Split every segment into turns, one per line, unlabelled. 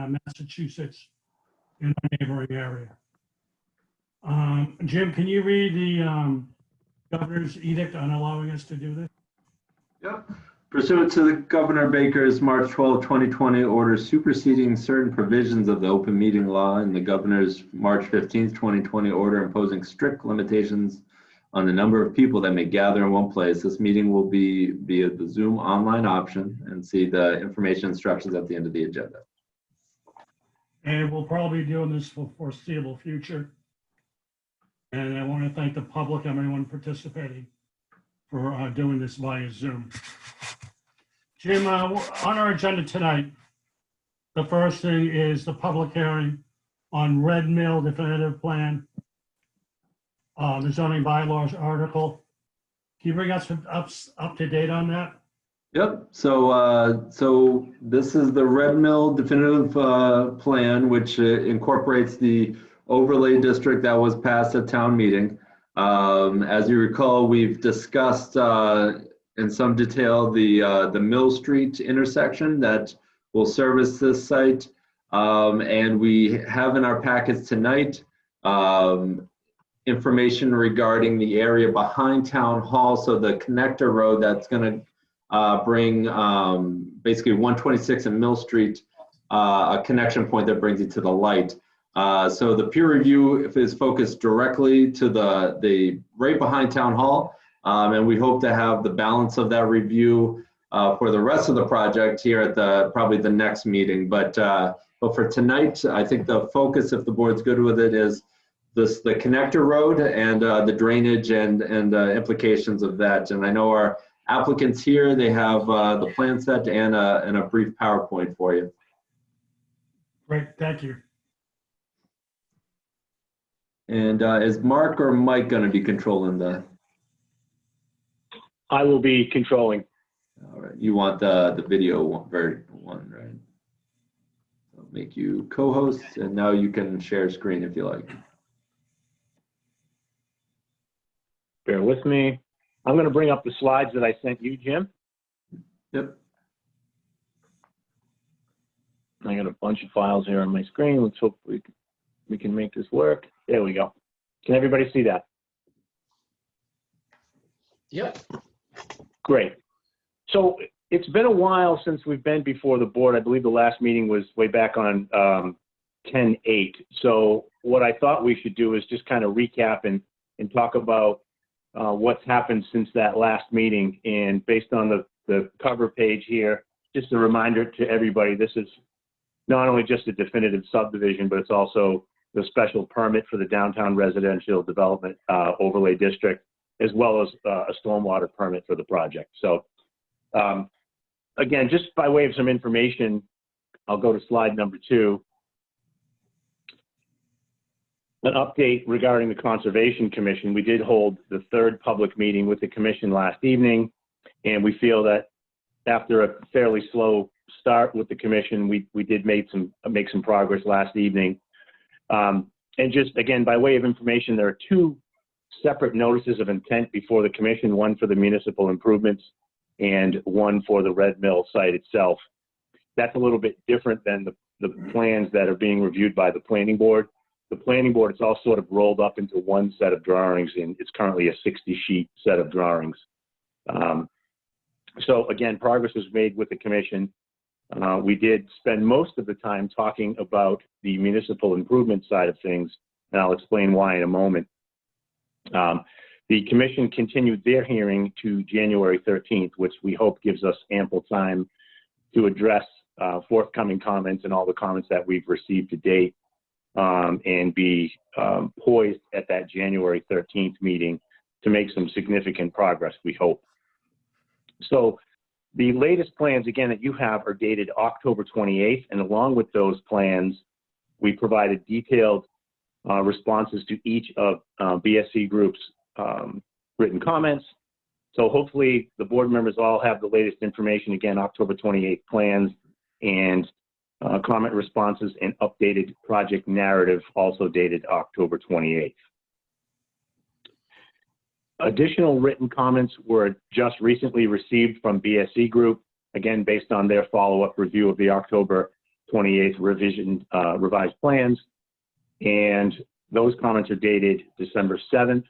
Massachusetts in our neighboring area. Jim, can you read the governor's edict on allowing us to do this?
Yep. Pursuant to the Governor Baker's March 12, 2020 order superseding certain provisions of the open meeting law and the Governor's March 15, 2020 order imposing strict limitations on the number of people that may gather in one place, this meeting will be via the Zoom online option, and see the information instructions at the end of the agenda.
And we'll probably be doing this for foreseeable future. And I want to thank the public and everyone participating for doing this via Zoom. Jim, on our agenda tonight, the first thing is the public hearing on Red Mill definitive plan, the zoning bylaws article. Can you bring us up to date on that?
Yep. So this is the Red Mill definitive plan, which incorporates the overlay district that was passed at town meeting. As you recall, we've discussed in some detail the Mill Street intersection that will service this site, and we have in our packets tonight information regarding the area behind Town Hall. So the connector road that's going to bring basically 126 and Mill Street, a connection point that brings you to the light. So the peer review is focused directly to the right behind Town Hall, and we hope to have the balance of that review for the rest of the project here at probably the next meeting. But for tonight, I think the focus, if the board's good with it, is the connector road and the drainage and implications of that. And I know our applicants here, they have the plan set and a brief PowerPoint for you.
Great, thank you.
And is Mark or Mike going to be controlling the?
I will be controlling.
All right. You want the video one, right? I'll make you co-host, and now you can share screen if you like.
Bear with me. I'm going to bring up the slides that I sent you, Jim.
Yep.
I got a bunch of files here on my screen. Let's hope we can make this work. There we go. Can everybody see that?
Yep.
Great. So it's been a while since we've been before the board. I believe the last meeting was way back on 10/8. So what I thought we should do is just kind of recap and talk about what's happened since that last meeting. And based on the cover page here, just a reminder to everybody, this is not only just a definitive subdivision, but it's also the special permit for the downtown residential development overlay district, as well as a stormwater permit for the project. So again, just by way of some information, I'll go to slide number 2. An update regarding the Conservation Commission. We did hold the 3rd public meeting with the commission last evening, and we feel that after a fairly slow start with the commission, we did make some progress last evening. And just again, by way of information, there are 2 separate notices of intent before the commission, one for the municipal improvements and one for the Red Mill site itself. That's a little bit different than the plans that are being reviewed by the planning board. The planning board, it's all sort of rolled up into one set of drawings, and it's currently a 60-sheet set of drawings. So again, progress was made with the commission. We did spend most of the time talking about the municipal improvement side of things, and I'll explain why in a moment. The commission continued their hearing to January 13th, which we hope gives us ample time to address forthcoming comments and all the comments that we've received to date, and be poised at that January 13th meeting to make some significant progress, we hope. So the latest plans, again, that you have are dated October 28th, and along with those plans, we provided detailed responses to each of BSC Group's written comments. So hopefully the board members all have the latest information, again, October 28th plans and comment responses and updated project narrative, also dated October 28th. Additional written comments were just recently received from BSC Group, again, based on their follow-up review of the October 28th revised plans. And those comments are dated December 7th.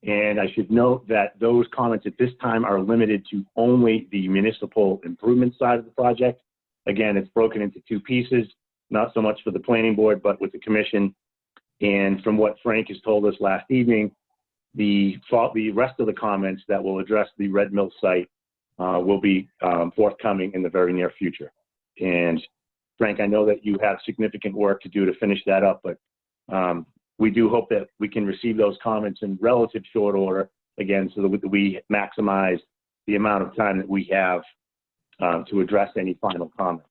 And I should note that those comments at this time are limited to only the municipal improvement side of the project. Again, it's broken into two pieces, not so much for the planning board, but with the commission. And from what Frank has told us last evening, the rest of the comments that will address the Red Mill site will be forthcoming in the very near future. And Frank, I know that you have significant work to do to finish that up, but we do hope that we can receive those comments in relative short order, again, so that we maximize the amount of time that we have to address any final comments.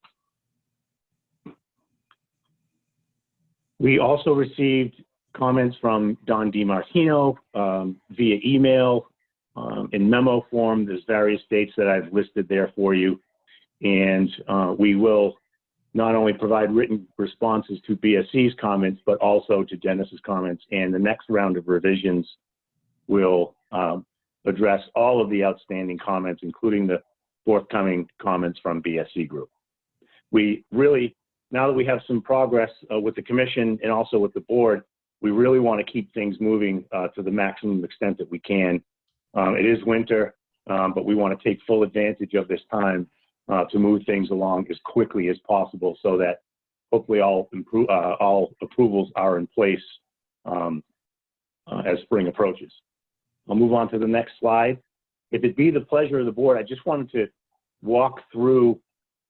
We also received comments from Don DiMartino via email in memo form. There's various dates that I've listed there for you. And we will not only provide written responses to BSC's comments, but also to Genesis comments. And the next round of revisions will address all of the outstanding comments, including the forthcoming comments from BSC Group. We really, now that we have some progress with the commission and also with the board, we really want to keep things moving to the maximum extent that we can. It is winter, but we want to take full advantage of this time to move things along as quickly as possible so that hopefully all approvals are in place as spring approaches. I'll move on to the next slide. If it be the pleasure of the board, I just wanted to walk through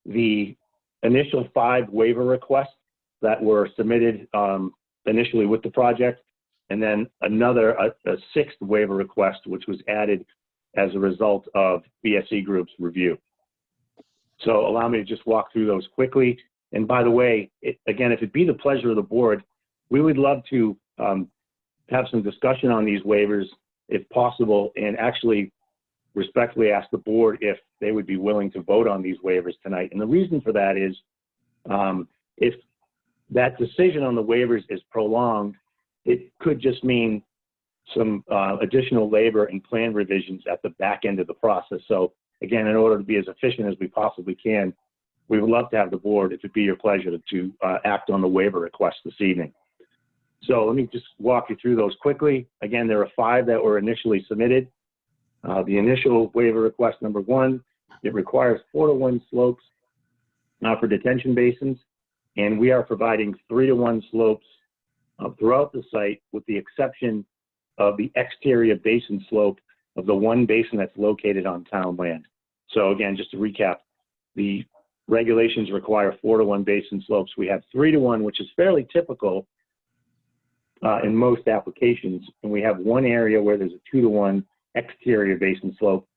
the initial 5 waiver requests that were submitted initially with the project, and then a 6th waiver request, which was added as a result of BSC Group's review. So allow me to just walk through those quickly. And by the way, again, if it be the pleasure of the board, we would love to have some discussion on these waivers if possible, and actually respectfully ask the board if they would be willing to vote on these waivers tonight. And the reason for that is if that decision on the waivers is prolonged, it could just mean some additional labor and plan revisions at the back end of the process. So again, in order to be as efficient as we possibly can, we would love to have the board, if it be your pleasure, to act on the waiver request this evening. So let me just walk you through those quickly. Again, there are 5 that were initially submitted. The initial waiver request number 1, it requires 4-to-1 slopes for detention basins, and we are providing 3-to-1 slopes throughout the site, with the exception of the exterior basin slope of the one basin that's located on town land. So again, just to recap, the regulations require 4-to-1 basin slopes. We have 3-to-1, which is fairly typical in most applications. And we have one area where there's a 2-to-1 exterior basin slope.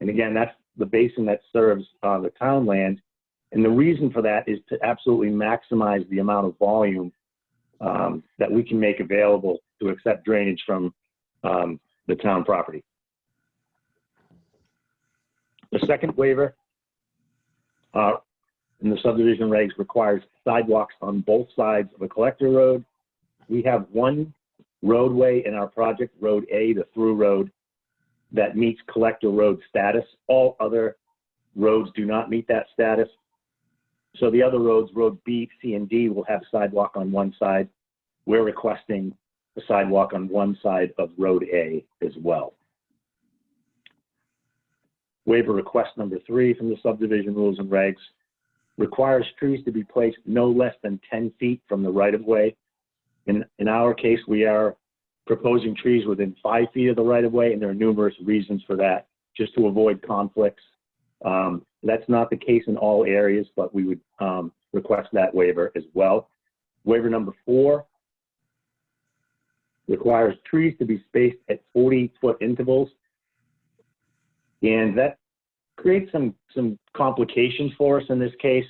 And again, that's the basin that serves the town land. And the reason for that is to absolutely maximize the amount of volume that we can make available to accept drainage from the town property. The second waiver in the subdivision regs requires sidewalks on both sides of a collector road. We have one roadway in our project, Road A, the through road, that meets collector road status. All other roads do not meet that status. So the other roads, Road B, C, and D, will have sidewalk on one side. We're requesting a sidewalk on one side of Road A as well. Waiver request number 3 from the subdivision rules and regs requires trees to be placed no less than 10 feet from the right-of-way. In our case, we are proposing trees within 5 feet of the right-of-way, and there are numerous reasons for that, just to avoid conflicts. That's not the case in all areas, but we would request that waiver as well. Waiver number 4 requires trees to be spaced at 40-foot intervals. And that creates some complications for us in this case.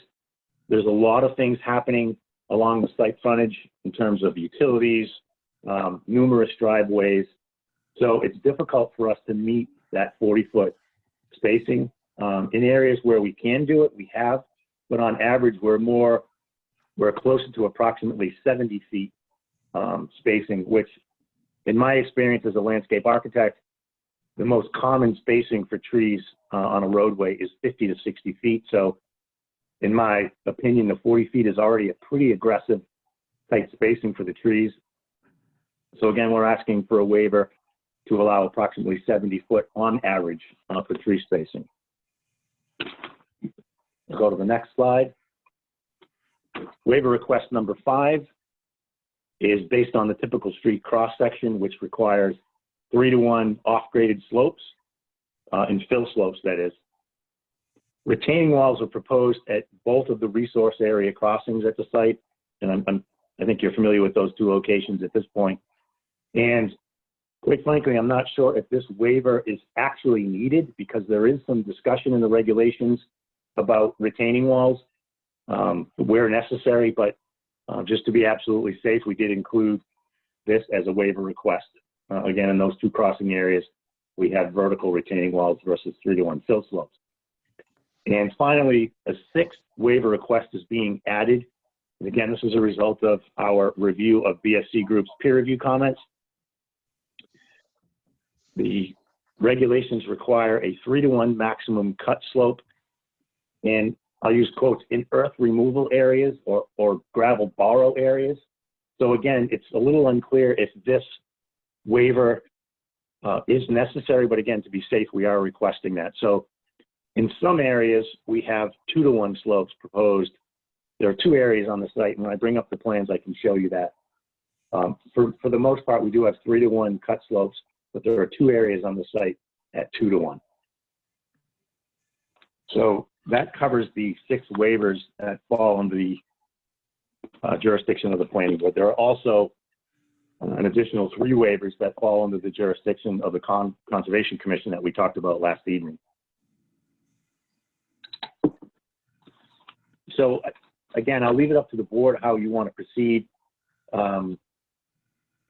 There's a lot of things happening along the site frontage in terms of utilities, numerous driveways. So it's difficult for us to meet that 40-foot spacing. In areas where we can do it, we have, but on average, we're closer to approximately 70 feet spacing, which in my experience as a landscape architect, the most common spacing for trees on a roadway is 50 to 60 feet. So In my opinion, the 40 feet is already a pretty aggressive tight spacing for the trees. So again, we're asking for a waiver to allow approximately 70 foot on average for tree spacing. We'll go to the next slide. Waiver request number 5 is based on the typical street cross section, which requires 3-to-1 off-graded slopes and fill slopes, that is. Retaining walls are proposed at both of the resource area crossings at the site, and I think you're familiar with those 2 locations at this point. And quite frankly, I'm not sure if this waiver is actually needed, because there is some discussion in the regulations about retaining walls where necessary, but just to be absolutely safe, we did include this as a waiver request. Again, in those 2 crossing areas, we have vertical retaining walls versus 3-to-1 fill slopes. And finally, a 6th waiver request is being added. And again, this is a result of our review of BSC Group's peer review comments. The regulations require a 3-to-1 maximum cut slope, and I'll use quotes, in earth removal areas or gravel borrow areas. So again, it's a little unclear if this waiver is necessary, but again, to be safe, we are requesting that. So in some areas, we have 2-to-1 slopes proposed. There are 2 areas on the site, and when I bring up the plans, I can show you that. For the most part, we do have 3-to-1 cut slopes, but there are 2 areas on the site at 2-to-1. So that covers the 6 waivers that fall under the jurisdiction of the planning board. There are also an additional 3 waivers that fall under the jurisdiction of the Conservation Commission that we talked about last evening. So again, I'll leave it up to the board how you want to proceed.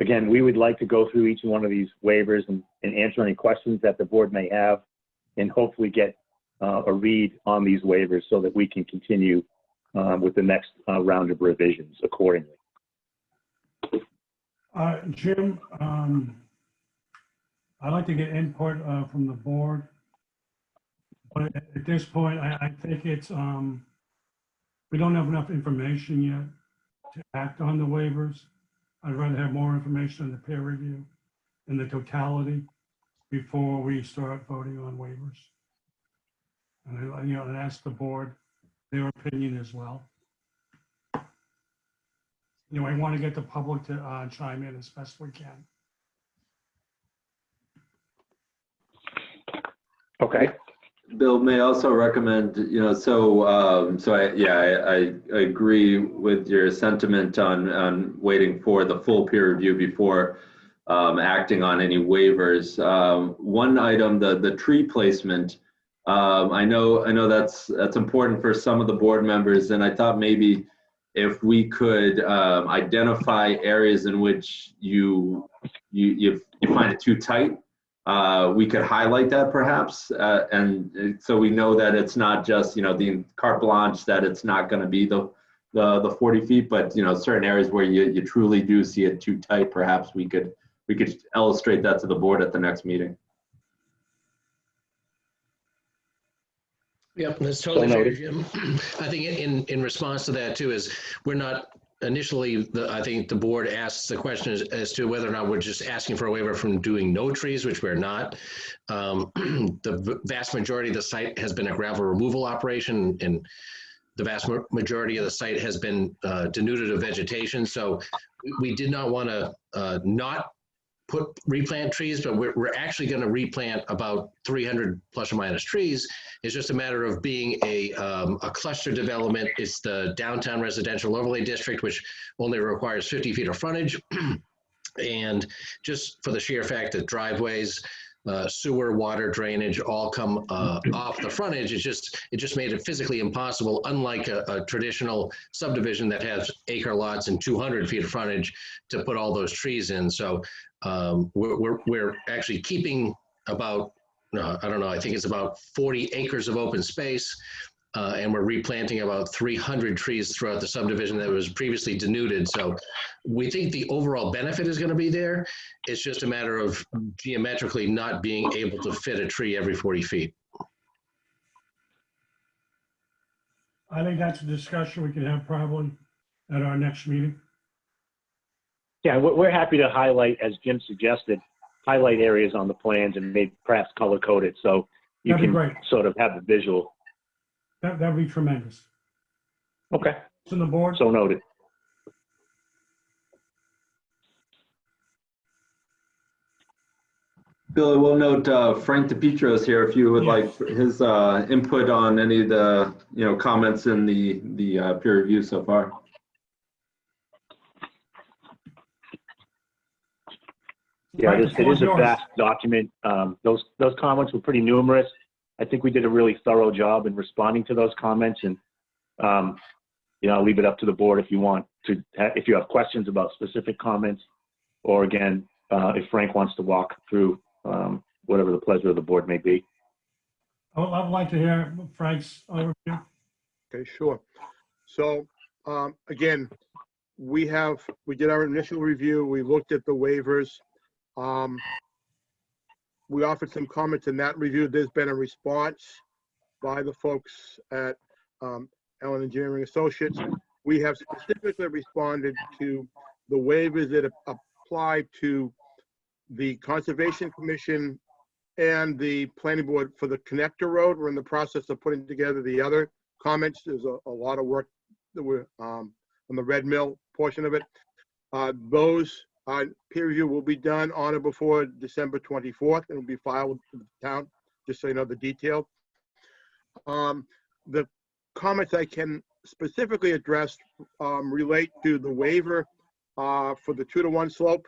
Again, we would like to go through each one of these waivers and answer any questions that the board may have, and hopefully get a read on these waivers so that we can continue with the next round of revisions accordingly.
Jim, I'd like to get input from the board, but at this point, I think it's, we don't have enough information yet to act on the waivers. I'd rather have more information on the peer review and the totality before we start voting on waivers. And and ask the board their opinion as well. I want to get the public to chime in as best we can.
Okay.
Bill, may I also recommend, I agree with your sentiment on waiting for the full peer review before acting on any waivers. One item, the tree placement, I know that's important for some of the board members, and I thought maybe if we could identify areas in which you find it too tight, we could highlight that perhaps, and so we know that it's not just the carte blanche that it's not going to be the 40 feet, but certain areas where you truly do see it too tight, perhaps we could illustrate that to the board at the next meeting.
Yep, that's totally fair, Jim. I think in response to that too is we're not initially, I think the board asks the question as to whether or not we're just asking for a waiver from doing no trees, which we're not. The vast majority of the site has been a gravel removal operation, and the vast majority of the site has been denuded of vegetation. So we did not want to not replant trees, but we're actually going to replant about 300 plus or minus trees. It's just a matter of being a cluster development. It's the downtown residential overlay district, which only requires 50 feet of frontage. And just for the sheer fact that driveways, sewer, water, drainage all come off the frontage, it just made it physically impossible, unlike a traditional subdivision that has acre lots and 200 feet of frontage, to put all those trees in. So we're actually keeping about, I don't know, I think it's about 40 acres of open space, and we're replanting about 300 trees throughout the subdivision that was previously denuded. So we think the overall benefit is going to be there. It's just a matter of geometrically not being able to fit a tree every 40 feet.
I think that's a discussion we can have probably at our next meeting.
Yeah, we're happy to highlight, as Jim suggested, highlight areas on the plans and maybe perhaps color code it so you
That'd be
can
great.
sort of have the visual.
That'd be tremendous.
Okay,
It's on the board.
so noted.
Billy, we'll note Frank DePietro is here if you would
Yeah.
like his input on any of the comments in the peer review so far.
Yeah,
Frank,
it
the floor
is a
yours.
vast document. Those comments were pretty numerous. I think we did a really thorough job in responding to those comments, and I'll leave it up to the board if you want to, if you have questions about specific comments, or again, if Frank wants to walk through whatever the pleasure of the board may be.
I'd like to hear Frank's overview.
Okay, sure. So, again, we did our initial review. We looked at the waivers. We offered some comments in that review. There's been a response by the folks at Allen Engineering Associates. We have specifically responded to the waivers that apply to the Conservation Commission and the Planning Board for the connector road. We're in the process of putting together the other comments. There's a lot of work that we're on the Red Mill portion of it. Those peer review will be done on or before December 24th and will be filed with the town, just so you know the detail. The comments I can specifically address relate to the waiver for the 2-to-1 slope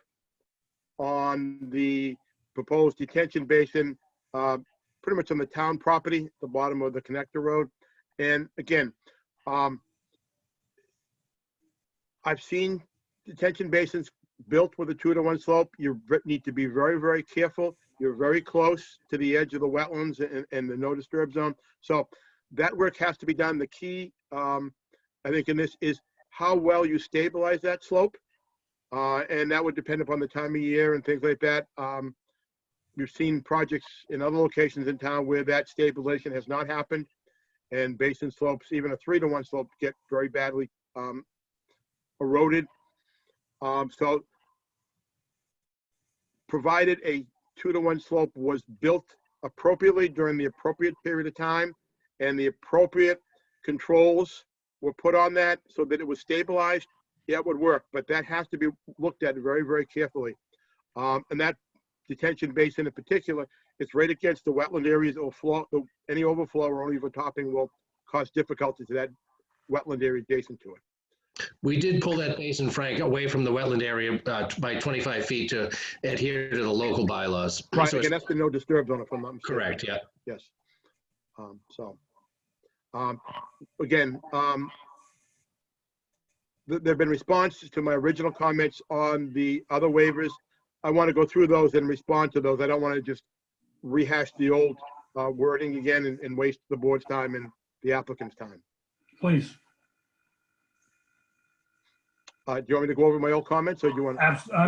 on the proposed detention basin, pretty much on the town property, the bottom of the connector road. And again, I've seen detention basins built with a 2-to-1 slope. You need to be very, very careful. You're very close to the edge of the wetlands and the no disturb zone. So that work has to be done. The key, I think, in this is how well you stabilize that slope. And that would depend upon the time of year and things like that. You've seen projects in other locations in town where that stabilization has not happened, and basin slopes, even a 3-to-1 slope, get very badly eroded. So provided a 2-to-1 slope was built appropriately during the appropriate period of time and the appropriate controls were put on that so that it was stabilized, yeah, it would work, but that has to be looked at very, very carefully. And that detention basin in particular, it's right against the wetland areas. It will flow, any overflow or overtopping will cause difficulty to that wetland area adjacent to it.
We did pull that basin, Frank, away from the wetland area by 25 feet to adhere to the local bylaws.
Right,
So
again, that's the no disturb zone, if I'm not mistaken.
correct, yeah.
Yes. Again, there have been responses to my original comments on the other waivers. I want to go through those and respond to those. I don't want to just rehash the old wording again and waste the board's time and the applicant's time.
Please.
Do you want me to go over my old comments, or do you want?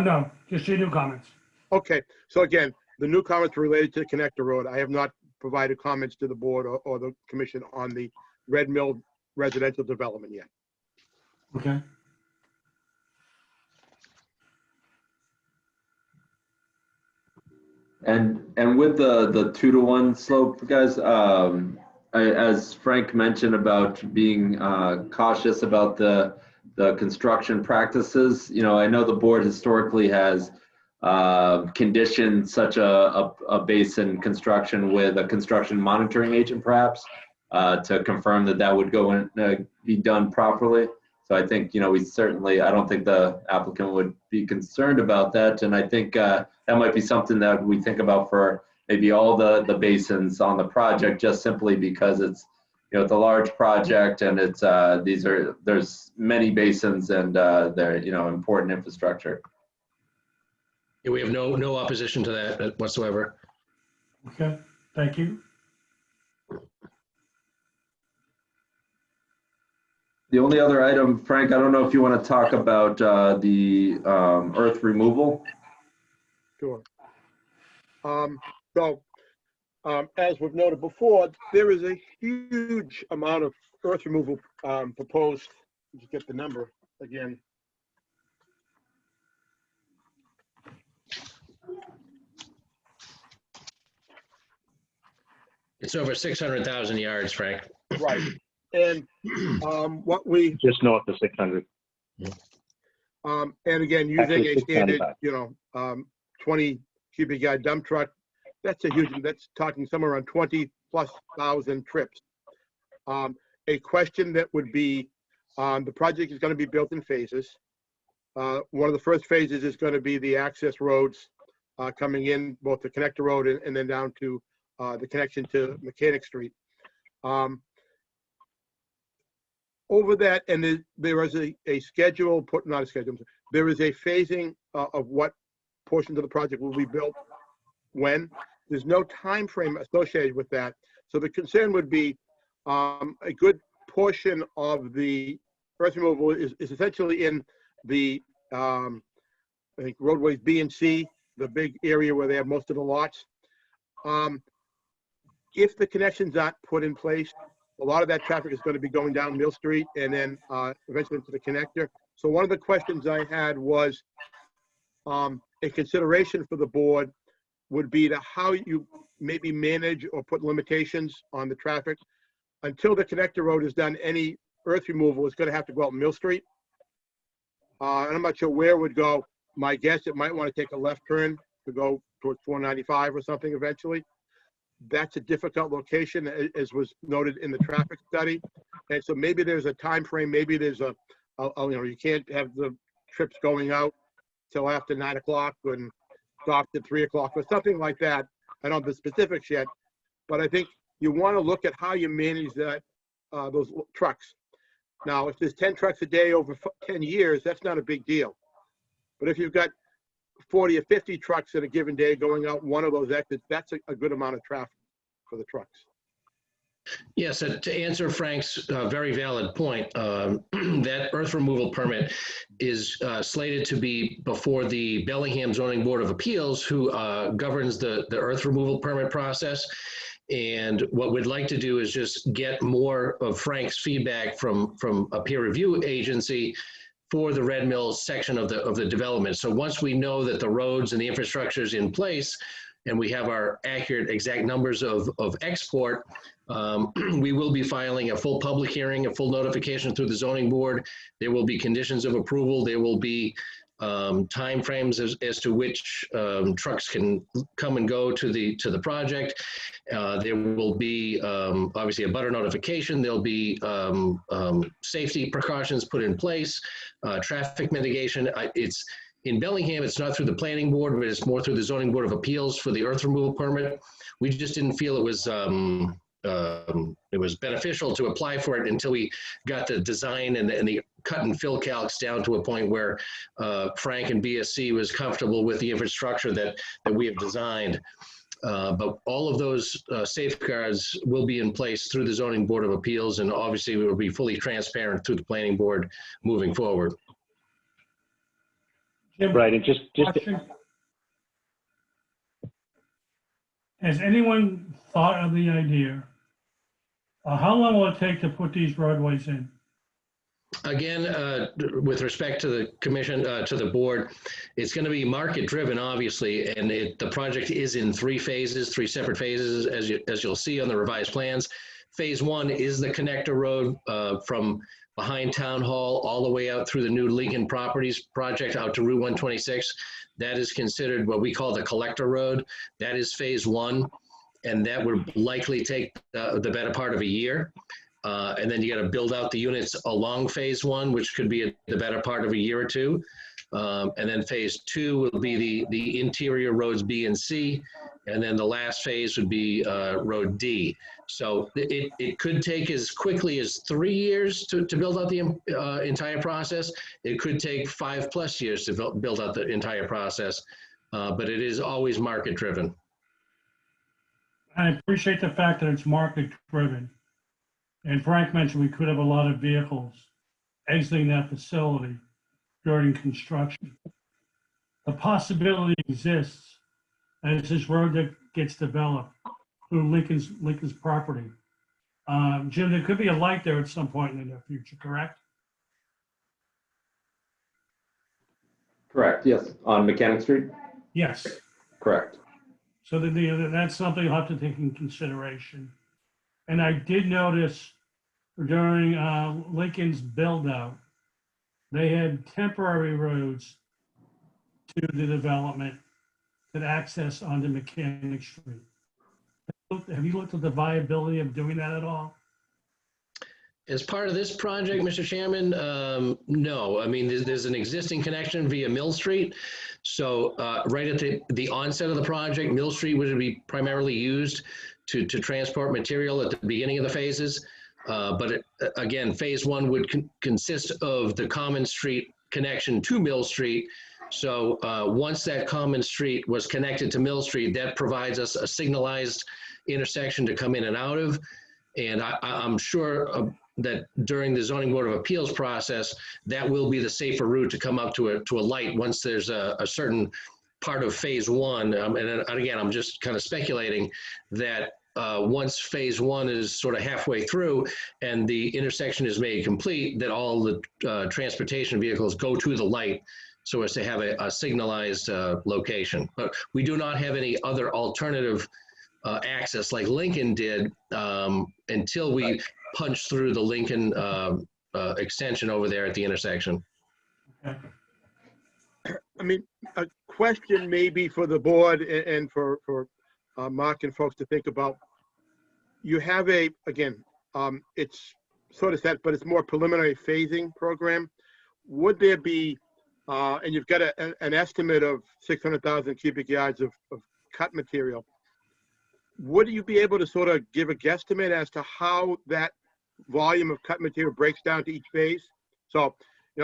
No, just your new comments.
Okay, so again, the new comments related to Connector Road. I have not provided comments to the board or the commission on the Red Mill residential development yet.
Okay.
And with the 2-to-1 slope, guys, as Frank mentioned about being cautious about the construction practices, I know the board historically has conditioned such a basin construction with a construction monitoring agent, perhaps, to confirm that would go and be done properly. So I think, we certainly, I don't think the applicant would be concerned about that. And I think that might be something that we think about for maybe all the basins on the project, just simply because it's, it's a large project and it's, there's many basins and they're, important infrastructure.
Yeah, we have no opposition to that whatsoever.
Okay, thank you.
The only other item, Frank, I don't know if you want to talk about the earth removal.
Sure. As we've noted before, there is a huge amount of earth removal proposed, just get the number again.
It's over 600,000 yards, Frank.
Right. And what we,
Just north of 600.
and again, using
Actually,
a standard,
695.
20 cubic yard dump truck, that's a huge, that's talking somewhere around 20,000+ trips. A question that would be, the project is going to be built in phases. One of the first phases is going to be the access roads coming in, both the connector road and then down to the connection to Mechanic Street. Over that, and there is a schedule, not a schedule, there is a phasing of what portions of the project will be built when. There's no time frame associated with that. So the concern would be a good portion of the earth removal is essentially in the, I think, roadways B and C, the big area where they have most of the lots. If the connections aren't put in place, a lot of that traffic is going to be going down Mill Street and then eventually into the connector. So one of the questions I had was a consideration for the board would be to how you maybe manage or put limitations on the traffic. Until the connector road is done, any earth removal is going to have to go out Mill Street. And I'm not sure where it would go. My guess, it might want to take a left turn to go towards 495 or something eventually. That's a difficult location, as was noted in the traffic study. And so maybe there's a time frame, maybe there's you can't have the trips going out till after 9 o'clock and stop at 3 o'clock or something like that. I don't have the specifics yet, but I think you want to look at how you manage that, those trucks. Now, if there's 10 trucks a day over 10 years, that's not a big deal. But if you've got 40 or 50 trucks in a given day going out one of those exits, that's a good amount of traffic for the trucks.
Yes, to answer Frank's very valid point, that earth removal permit is slated to be before the Bellingham Zoning Board of Appeals, who governs the earth removal permit process. And what we'd like to do is just get more of Frank's feedback from a peer review agency for the Red Mills section of the development. So once we know that the roads and the infrastructure is in place, and we have our accurate exact numbers of export, we will be filing a full public hearing, a full notification through the zoning board. There will be conditions of approval. There will be timeframes as to which trucks can come and go to the project. There will be obviously a butter notification. There'll be safety precautions put in place, traffic mitigation. It's in Bellingham, it's not through the planning board, but it's more through the zoning board of appeals for the earth removal permit. We just didn't feel it was beneficial to apply for it until we got the design and the cut and fill calcs down to a point where Frank and BSC was comfortable with the infrastructure that we have designed. But all of those safeguards will be in place through the zoning board of appeals, and obviously we will be fully transparent through the planning board moving forward.
Jim,
Right, and just
question. Has anyone thought of the idea? How long will it take to put these roadways in?
Again, with respect to the commission, to the board, it's going to be market driven, obviously, and the project is in three separate phases, as you'll see on the revised plans. Phase one is the connector road from behind Town Hall all the way out through the new Lincoln Properties project out to Route 126. That is considered what we call the collector road. That is phase one, and that would likely take the better part of a year. And then you got to build out the units along phase one, which could be the better part of a year or two. And then phase two will be the interior roads B and C. And then the last phase would be road D. So it could take as quickly as 3 years to build out the entire process. It could take 5+ years to build out the entire process. But it is always market driven.
I appreciate the fact that it's market driven. And Frank mentioned we could have a lot of vehicles exiting that facility during construction. The possibility exists as this road that gets developed through Lincoln's property. Jim, there could be a light there at some point in the near future, correct?
Correct, yes. On Mechanic Street?
Yes.
Correct.
So that's something you'll have to take in consideration. And I did notice during Lincoln's build out, they had temporary roads to the development that access onto Mechanic Street. Have you looked at the viability of doing that at all?
As part of this project, Mr. Chairman, no. I mean, there's an existing connection via Mill Street. So right at the onset of the project, Mill Street would be primarily used to transport material at the beginning of the phases. But again, phase one would consist of the common street connection to Mill Street. So once that common street was connected to Mill Street, that provides us a signalized intersection to come in and out of. And I'm sure that during the Zoning Board of Appeals process, that will be the safer route to come up to a light once there's a certain part of phase one. And again, I'm just kind of speculating that once phase one is sort of halfway through and the intersection is made complete, that all the transportation vehicles go to the light so as to have a signalized location. But we do not have any other alternative access like Lincoln did until we punch through the Lincoln extension over there at the intersection.
Okay.
I mean, a question maybe for the board and for Mark and folks to think about. You have again, it's sort of set, but it's more preliminary phasing program. Would there be, and you've got an estimate of 600,000 cubic yards of cut material. Would you be able to sort of give a guesstimate as to how that volume of cut material breaks down to each phase? So,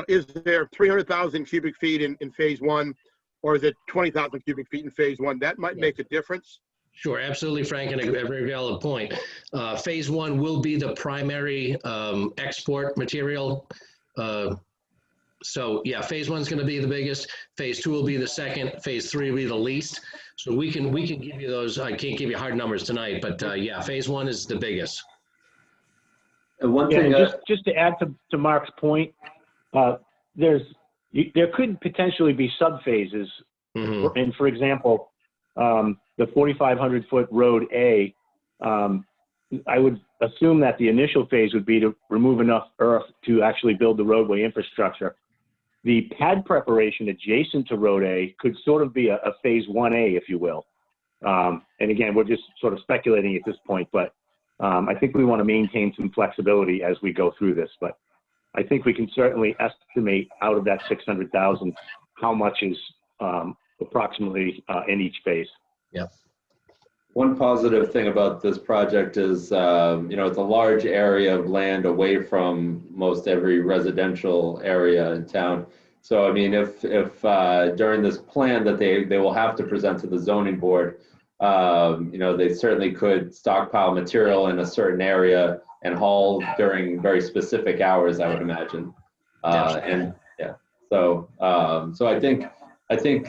is there 300,000 cubic feet in phase one, or is it 20,000 cubic feet in phase one? That might make a difference.
Sure, absolutely, Frank, and a very valid point. Phase one will be the primary export material. So yeah, phase one's going to be the biggest. Phase two will be the second. Phase three will be the least. So we can give you those. I can't give you hard numbers tonight, but yeah, phase one is the biggest.
And one
Yeah,
thing,
and just to add to Mark's point, there could potentially be subphases.
Mm-hmm.
And for example, the 4,500 foot road A, I would assume that the initial phase would be to remove enough earth to actually build the roadway infrastructure. The pad preparation adjacent to road A could sort of be a phase 1A, if you will. And again, we're just sort of speculating at this point, but I think we want to maintain some flexibility as we go through this. But I think we can certainly estimate out of that 600,000 how much is approximately in each phase.
Yep.
one positive thing about this project is, it's a large area of land away from most every residential area in town. So, I mean, if during this plan that they will have to present to the zoning board, they certainly could stockpile material in a certain area and haul during very specific hours, I would imagine. And yeah, so I think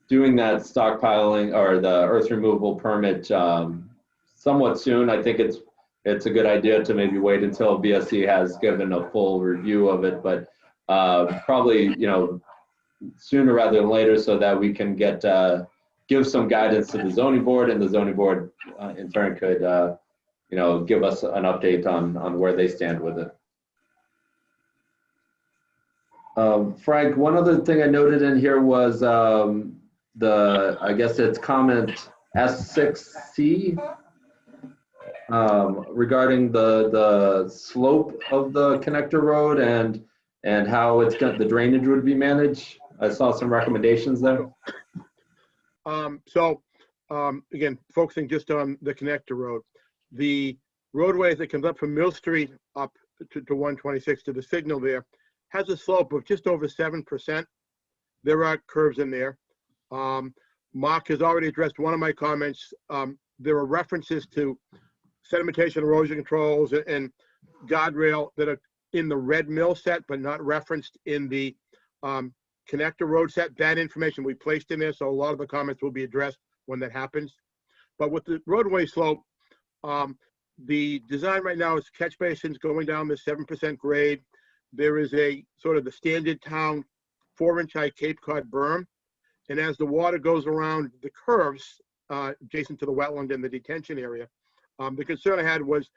doing that stockpiling or the earth removal permit somewhat soon, I think it's a good idea to maybe wait until BSC has given a full review of it, but probably sooner rather than later, so that we can give some guidance to the zoning board, and the zoning board in turn could give us an update on where they stand with it. Frank, one other thing I noted in here was I guess it's comment S6C regarding the slope of the connector road and how the drainage would be managed. I saw some recommendations there.
Again, focusing just on the connector road, the roadway that comes up from Mill Street up to 126 to the signal there has a slope of just over 7%. There are curves in there. Mark has already addressed one of my comments. There are references to sedimentation erosion controls and guardrail that are in the red mill set, but not referenced in the connector road set. That information we placed in there, so a lot of the comments will be addressed when that happens. But with the roadway slope, The design right now is catch basins going down the 7% grade. There is a sort of the standard town 4-inch high Cape Cod berm. And as the water goes around the curves adjacent to the wetland and the detention area, the concern I had was,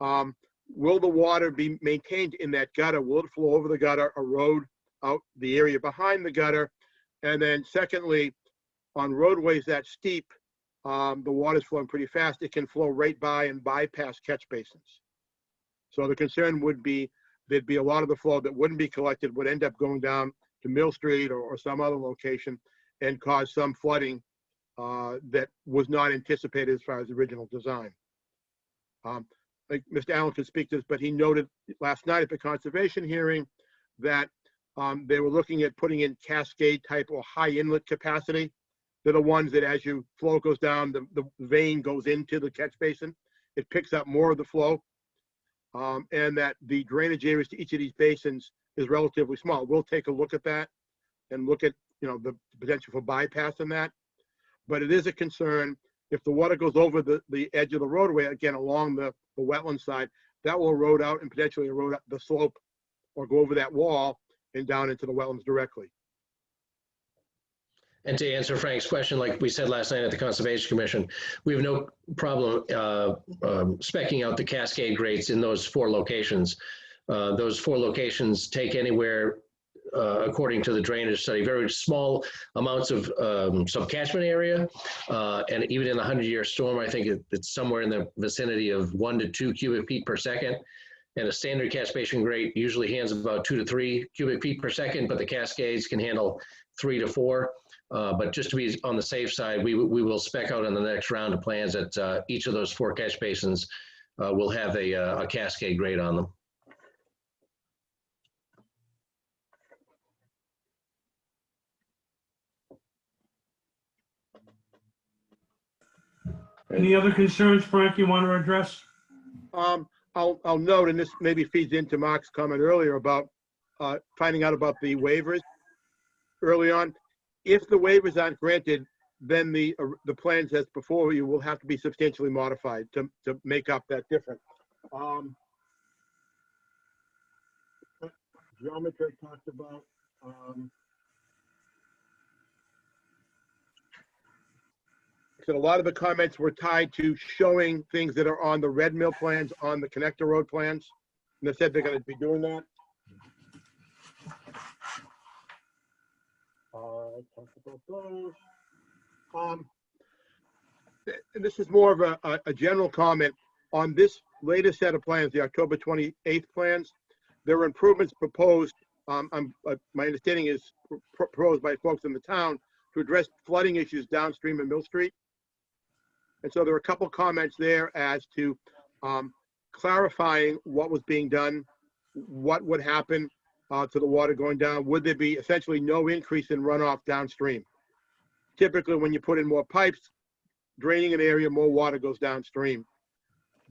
will the water be maintained in that gutter? Will it flow over the gutter, erode out the area behind the gutter? And then secondly, on roadways that steep, the water's flowing pretty fast. It can flow right by and bypass catch basins. So the concern would be there'd be a lot of the flow that wouldn't be collected would end up going down to Mill Street or some other location and cause some flooding that was not anticipated as far as the original design. I think Mr. Allen can speak to this, but he noted last night at the conservation hearing that they were looking at putting in cascade type or high inlet capacity. They're the ones that as you flow goes down, the vein goes into the catch basin. It picks up more of the flow, and that the drainage areas to each of these basins is relatively small. We'll take a look at that and look at, the potential for bypassing that. But it is a concern if the water goes over the edge of the roadway, again, along the wetland side, that will erode out and potentially erode up the slope or go over that wall and down into the wetlands directly.
And to answer Frank's question, like we said last night at the Conservation Commission, we have no problem specking out the cascade grates in those 4 locations. Those 4 locations take anywhere, according to the drainage study, very small amounts of subcatchment area. And even in the 100-year storm, I think it's somewhere in the vicinity of 1 to 2 cubic feet per second. And a standard catch basin grate usually handles about 2 to 3 cubic feet per second, but the cascades can handle 3 to 4. But just to be on the safe side, we will spec out on the next round of plans that each of those 4 catch basins will have a cascade grate on them.
Any other concerns, Frank, you want to address?
I'll note, and this maybe feeds into Mark's comment earlier about finding out about the waivers early on. If the waivers aren't granted, then the plans as before you will have to be substantially modified to make up that difference. Geometry I talked about. So a lot of the comments were tied to showing things that are on the Red Mill plans, on the connector road plans. And they said they're going to be doing that. I talked about those. And this is more of a general comment on this latest set of plans, the October 28th plans. There were improvements proposed. My understanding is proposed by folks in the town to address flooding issues downstream of Mill Street. And so there were a couple comments there as to clarifying what was being done, what would happen to the water going down. Would there be essentially no increase in runoff downstream? Typically, when you put in more pipes, draining an area, more water goes downstream.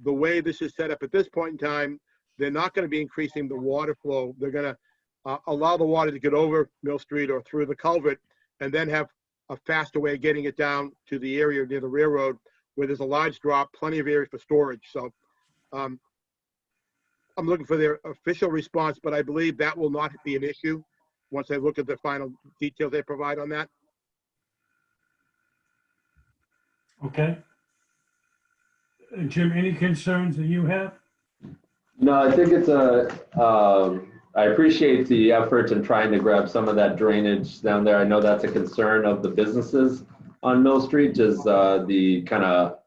The way this is set up at this point in time, they're not going to be increasing the water flow. They're going to allow the water to get over Mill Street or through the culvert and then have a faster way of getting it down to the area near the railroad where there's a large drop, plenty of area for storage. So I'm looking for their official response, but I believe that will not be an issue once I look at the final details they provide on that.
Okay. Jim, any concerns that you have?
No, I think it's I appreciate the effort in trying to grab some of that drainage down there. I know that's a concern of the businesses on Mill Street, just the kind of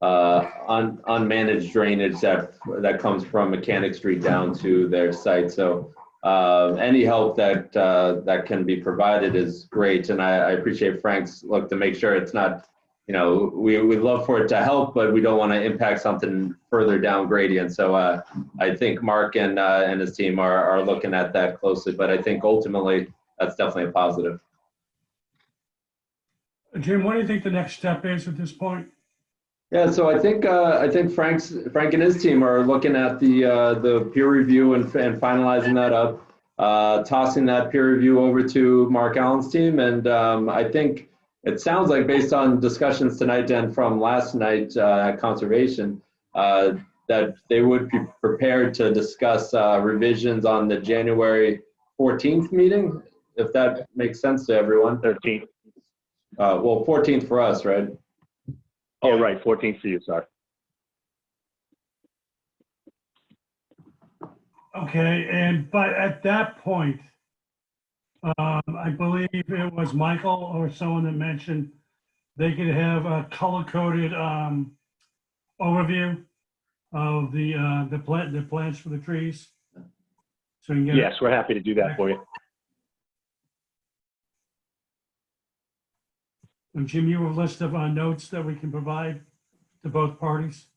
unmanaged drainage that comes from Mechanic Street down to their site. So any help that that can be provided is great, and I appreciate Frank's look to make sure it's not, we love for it to help, but we don't want to impact something further down gradient. So I think Mark and his team are looking at that closely, but I think ultimately that's definitely a positive.
Jim, what do you think the next step is at this point?
Yeah, so I think Frank and his team are looking at the peer review and finalizing that up, tossing that peer review over to Mark Allen's team, and I think it sounds like, based on discussions tonight and from last night at Conservation, that they would be prepared to discuss revisions on the January 14th meeting, if that makes sense to everyone.
13th.
Well, 14th for us, right?
Oh, right, 14th for you, sorry.
Okay, but at that point, I believe it was Michael or someone that mentioned they could have a color-coded overview of the plants for the trees. So you can get.
Yes, we're happy to do that for you.
And Jim, you have a list of notes that we can provide to both parties?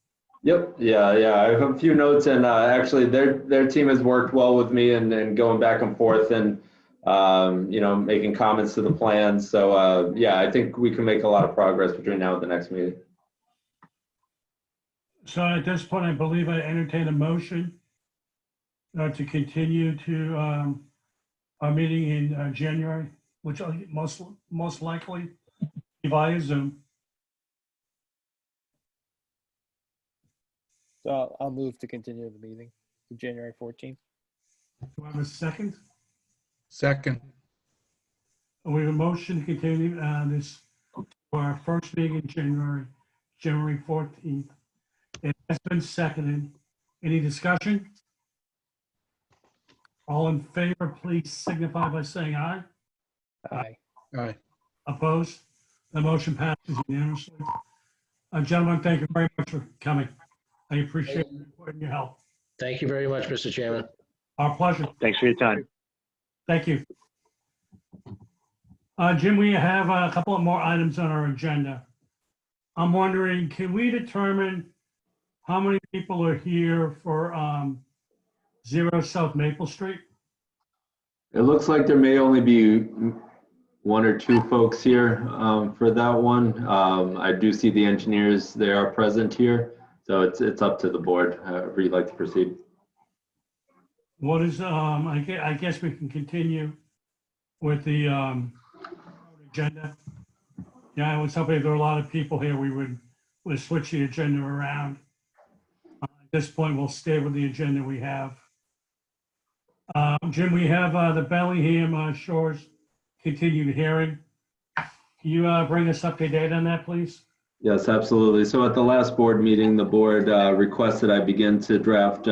Yep. Yeah. I have a few notes, and actually, their team has worked well with me and going back and forth, and making comments to the plans. So yeah, I think we can make a lot of progress between now and the next meeting.
So at this point, I believe I entertain a motion to continue to our meeting in January, which will most likely be via Zoom.
So I'll move to continue the meeting to January 14th.
Do I have a second?
Second.
We have a motion to continue this for our first meeting in January 14th. It has been seconded. Any discussion? All in favor, please signify by saying aye.
Aye.
Aye.
Opposed? The motion passes unanimously. Gentlemen, thank you very much for coming. I appreciate your input and your help.
Thank you very much, Mr. Chairman.
Our pleasure.
Thanks for your time.
Thank you. Jim, we have a couple of more items on our agenda. I'm wondering, can we determine how many people are here for 0 South Maple Street?
It looks like there may only be 1 or 2 folks here for that one. I do see the engineers; they are present here, so it's up to the board. However you'd like to proceed.
What is I guess we can continue with the agenda. Yeah, I was hoping if there were a lot of people here, we would switch the agenda around. At this point, we'll stay with the agenda we have. Jim, we have the Bellingham Shores continued hearing. Can you bring us up to date on that, please?
Yes, absolutely. So at the last board meeting, the board requested I begin to draft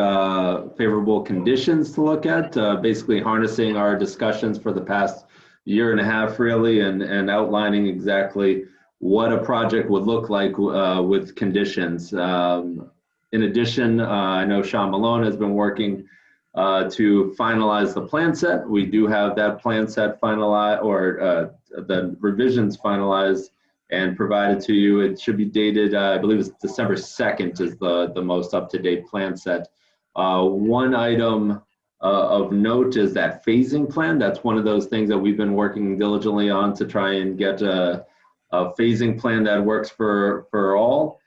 favorable conditions to look at, basically harnessing our discussions for the past year and a half, really, and outlining exactly what a project would look like with conditions. In addition, I know Sean Malone has been working to finalize the plan set. We do have that plan set finalized, or the revisions finalized and provided to you. It should be dated, I believe it's December 2nd is the most up-to-date plan set. One item of note is that phasing plan. That's one of those things that we've been working diligently on to try and get a phasing plan that works for all.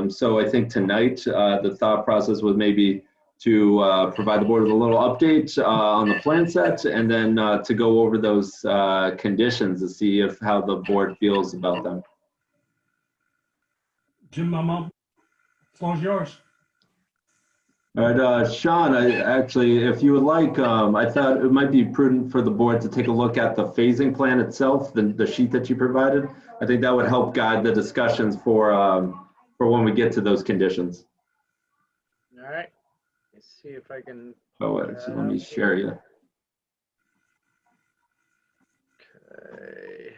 So I think tonight, the thought process was maybe to provide the board with a little update on the plan set, and then to go over those conditions to see how the board feels about them.
Jim, floor's yours.
All right, Sean, if you would like, I thought it might be prudent for the board to take a look at the phasing plan itself, the sheet that you provided. I think that would help guide the discussions for when we get to those conditions.
All right. Let's see if I can.
Oh, actually, let me share you.
Okay.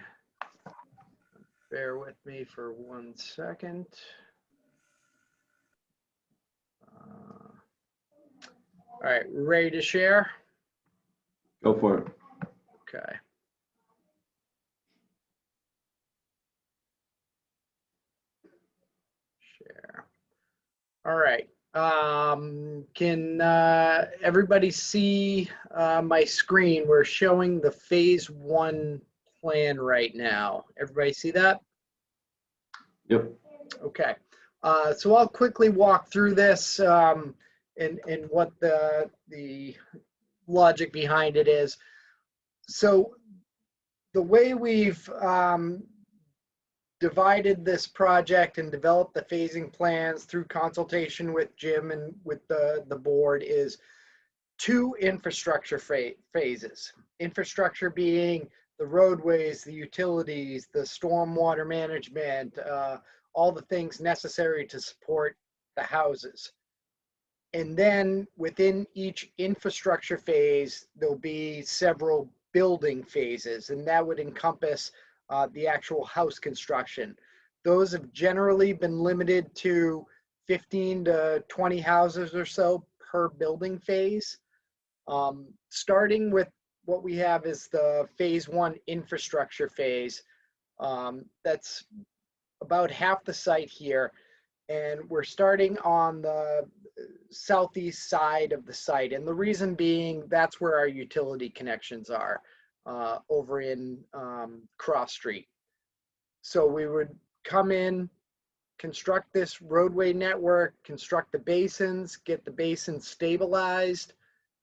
Bear with me for 1 second. All right, ready to share?
Go for it.
Okay. Share. All right. Can everybody see my screen? We're showing the phase 1 plan right now. Everybody see that?
Yep.
Okay. So I'll quickly walk through this and what the logic behind it is. So the way we've divided this project and developed the phasing plans through consultation with Jim and with the board is 2 infrastructure phases. Infrastructure being the roadways, the utilities, the stormwater management, all the things necessary to support the houses. And then within each infrastructure phase, there'll be several building phases, and that would encompass the actual house construction. Those have generally been limited to 15 to 20 houses or so per building phase. Starting with what we have is the phase 1 infrastructure phase. That's about half the site here. And we're starting on the southeast side of the site. And the reason being, that's where our utility connections are, over in Cross Street. So we would come in, construct this roadway network, construct the basins, get the basins stabilized,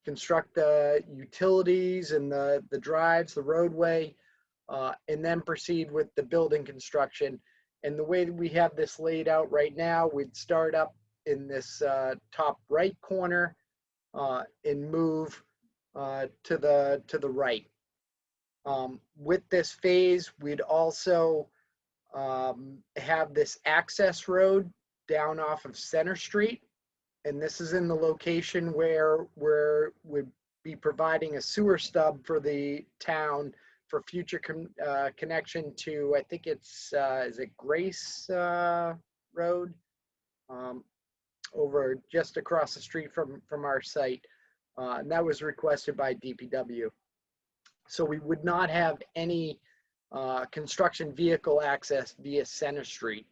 construct the utilities and the drives, the roadway, and then proceed with the building construction. And the way that we have this laid out right now, we'd start up in this top right corner and move to the right. With this phase, we'd also have this access road down off of Center Street. And this is in the location where we'd be providing a sewer stub for the town for future connection to, I think it's, is it Grace Road? Over just across the street from our site. And that was requested by DPW. So we would not have any construction vehicle access via Center Street.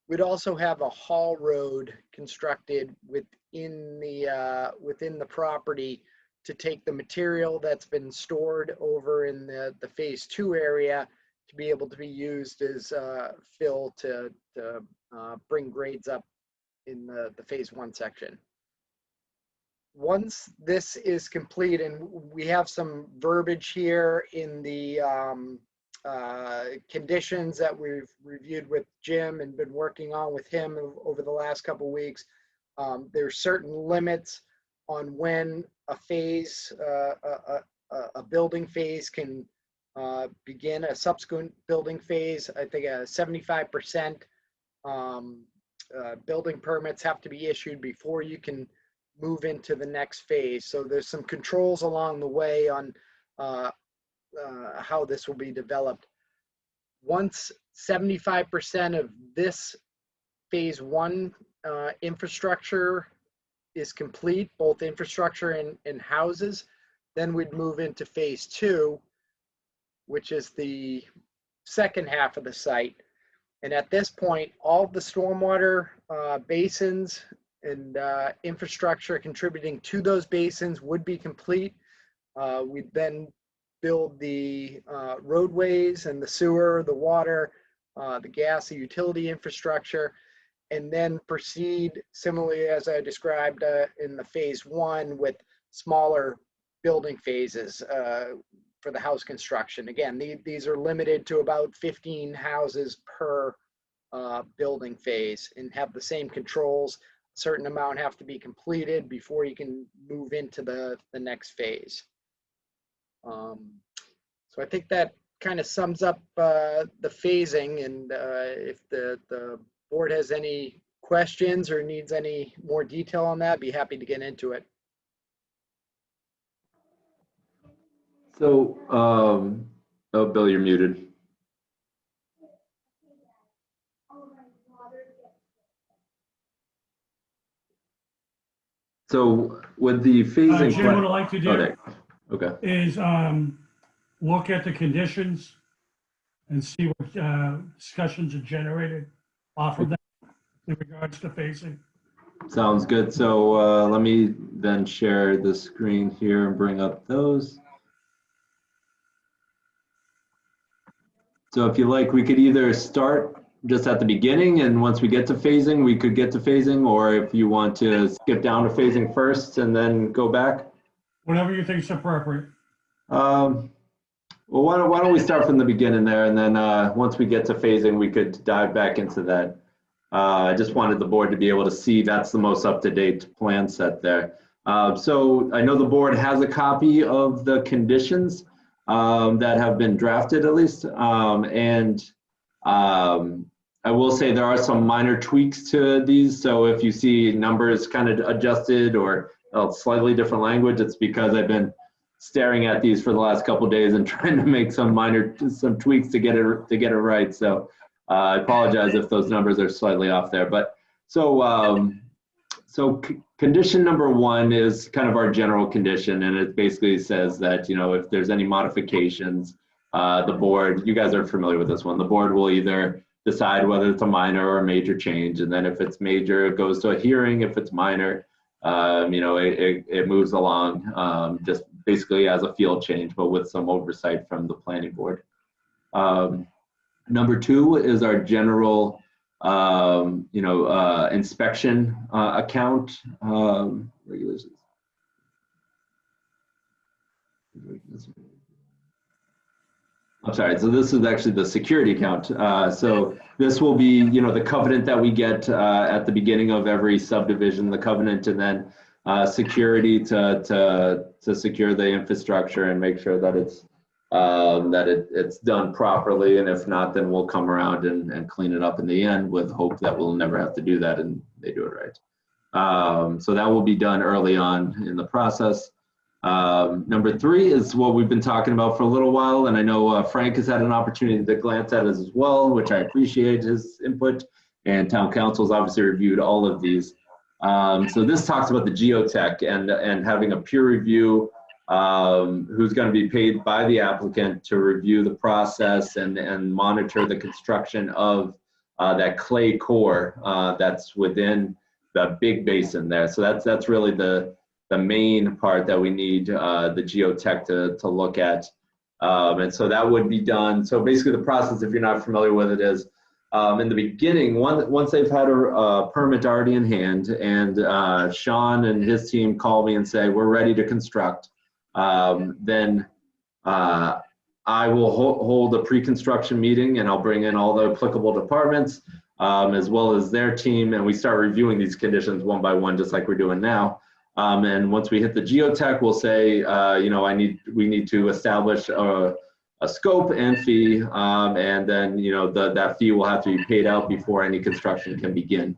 We'd also have a haul road constructed within the property to take the material that's been stored over in the phase 2 area to be able to be used as fill to bring grades up in the phase 1 section. Once this is complete, and we have some verbiage here in the conditions that we've reviewed with Jim and been working on with him over the last couple of weeks, there's certain limits on when a phase, a building phase can begin a subsequent building phase. I think 75% building permits have to be issued before you can move into the next phase. So there's some controls along the way on how this will be developed. Once 75% of this phase 1 infrastructure is complete, both infrastructure and houses, then we'd move into phase 2, which is the second half of the site. And at this point, all the stormwater basins and infrastructure contributing to those basins would be complete. We'd then build the roadways and the sewer, the water, the gas, the utility infrastructure, and then proceed similarly as I described in the phase 1 with smaller building phases for the house construction. Again, these are limited to about 15 houses per building phase and have the same controls. A certain amount have to be completed before you can move into the next phase. So I think that kind of sums up the phasing, and if the board has any questions or needs any more detail on that, I'd be happy to get into it.
So, oh, Bill, you're muted. So with the phasing
Jim, what I'd like to do
okay.
is look at the conditions and see what discussions are generated off of that in regards to phasing.
Sounds good. So let me then share the screen here and bring up those. So if you like, we could either start just at the beginning, and once we get to phasing, we could get to phasing, or if you want to skip down to phasing first and then go back.
Whatever you think is appropriate.
Well, why don't we start from the beginning there, and then once we get to phasing, we could dive back into that. I just wanted the board to be able to see that's the most up-to-date plan set there. So I know the board has a copy of the conditions that have been drafted at least, and I will say there are some minor tweaks to these. So if you see numbers kind of adjusted or slightly different language, it's because I've been staring at these for the last couple of days and trying to make some tweaks to get it right. So I apologize if those numbers are slightly off there. But so condition number 1 is kind of our general condition, and it basically says that, you know, if there's any modifications, the board, you guys are familiar with this one, the board will either decide whether it's a minor or a major change, and then if it's major, it goes to a hearing. If it's minor, you know, it moves along just basically as a field change, but with some oversight from the planning board. Number 2 is our general, you know, inspection account regulations. I'm sorry, so this is actually the security count. So this will be, you know, the covenant that we get at the beginning of every subdivision, the covenant, and then security to secure the infrastructure and make sure that it's done properly. And if not, then we'll come around and clean it up in the end with hope that we'll never have to do that and they do it right. So that will be done early on in the process. Number 3 is what we've been talking about for a little while, and I know Frank has had an opportunity to glance at it as well, which I appreciate his input, and town council's obviously reviewed all of these. So this talks about the geotech and having a peer review who's going to be paid by the applicant to review the process and monitor the construction of that clay core that's within the big basin there. So that's really the main part that we need the geotech to look at. And so that would be done. So basically the process, if you're not familiar with it, is in the beginning, once they've had a permit already in hand and Sean and his team call me and say, we're ready to construct, then I will hold a pre-construction meeting and I'll bring in all the applicable departments as well as their team, and we start reviewing these conditions one by one, just like we're doing now. And once we hit the geotech, we'll say, you know, we need to establish a scope and fee, and then, you know, that fee will have to be paid out before any construction can begin.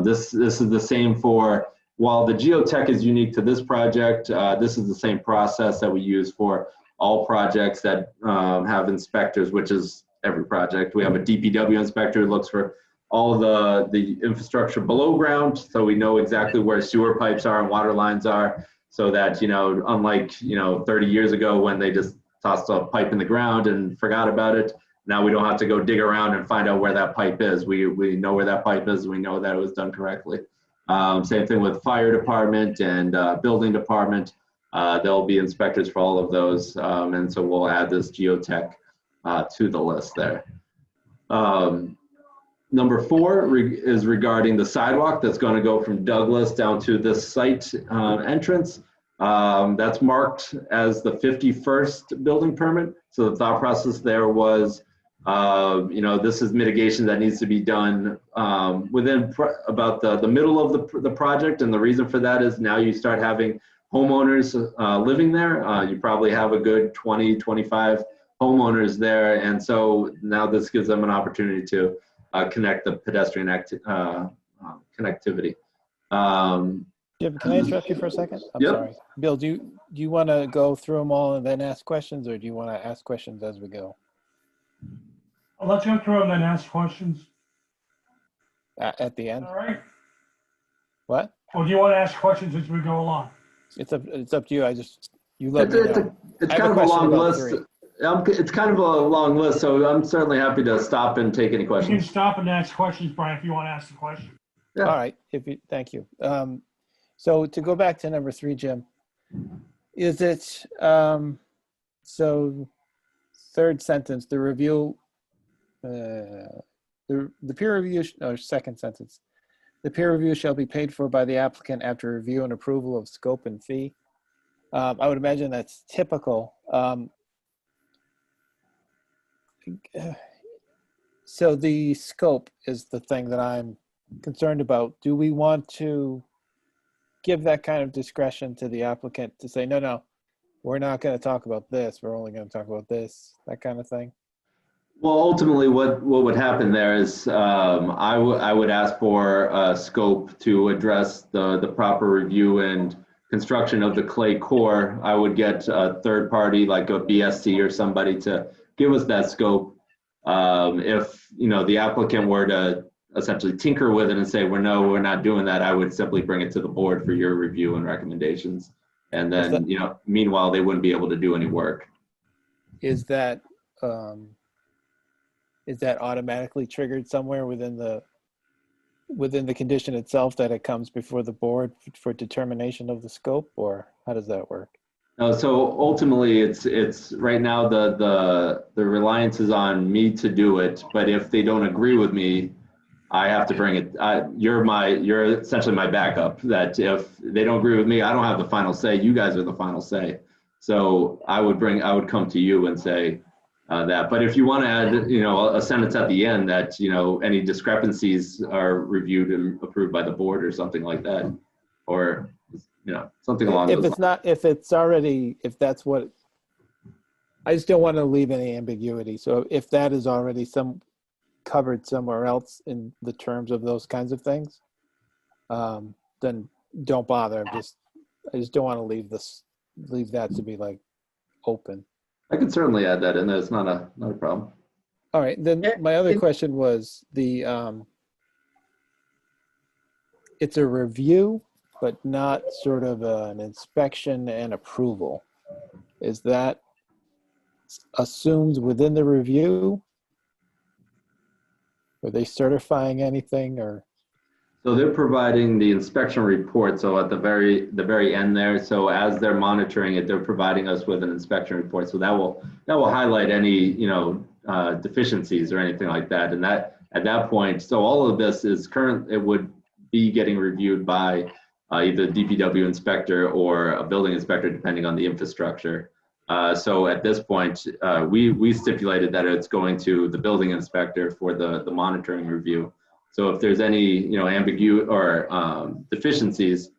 This is the same for, while the geotech is unique to this project, this is the same process that we use for all projects that have inspectors, which is every project. We have a DPW inspector who looks for all the infrastructure below ground, so we know exactly where sewer pipes are and water lines are, so that, you know, unlike, you know, 30 years ago when they just tossed a pipe in the ground and forgot about it, now we don't have to go dig around and find out where that pipe is. We know where that pipe is, we know that it was done correctly. Same thing with fire department and building department. There'll be inspectors for all of those, and so we'll add this geotech to the list there. Number 4 is regarding the sidewalk that's going to go from Douglas down to this site entrance. That's marked as the 51st building permit. So the thought process there was, you know, this is mitigation that needs to be done within about the middle of the project. And the reason for that is now you start having homeowners living there. You probably have a good 20, 25 homeowners there. And so now this gives them an opportunity to connect the pedestrian connectivity.
Jim, can I interrupt you for a second? I'm
Yep.
sorry. Bill, do you want to go through them all and then ask questions, or do you want to ask questions as we go?
Let's go through them and ask questions.
At the end?
All right.
What?
Or do you want to ask questions as we go along?
It's up to you. You let me know.
It's
I have
kind of a
question
long
about
list.
3.
It's kind of a long list, so I'm certainly happy to stop and take any
You can
questions.
stop and ask questions, Brian, if you want to ask the question.
Yeah.
All right. Thank you. So to go back to number 3, Jim, is it, so third sentence, the review, the peer review, or second sentence, the peer review shall be paid for by the applicant after review and approval of scope and fee. I would imagine that's typical. so the scope is the thing that I'm concerned about. Do we want to give that kind of discretion to the applicant to say, no, no, we're not going to talk about this. We're only going to talk about this, that kind of thing?
Well, ultimately, what would happen there is I would ask for a scope to address the proper review and construction of the clay core. I would get a third party like a BSC or somebody to give us that scope. If the applicant were to essentially tinker with it and say, we're not doing that, I would simply bring it to the board for your review and recommendations. And then, meanwhile, they wouldn't be able to do any work.
Is that automatically triggered somewhere within the condition itself that it comes before the board for determination of the scope, or how does that work?
No, so ultimately, it's right now the reliance is on me to do it. But if they don't agree with me, I have to bring it. You're essentially my backup. That if they don't agree with me, I don't have the final say. You guys are the final say. So I would come to you and say that. But if you want to add, a sentence at the end that any discrepancies are reviewed and approved by the board or something like that, or something along those lines.
If that's what, I just don't want to leave any ambiguity. So if that is already covered somewhere else in the terms of those kinds of things, then don't bother. I just don't want to leave that to be like open.
I could certainly add that in there. It's not a problem.
All right. Then my other question was it's a review, but not sort of an inspection and approval. Is that assumed within the review? Are they certifying anything, or?
So they're providing the inspection report. So at the very end there, so as they're monitoring it, they're providing us with an inspection report. So that will highlight any deficiencies or anything like that. And that at that point, so all of this is current. It would be getting reviewed by either the DPW inspector or a building inspector, depending on the infrastructure. So at this point, we stipulated that it's going to the building inspector for the monitoring review. So if there's any ambiguity or deficiencies,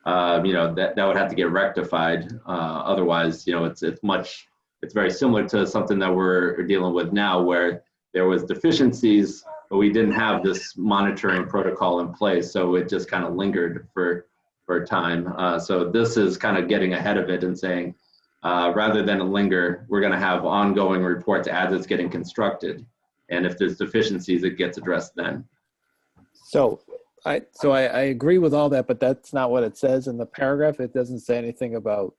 that would have to get rectified. Otherwise, it's very similar to something that we're dealing with now, where there was deficiencies, but we didn't have this monitoring protocol in place, so it just kind of lingered for a time. So this is kind of getting ahead of it and saying, rather than linger, we're going to have ongoing reports as it's getting constructed, and if there's deficiencies, it gets addressed then.
So I agree with all that, but that's not what it says in the paragraph. It doesn't say anything about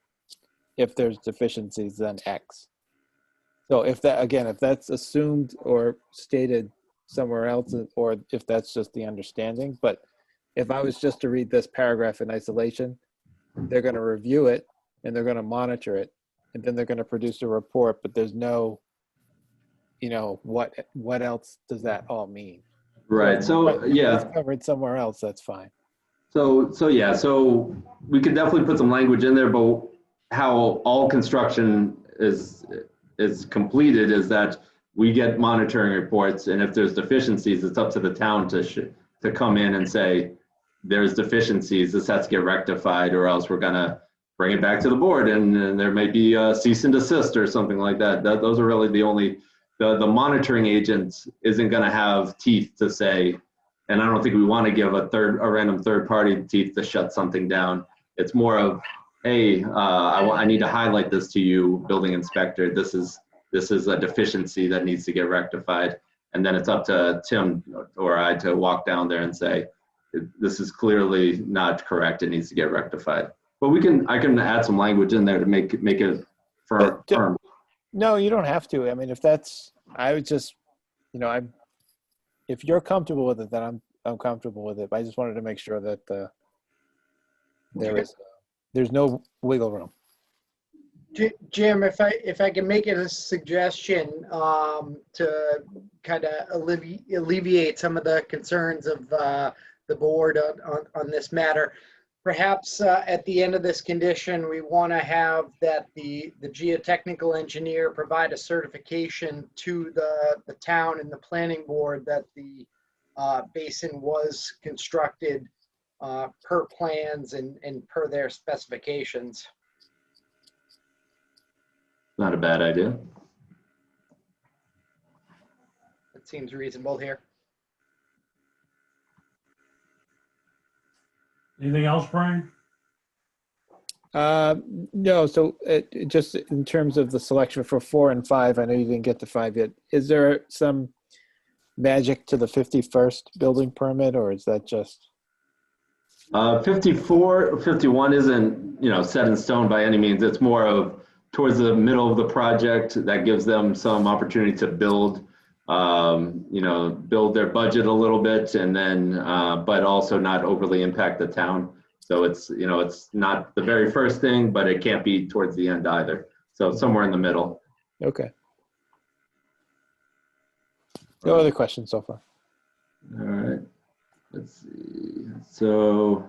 if there's deficiencies, then X. So if that's assumed or stated somewhere else, or if that's just the understanding, but if I was just to read this paragraph in isolation, they're going to review it and they're going to monitor it, and then they're going to produce a report, but there's no, what else does that all mean?
Right. So yeah,
it's covered somewhere else. That's fine.
So we could definitely put some language in there, but how all construction is completed is that we get monitoring reports, and if there's deficiencies, it's up to the town to come in and say there's deficiencies. This has to get rectified, or else we're gonna bring it back to the board, and there may be a cease and desist or something like that. Those are really the only. The monitoring agent isn't going to have teeth to say, and I don't think we want to give a random third party teeth to shut something down. It's more of, hey, I need to highlight this to you, building inspector. This is a deficiency that needs to get rectified, and then it's up to Tim or I to walk down there and say, this is clearly not correct. It needs to get rectified. But I can add some language in there to make it firm.
No, you don't have to. I mean, I would just, if you're comfortable with it, then I'm comfortable with it. But I just wanted to make sure that there's no wiggle room.
Jim, if I can make it a suggestion to kind of alleviate some of the concerns of the board on this matter, Perhaps at the end of this condition, we want to have that the geotechnical engineer provide a certification to the town and the planning board that the basin was constructed per plans and per their specifications.
Not a bad idea.
That seems reasonable here.
Anything else, Brian?
No, so just in terms of the selection for 4 and 5, I know you didn't get to 5 yet. Is there some magic to the 51st building permit, or is that just?
51 isn't, set in stone by any means. It's more of towards the middle of the project that gives them some opportunity to build, build their budget a little bit, and then, but also not overly impact the town. So it's not the very first thing, but it can't be towards the end either. So somewhere in the middle.
Okay. No other questions so far.
All right. Let's see. So,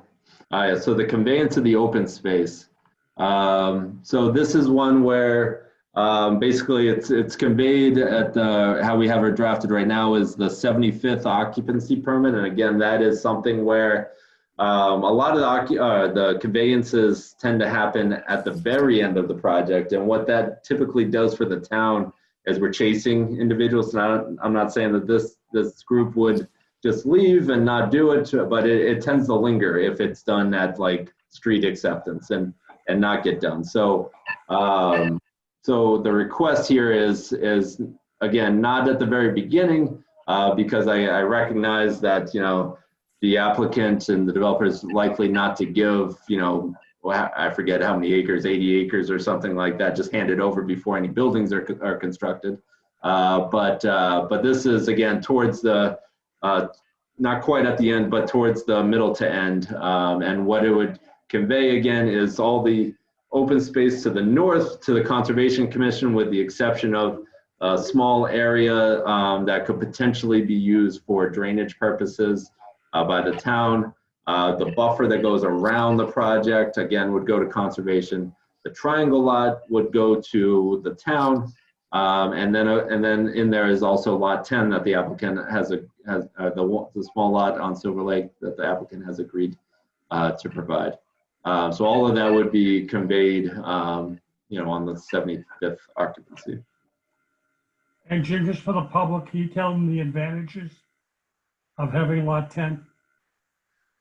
yeah, so the conveyance of the open space. So this is one where basically it's conveyed at how we have it drafted right now is the 75th occupancy permit. And again, that is something where a lot of the conveyances tend to happen at the very end of the project. And what that typically does for the town is we're chasing individuals. And I'm not saying that this group would just leave and not do it, but it tends to linger if it's done at like street acceptance and not get done. So so the request here is again, not at the very beginning, because I recognize that, the applicant and the developer is likely not to give, I forget how many acres, 80 acres or something like that, just hand it over before any buildings are constructed. But this is again towards the, not quite at the end, but towards the middle to end. And what it would convey again is all the open space to the north to the Conservation Commission, with the exception of a small area that could potentially be used for drainage purposes by the town. The buffer that goes around the project, again, would go to conservation. The triangle lot would go to the town. And then in there is also lot 10 that the applicant has the small lot on Silver Lake that the applicant has agreed to provide. So all of that would be conveyed, on the 75th occupancy.
And Jim, just for the public, can you tell them the advantages of having lot 10?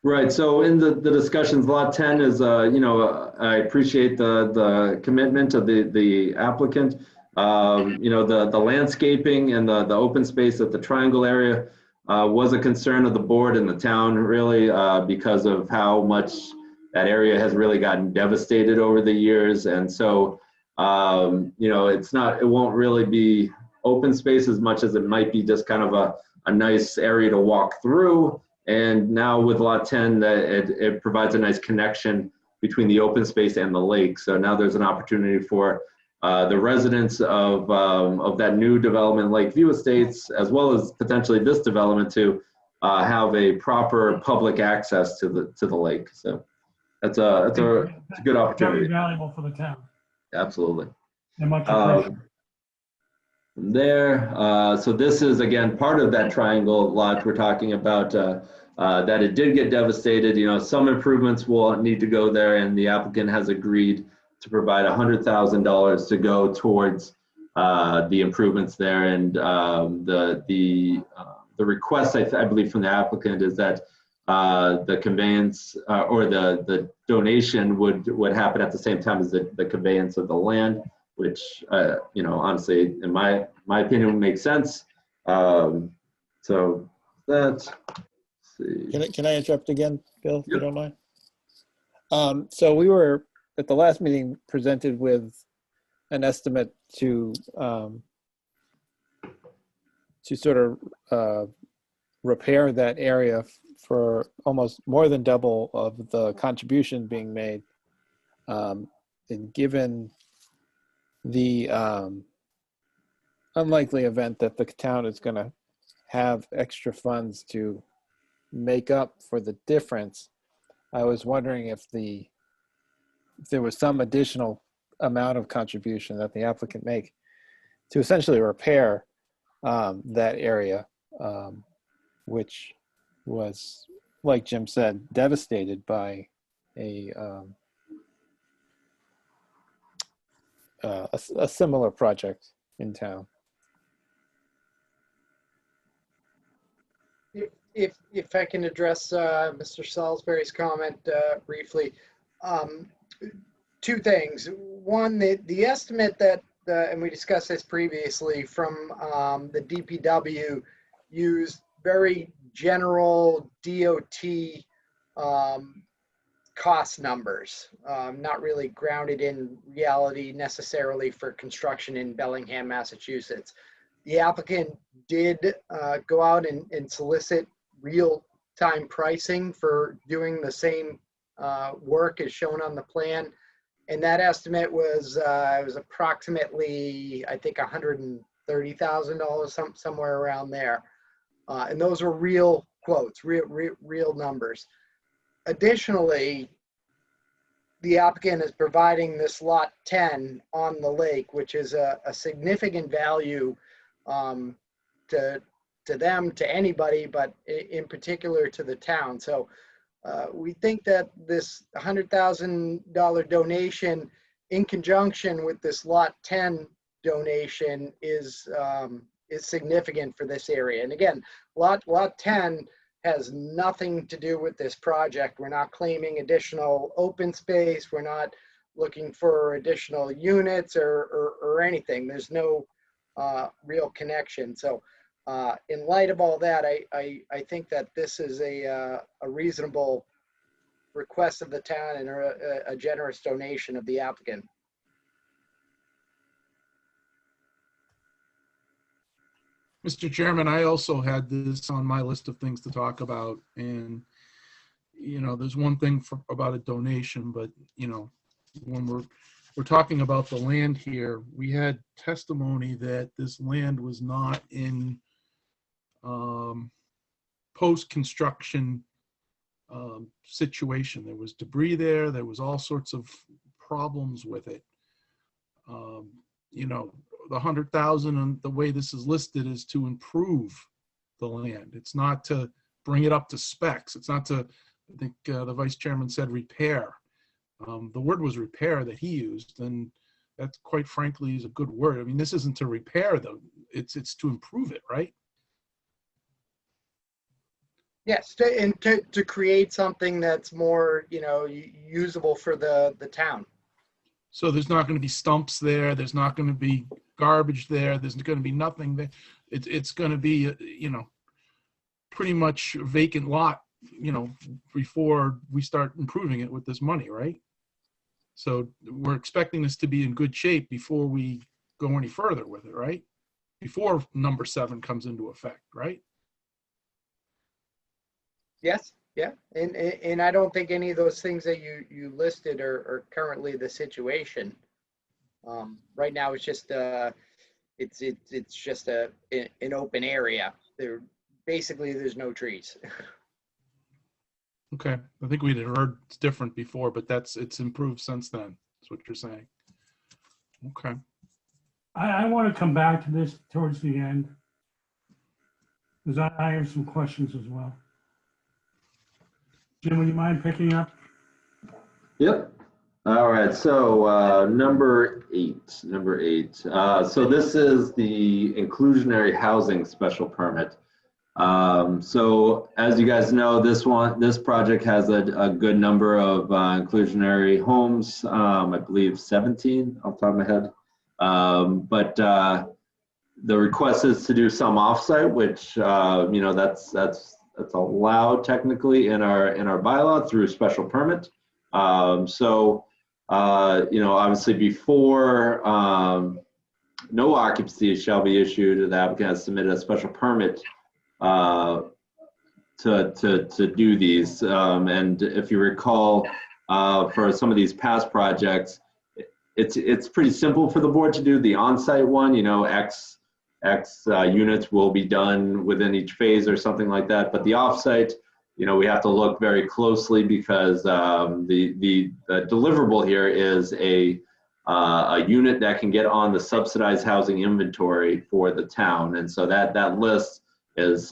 Right. So in the discussions, lot 10 is, I appreciate the commitment of the applicant. The landscaping and the open space at the triangle area was a concern of the board and the town, really, because of how much that area has really gotten devastated over the years. And so, it won't really be open space as much as it might be just kind of a nice area to walk through. And now with lot 10, it provides a nice connection between the open space and the lake. So now there's an opportunity for the residents of that new development, Lakeview Estates, as well as potentially this development, to have a proper public access to the lake. So it's a good opportunity.
Very valuable for the town.
Absolutely.
And much appreciated.
So this is again part of that triangle lot we're talking about, that it did get devastated. Some improvements will need to go there, and the applicant has agreed to provide $100,000 to go towards the improvements there. And the request, I believe, from the applicant is that the conveyance or the donation would happen at the same time as the conveyance of the land, which honestly, in my opinion, makes sense. So that's.
Can I interrupt again, Bill, if you
Yep.
don't mind? So we were at the last meeting presented with an estimate to sort of repair that area for almost more than double of the contribution being made. And given the unlikely event that the town is going to have extra funds to make up for the difference, I was wondering if there was some additional amount of contribution that the applicant make to essentially repair that area, which was, like Jim said, devastated by a similar project in town.
If I can address Mr. Salisbury's comment briefly, two things. One, the estimate that, and we discussed this previously, from the DPW used very general DOT cost numbers, not really grounded in reality necessarily for construction in Bellingham, Massachusetts. The applicant did go out and solicit real-time pricing for doing the same work as shown on the plan. And that estimate was approximately, I think, $130,000, somewhere around there. And those were real quotes, real numbers. Additionally, the applicant is providing this lot 10 on the lake, which is a significant value to them, to anybody, but in particular to the town. So we think that this $100,000 donation, in conjunction with this lot 10 donation, is significant for this area. And again, lot 10 has nothing to do with this project. We're not claiming additional open space. We're not looking for additional units or anything. There's no real connection. So in light of all that, I think that this is a reasonable request of the town and a generous donation of the applicant.
Mr. Chairman, I also had this on my list of things to talk about, and there's one thing about a donation, but when we're talking about the land here, we had testimony that this land was not in post-construction situation. There was debris there. There was all sorts of problems with it. The 100,000 and the way this is listed is to improve the land. It's not to bring it up to specs. It's not to, I think the vice chairman said, repair. The word was repair that he used, and that, quite frankly, is a good word. I mean, this isn't to repair them. It's to improve it, right?
Yes, to create something that's more, usable for the town.
So there's not going to be stumps there. There's not going to be garbage there. There's going to be nothing there. It's going to be, pretty much a vacant lot, before we start improving it with this money, right? So we're expecting this to be in good shape before we go any further with it, right? Before number 7 comes into effect, right?
Yes, yeah, and I don't think any of those things that you listed are currently the situation. Right now, it's just it's just an open area. There's no trees.
Okay, I think we'd heard it's different before, but it's improved since then. That's what you're saying. Okay.
I want to come back to this towards the end, because I have some questions as well. Jim, would you mind picking up?
Yep. All right. So number eight. So this is the inclusionary housing special permit. So as you guys know, this project has a good number of inclusionary homes. I believe 17 off the top of my head. But the request is to do some offsite, which that's allowed technically in our bylaw through special permit. Obviously before no occupancy shall be issued, the applicant has submitted a special permit to do these. And if you recall, for some of these past projects, it's pretty simple for the board to do the on-site one. X units will be done within each phase or something like that. But the off-site, we have to look very closely because the deliverable here is a unit that can get on the subsidized housing inventory for the town, and so that list is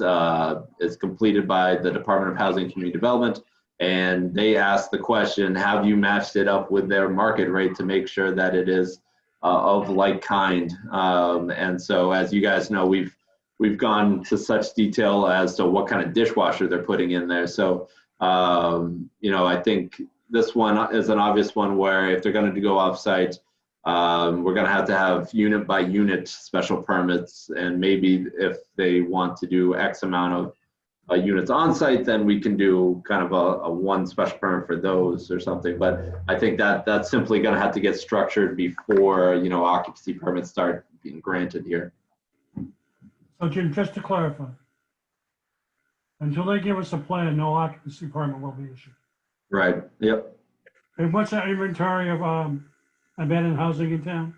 completed by the Department of Housing and Community Development, and they ask the question: have you matched it up with their market rate to make sure that it is of like kind? And so, as you guys know, we've gone to such detail as to what kind of dishwasher they're putting in there. So, I think this one is an obvious one where if they're going to go off-site, we're going to have unit by unit special permits, and maybe if they want to do X amount of units on site, then we can do kind of a one special permit for those or something. But I think that's simply going to have to get structured before occupancy permits start being granted here.
So Jim, just to clarify, until they give us a plan, no occupancy permit will be issued.
Right. Yep.
And what's that inventory of abandoned housing in town?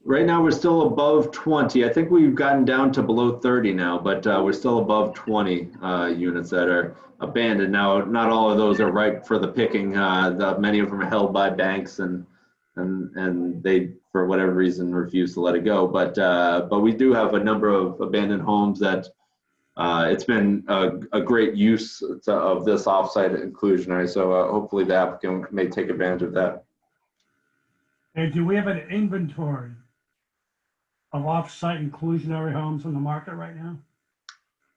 Right now, we're still above 20. I think we've gotten down to below 30 now, but we're still above 20 units that are abandoned. Now, not all of those are ripe for the picking. Many of them are held by banks, and they, for whatever reason, refuse to let it go. But we do have a number of abandoned homes that it's been a great use of this offsite inclusionary. So hopefully the applicant may take advantage of that.
And do we have an inventory of off-site inclusionary homes on the market right now?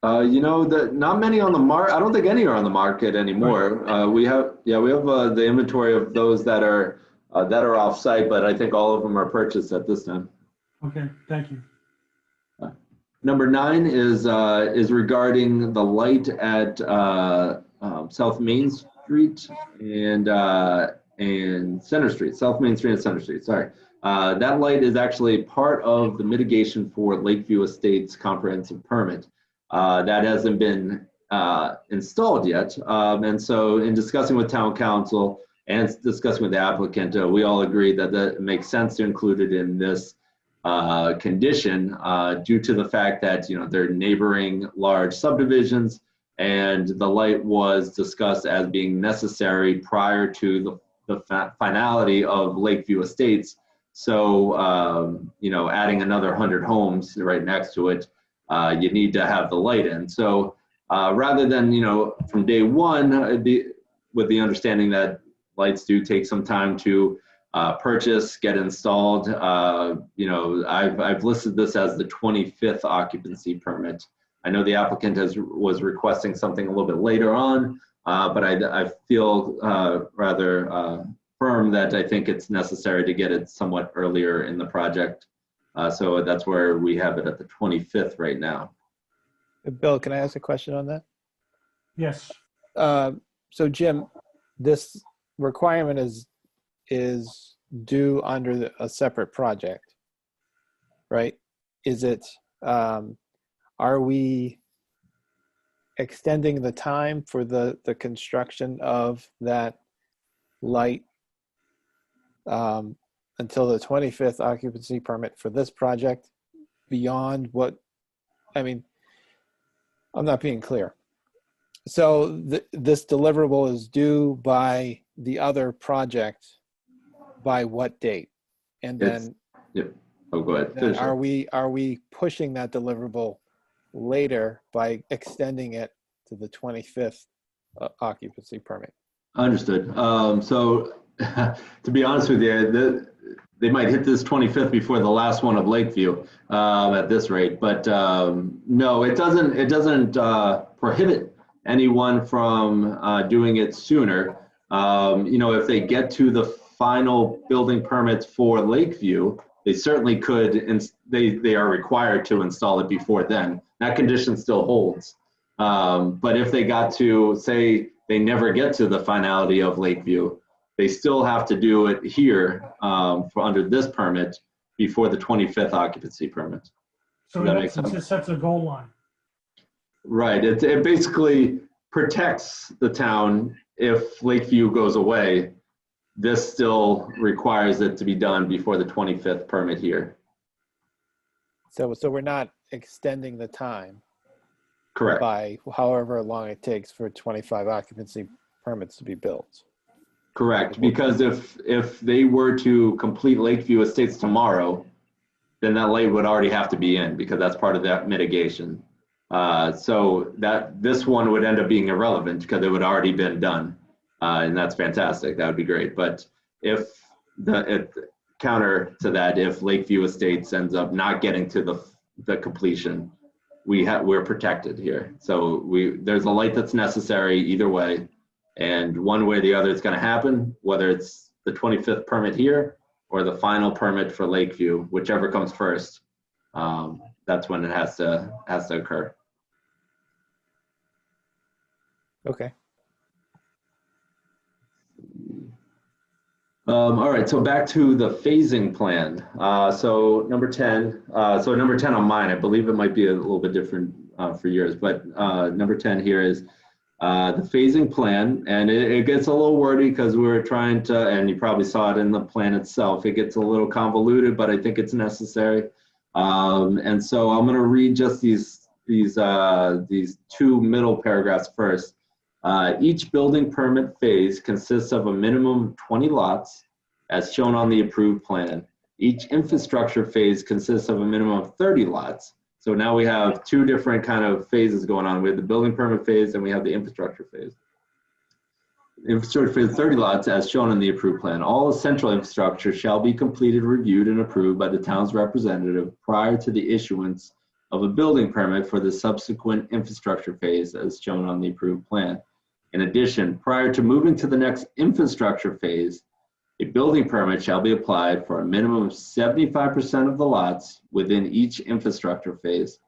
Not many on the market. I don't think any are on the market anymore.
Right.
We have the inventory of those that are off-site, but I think all of them are purchased at this time.
Okay, thank you.
Number 9 is regarding the light at South Main Street and Center Street. South Main Street and Center Street. Sorry. That light is actually part of the mitigation for Lakeview Estates comprehensive permit. That hasn't been installed yet. And so in discussing with town council and discussing with the applicant, we all agree that it makes sense to include it in this condition due to the fact that they're neighboring large subdivisions, and the light was discussed as being necessary prior to the finality of Lakeview Estates. So, adding another 100 homes right next to it, you need to have the light in. So rather than, from day one, with the understanding that lights do take some time to purchase, get installed, I've listed this as the 25th occupancy permit. I know the applicant was requesting something a little bit later on, but I feel rather firm that I think it's necessary to get it somewhat earlier in the project. So that's where we have it at the 25th right now.
Bill, can I ask a question on that?
Yes.
So Jim, this requirement is due under a separate project, right? Is it, are we extending the time for the construction of that light until the 25th occupancy permit for this project beyond what, I'm not being clear. So this deliverable is due by the other project by what date? And then,
yep. Oh, go ahead.
Then are we pushing that deliverable later by extending it to the 25th occupancy permit?
Understood. So to be honest with you, they might hit this 25th before the last one of Lakeview at this rate, but no, it doesn't prohibit anyone from doing it sooner. If they get to the final building permits for Lakeview, they certainly could, and they are required to install it before then. That condition still holds. But if they got to, say, they never get to the finality of Lakeview, they still have to do it here for under this permit before the 25th occupancy permit.
So in essence, it sets a goal line.
Right. It basically protects the town if Lakeview goes away. This still requires it to be done before the 25th permit here.
So we're not extending the time.
Correct.
by however long it takes for 25 occupancy permits to be built.
Correct. Because if they were to complete Lakeview Estates tomorrow, then that light would already have to be in because that's part of that mitigation. So that this one would end up being irrelevant because it would already been done. And that's fantastic. That would be great. But if counter to that, if Lakeview Estates ends up not getting to the completion, we're protected here. So there's a light that's necessary either way. And one way or the other it's going to happen, whether it's the 25th permit here or the final permit for Lakeview, whichever comes first. That's when it has to occur.
Okay.
All right, so back to the phasing plan. So number 10 on mine, I believe it might be a little bit different for yours, but number 10 here is the phasing plan, and it gets a little wordy because we're trying to, and you probably saw it in the plan itself, it gets a little convoluted, but I think it's necessary. And so I'm going to read just these two middle paragraphs first. Each building permit phase consists of a minimum of 20 lots as shown on the approved plan. Each infrastructure phase consists of a minimum of 30 lots. So now we have two different kind of phases going on. We have the building permit phase and we have the infrastructure phase. Infrastructure phase 30 lots as shown in the approved plan. All essential infrastructure shall be completed, reviewed, and approved by the town's representative prior to the issuance of a building permit for the subsequent infrastructure phase as shown on the approved plan. In addition, prior to moving to the next infrastructure phase, a building permit shall be applied for a minimum of 75% of the lots within each infrastructure phase.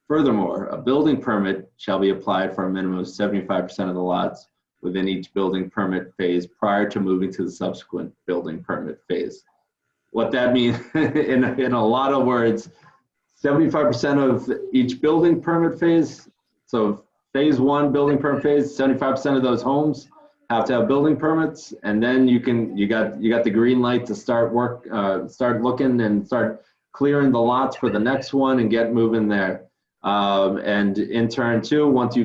Furthermore, a building permit shall be applied for a minimum of 75% of the lots within each building permit phase prior to moving to the subsequent building permit phase. What that means in a lot of words, 75% of each building permit phase. So phase one building permit phase, 75% of those homes have to have building permits, and then you got the green light to start looking and start clearing the lots for the next one and get moving there. And in turn too, once you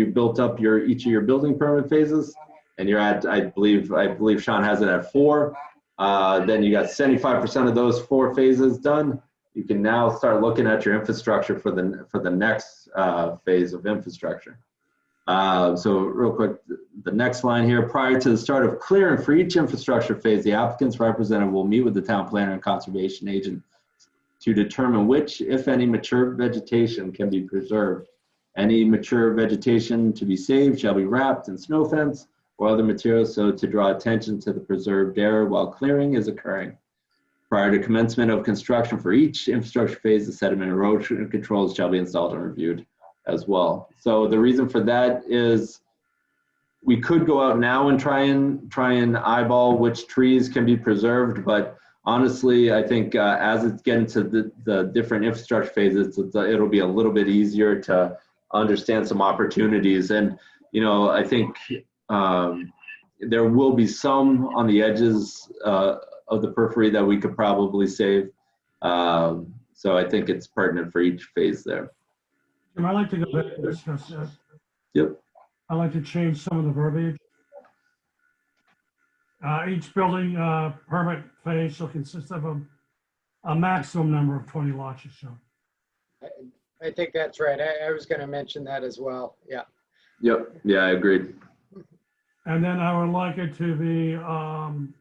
built up each of your building permit phases, and you're at, I believe Sean has it at 4. Then you got 75% of those 4 phases done. You can now start looking at your infrastructure for the next phase of infrastructure. So real quick, the next line here, prior to the start of clearing for each infrastructure phase, the applicant's representative will meet with the town planner and conservation agent to determine which, if any, mature vegetation can be preserved. Any mature vegetation to be saved shall be wrapped in snow fence or other materials so to draw attention to the preserved area while clearing is occurring. Prior to commencement of construction for each infrastructure phase, the sediment erosion controls shall be installed and reviewed as well. So the reason for that is we could go out now and try and eyeball which trees can be preserved, but honestly, I think as it's getting to the different infrastructure phases, it'll be a little bit easier to understand some opportunities. And I think there will be some on the edges of the periphery that we could probably save. So I think it's pertinent for each phase there.
And I'd like to go back and discuss that.
Yep.
I'd like to change some of the verbiage. Each building permit phase shall consist of a maximum number of 20 lots or so.
I think that's right. I was going to mention that as well. Yeah.
Yep. Yeah, I agreed.
And then I would like it to be, I'm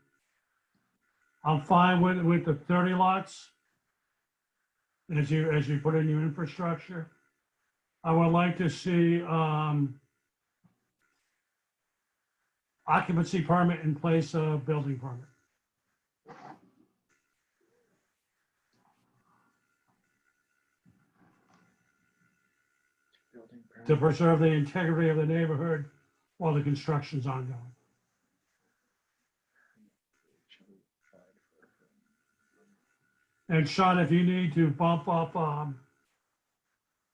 fine with the 30 lots as you put in your infrastructure. I would like to see occupancy permit in place of building permit. To preserve the integrity of the neighborhood while the construction's ongoing. And Sean, if you need to bump up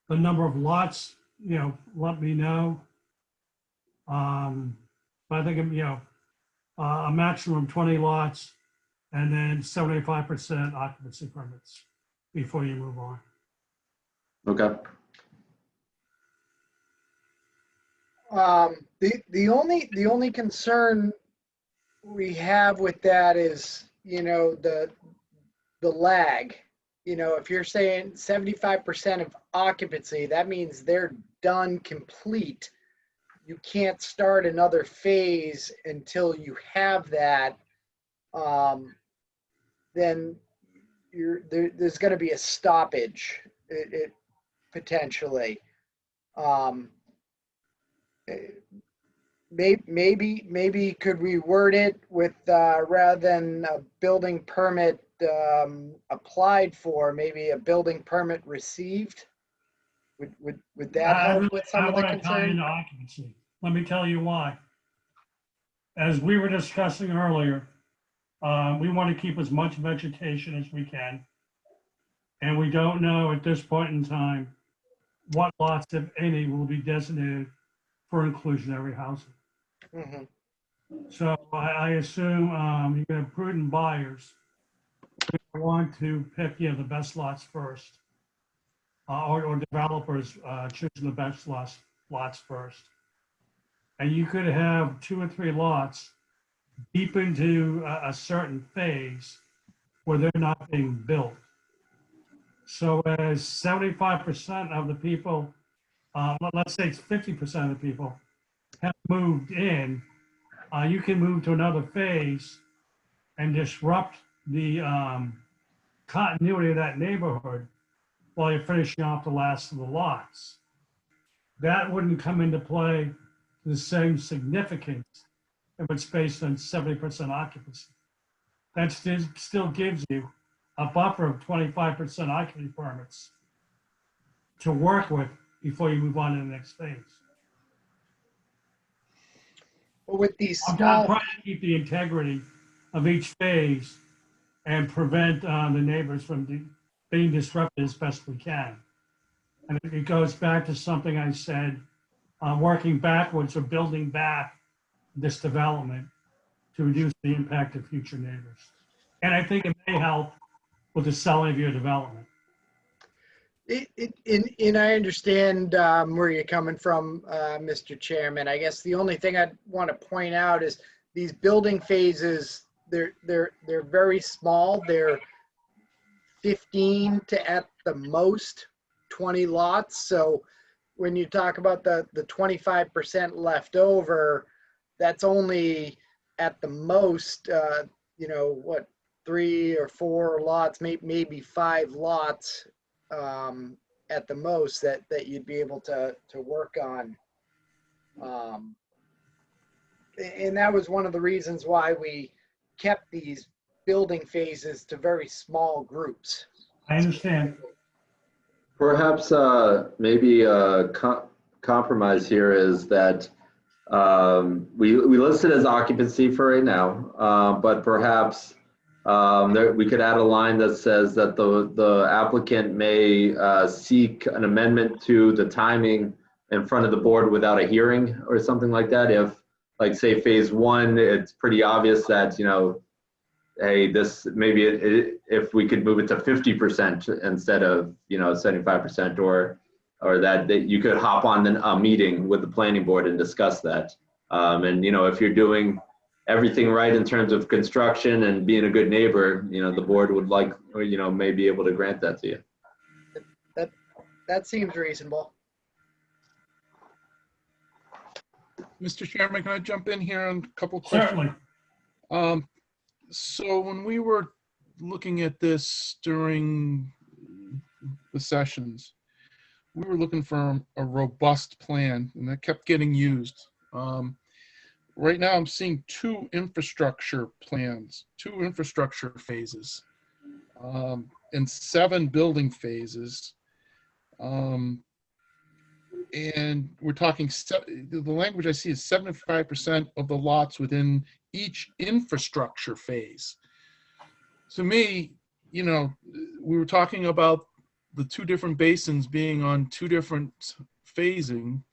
the number of lots, let me know. But I think, a maximum of 20 lots and then 75% occupancy permits before you move on.
Okay.
The only concern we have with that is, the lag. If you're saying 75% of occupancy, that means they're done complete. You can't start another phase until you have that. Then there's going to be a stoppage, potentially. Maybe could we word it with rather than a building permit applied for, maybe a building permit received? Would that help with some
I
of the
want to tie into
concern?
occupancy. Let me tell you why. As we were discussing earlier, we want to keep as much vegetation as we can. And we don't know at this point in time what lots, if any, will be designated for inclusionary housing.
Mhm.
So I assume you have prudent buyers who want to pick, the best lots first, or developers choosing the best lots first. And you could have 2 or 3 lots deep into a certain phase where they're not being built. So as 75% of the people, let's say it's 50% of the people have moved in, you can move to another phase and disrupt the continuity of that neighborhood while you're finishing off the last of the lots. That wouldn't come into play to the same significance if it's based on 70% occupancy. That still gives you a buffer of 25% occupancy permits to work with before you move on to the next phase.
But with these
I'm
small,
trying to keep the integrity of each phase and prevent the neighbors from being disrupted as best we can. And it goes back to something I said, working backwards or building back this development to reduce the impact of future neighbors. And I think it may help with the selling of your development.
and I understand where you're coming from, Mr. Chairman. I guess the only thing I'd want to point out is these building phases, they're very small. They're 15 to at the most 20 lots. So when you talk about the 25% left over, that's only at the most, what, 3 or 4 lots, maybe 5 lots at the most that you'd be able to work on. And that was one of the reasons why we kept these building phases to very small groups.
I understand.
Perhaps maybe a compromise here is that we listed as occupancy for right now, but perhaps we could add a line that says that the applicant may seek an amendment to the timing in front of the board without a hearing or something like that. If, like, say, phase 1, it's pretty obvious that, hey, this maybe if we could move it to 50% instead of 75%, or that you could hop on a meeting with the planning board and discuss that. And if you're doing everything right in terms of construction and being a good neighbor, the board would like, or may be able to grant that to you.
That seems reasonable.
Mr. Chairman, can I jump in here on a couple of questions?
Certainly.
So when we were looking at this during the sessions, we were looking for a robust plan, and that kept getting used. Right now, I'm seeing 2 infrastructure plans, 2 infrastructure phases, and 7 building phases. And we're talking, the language I see is 75% of the lots within each infrastructure phase. To me, we were talking about the 2 different basins being on 2 different phasing,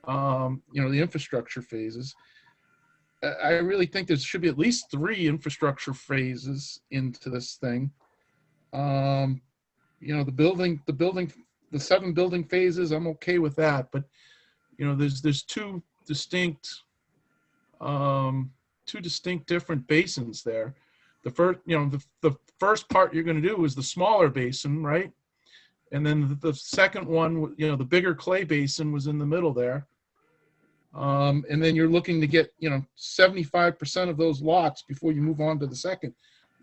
the infrastructure phases. I really think there should be at least 3 infrastructure phases into this thing. The 7 building phases, I'm okay with that, but there's 2 distinct, different basins there. The first, the first part you're going to do is the smaller basin, right? And then the second one, the bigger clay basin was in the middle there. And then you're looking to get, 75% of those lots before you move on to the second.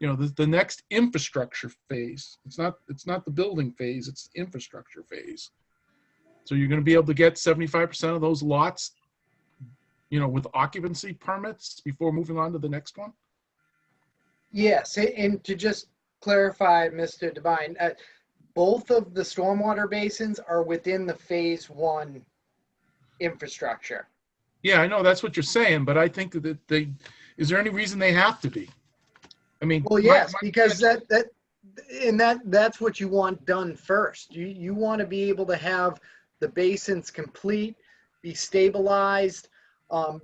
The next infrastructure phase. It's not the building phase, it's the infrastructure phase. So you're going to be able to get 75% of those lots, with occupancy permits before moving on to the next one?
Yes, and to just clarify, Mr. Devine, both of the stormwater basins are within the phase one infrastructure.
Yeah, I know that's what you're saying, but I think that is there any reason they have to be? I mean,
Well, yes, because that's what you want done first. You want to be able to have the basins complete, be stabilized,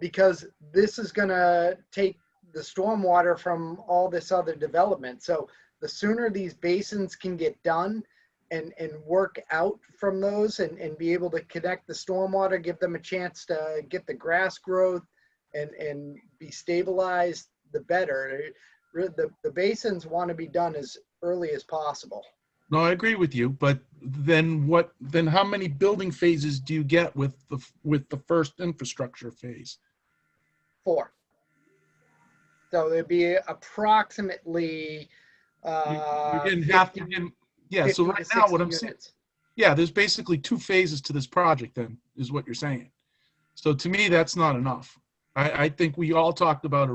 because this is going to take the stormwater from all this other development. So the sooner these basins can get done and work out from those and be able to connect the stormwater, give them a chance to get the grass growth and be stabilized, the better. The basins want to be done as early as possible.
No, I agree with you, but then what? Then how many building phases do you get with the first infrastructure phase?
4. So it'd be approximately
You're getting half. Yeah. So right now, what I'm saying, yeah, there's basically 2 phases to this project. Then is what you're saying. So to me, that's not enough. I think we all talked about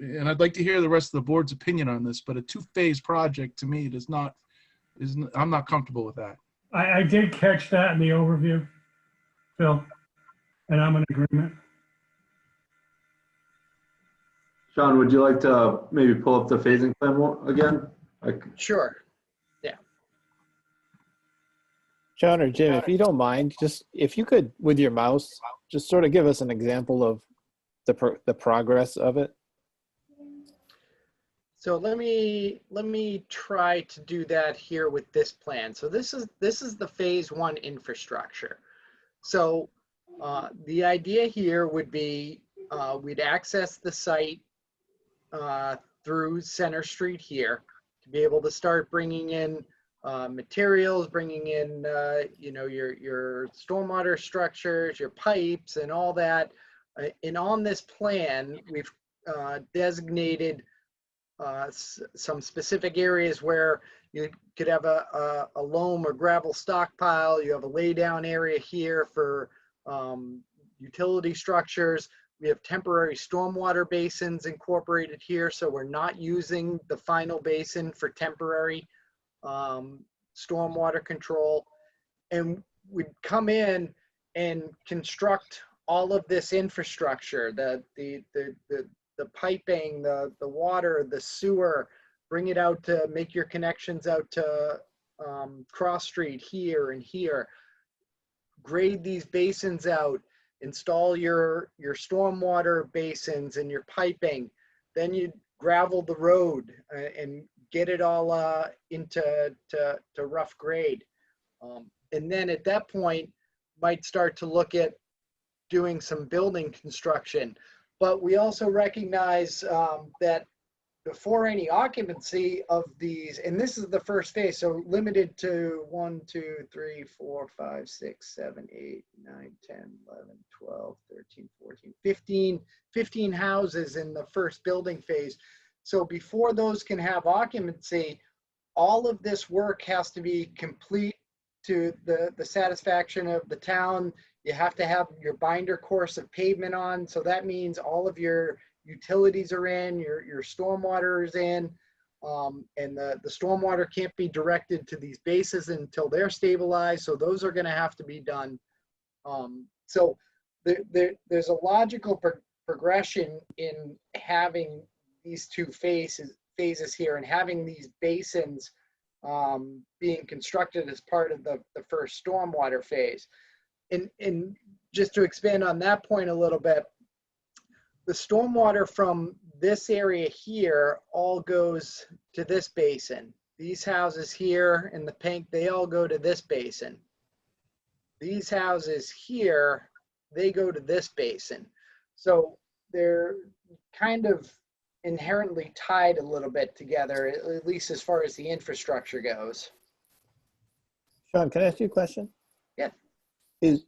and I'd like to hear the rest of the board's opinion on this, but a 2-phase project to me I'm not comfortable with that.
I did catch that in the overview, Phil, and I'm in agreement.
Sean, would you like to maybe pull up the phasing plan again?
Sure.
Sean or Jim, if you don't mind, just if you could, with your mouse, just sort of give us an example of the progress of it.
So let me try to do that here with this plan. So this is the phase 1 infrastructure. So the idea here would be we'd access the site through Center Street here to be able to start bringing in materials, bringing in your stormwater structures, your pipes, and all that. And on this plan, we've designated some specific areas where you could have a loam or gravel stockpile. You have a laydown area here for utility structures. We have temporary stormwater basins incorporated here, so we're not using the final basin for temporary stormwater control. And we'd come in and construct all of this infrastructure, the piping, the water, the sewer, bring it out to make your connections out to Cross Street here and here, grade these basins out, install your stormwater basins and your piping, then you gravel the road and get it all into rough grade. And then at that point, might start to look at doing some building construction. But we also recognize that before any occupancy of these, and this is the first phase, so limited to 1, 2, 3, 4, 5, 6, 7, 8, 9, 10, 11, 12, 13, 14, 15 houses in the first building phase. So before those can have occupancy, all of this work has to be complete to the satisfaction of the town. You have to have your binder course of pavement on. So that means all of your utilities are in, your stormwater is in, and the stormwater can't be directed to these bases until they're stabilized. So those are going to have to be done. So there's a logical progression in having these 2 phases here and having these basins being constructed as part of the first stormwater phase. And just to expand on that point a little bit, the stormwater from this area here all goes to this basin. These houses here in the pink, they all go to this basin. These houses here they go to this basin. So they're kind of inherently tied a little bit together, at least as far as the infrastructure goes.
Sean, can I ask you a question?
Yeah.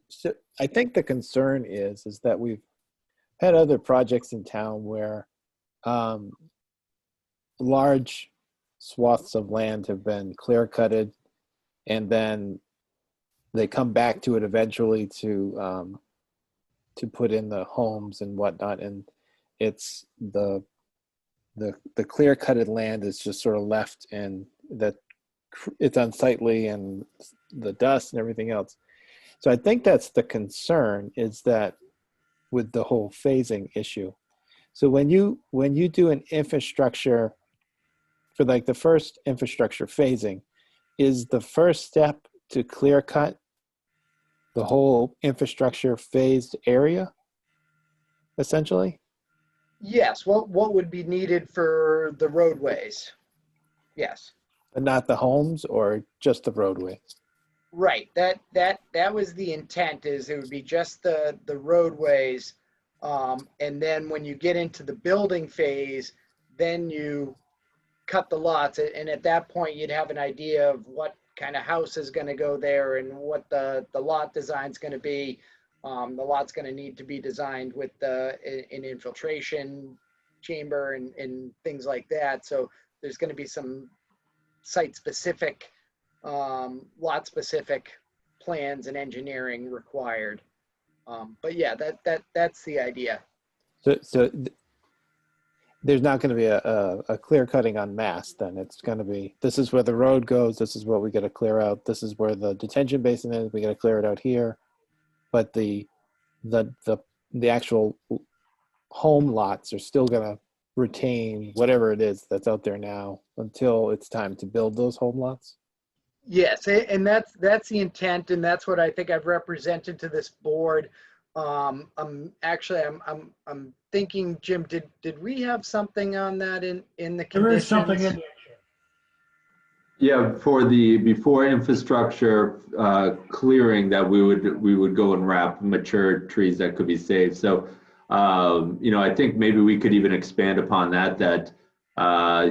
So I think the concern is that we've had other projects in town where large swaths of land have been clear cutted, and then they come back to it eventually to put in the homes and whatnot, and it's the clear cutted land is just sort of left, and that it's unsightly and the dust and everything else. So I think that's the concern, is that with the whole phasing issue. So when you do an infrastructure for like the first infrastructure phasing, is the first step to clear cut the whole infrastructure phased area, essentially?
Yes, what would be needed for the roadways? Yes.
But not the homes, or just the roadway?
Right. That was the intent, is it would be just the roadways. And then when you get into the building phase, then you cut the lots. And at that point, you'd have an idea of what kind of house is going to go there and what the lot design is going to be. The lot's going to need to be designed with an infiltration chamber and things like that. So there's going to be some site-specific, lot-specific plans and engineering required. But yeah, that's the idea.
So there's not going to be a clear cutting on mass. Then it's going to be, this is where the road goes. This is what we got to clear out. This is where the detention basin is. We got to clear it out here. But the actual home lots are still going to retain whatever it is that's out there now until it's time to build those home lots.
Yes, and that's the intent, and that's what I think I've represented to this board. I'm thinking, Jim, did we have something on that in the conditions?
There is something in there.
Yeah, for the before infrastructure clearing, that we would go and wrap mature trees that could be saved. So, I think maybe we could even expand upon that. That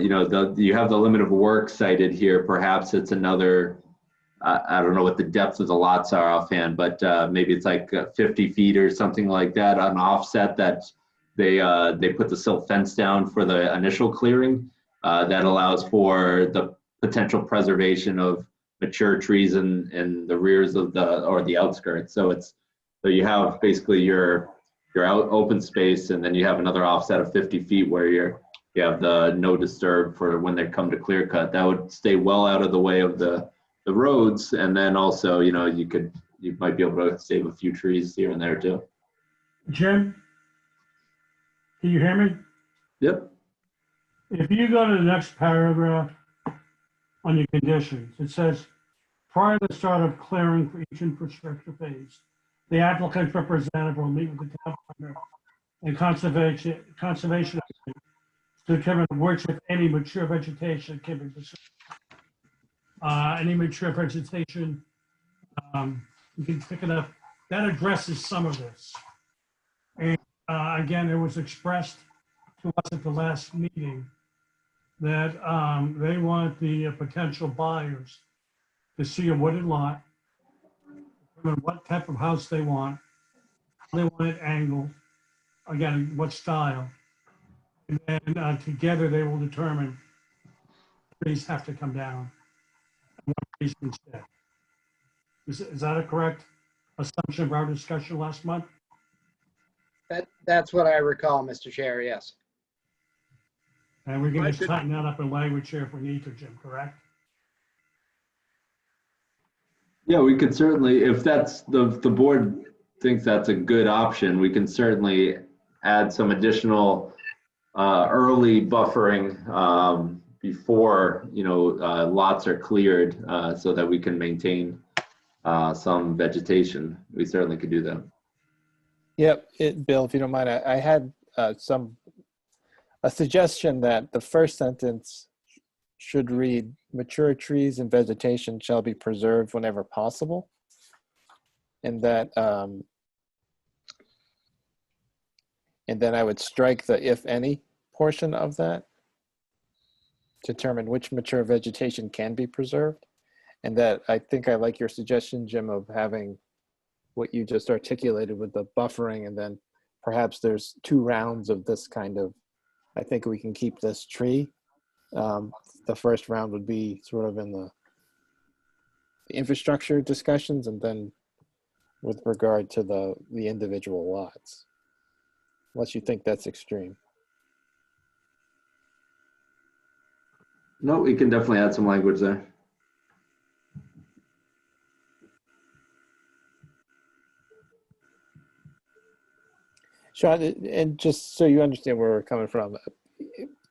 you have the limit of work cited here. Perhaps it's another. I don't know what the depth of the lots are offhand, but maybe it's like 50 feet or something like that on offset, that they put the silt fence down for the initial clearing. That allows for the potential preservation of mature trees in the rears of the outskirts. So you have basically your out open space, and then you have another offset of 50 feet where you have the no disturb for when they come to clear cut. That would stay well out of the way of the roads, and then also you might be able to save a few trees here and there too.
Jim, can you hear me?
Yep.
If you go to the next paragraph on your conditions, it says, prior to the start of clearing for each infrastructure phase, the applicant's representative will meet with the town planner and conservation to determine which, if any, mature vegetation can be preserved. Any mature vegetation, you can pick it up. That addresses some of this. And again, it was expressed to us at the last meeting that they want the potential buyers to see a wooded lot, determine what type of house they want, how they want it angled, again, what style. And then together they will determine trees have to come down and what trees can stay. Is that a correct assumption of our discussion last month?
That's what I recall, Mr. Chair, yes.
And we can just tighten that up in language here if we need to, Jim, correct?
Yeah, we could certainly, if that's the board thinks that's a good option, we can certainly add some additional early buffering before lots are cleared, so that we can maintain some vegetation. We certainly could do that.
Yep, Bill, if you don't mind, I had a suggestion that the first sentence should read, mature trees and vegetation shall be preserved whenever possible. And that And then I would strike the if any portion of that. Determine which mature vegetation can be preserved. And that I think I like your suggestion, Jim, of having what you just articulated with the buffering, and then perhaps there's 2 rounds of this kind of, I think we can keep this tree. The first round would be sort of in the infrastructure discussions, and then with regard to the individual lots, unless you think that's extreme.
No, we can definitely add some language there.
Sean, and just so you understand where we're coming from,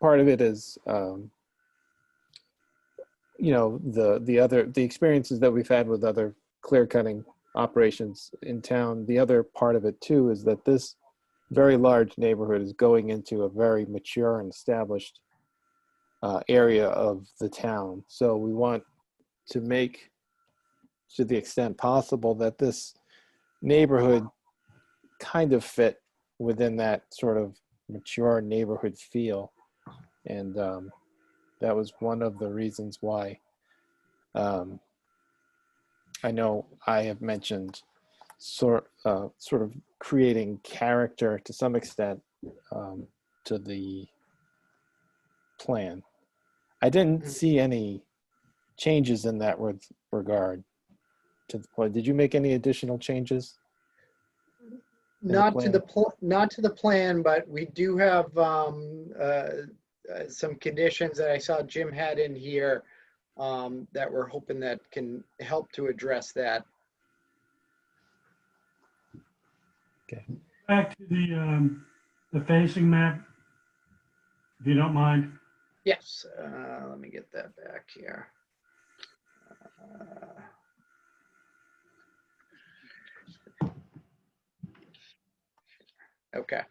part of it is, you know, the experiences that we've had with other clear cutting operations in town. The other part of it too is that this very large neighborhood is going into a very mature and established area of the town. So we want to make, to the extent possible, that this neighborhood kind of fit within that sort of mature neighborhood feel. And that was one of the reasons why I know I have mentioned sort of creating character to some extent to the plan. I didn't see any changes in that regard to the plan. Did you make any additional changes?
Not to the plan, but we do have some conditions that I saw Jim had in here that we're hoping that can help to address that.
Okay.
Back to the facing map, if you don't mind.
Yes, let me get that back here. Okay.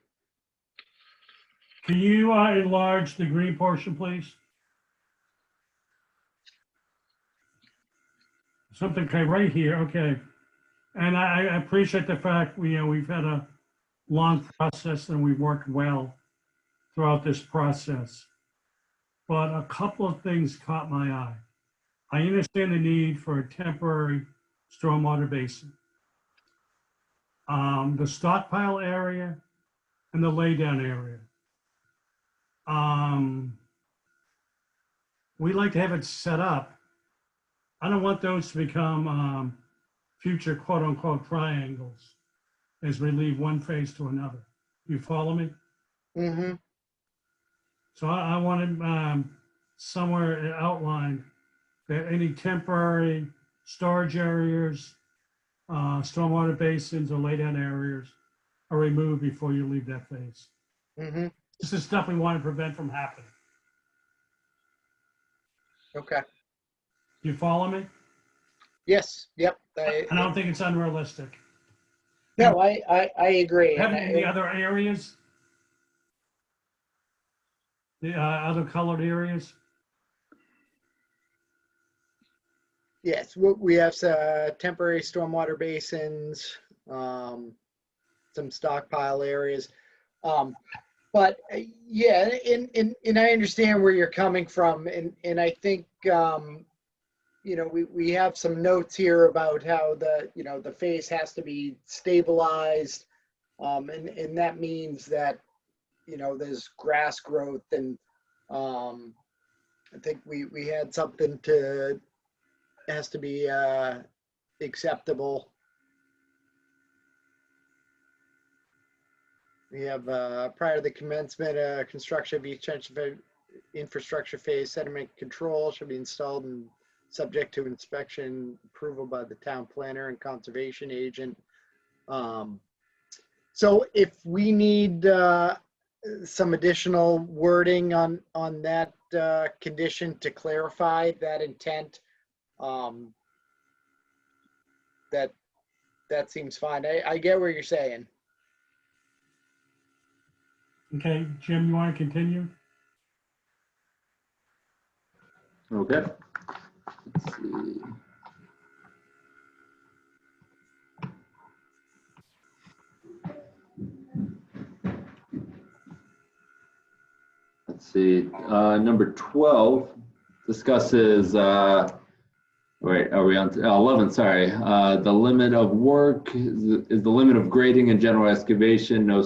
Can you enlarge the green portion, please? Something okay, right here, okay. And I appreciate the fact we've had a long process and we've worked well throughout this process. But a couple of things caught my eye. I understand the need for a temporary stormwater basin. The stockpile area and the laydown area. We like to have it set up. I don't want those to become future quote unquote triangles as we leave one phase to another. You follow me?
Mm-hmm.
So I wanted somewhere outlined that any temporary storage areas, stormwater basins or laydown areas are removed before you leave that phase.
Mm-hmm.
This is stuff we want to prevent from happening.
Okay.
You follow me?
Yes. Yep.
I don't think it's unrealistic.
No, I agree.
Have
And
any other areas? The other colored areas?
yes, we have temporary stormwater basins, some stockpile areas. But yeah, and I understand where you're coming from. And I think, we have some notes here about how the phase has to be stabilized. And that means that, there's grass growth, and I think we had something has to be acceptable. We have prior to the commencement, construction of each infrastructure phase, sediment control should be installed and subject to inspection approval by the town planner and conservation agent. So if we need some additional wording on that condition to clarify that intent, that seems fine. I get what you're saying.
Okay, Jim, you want to continue?
Okay. Let's see. see, number 12 discusses, wait, are we on 11? Sorry. The limit of work is the limit of grading and general excavation. No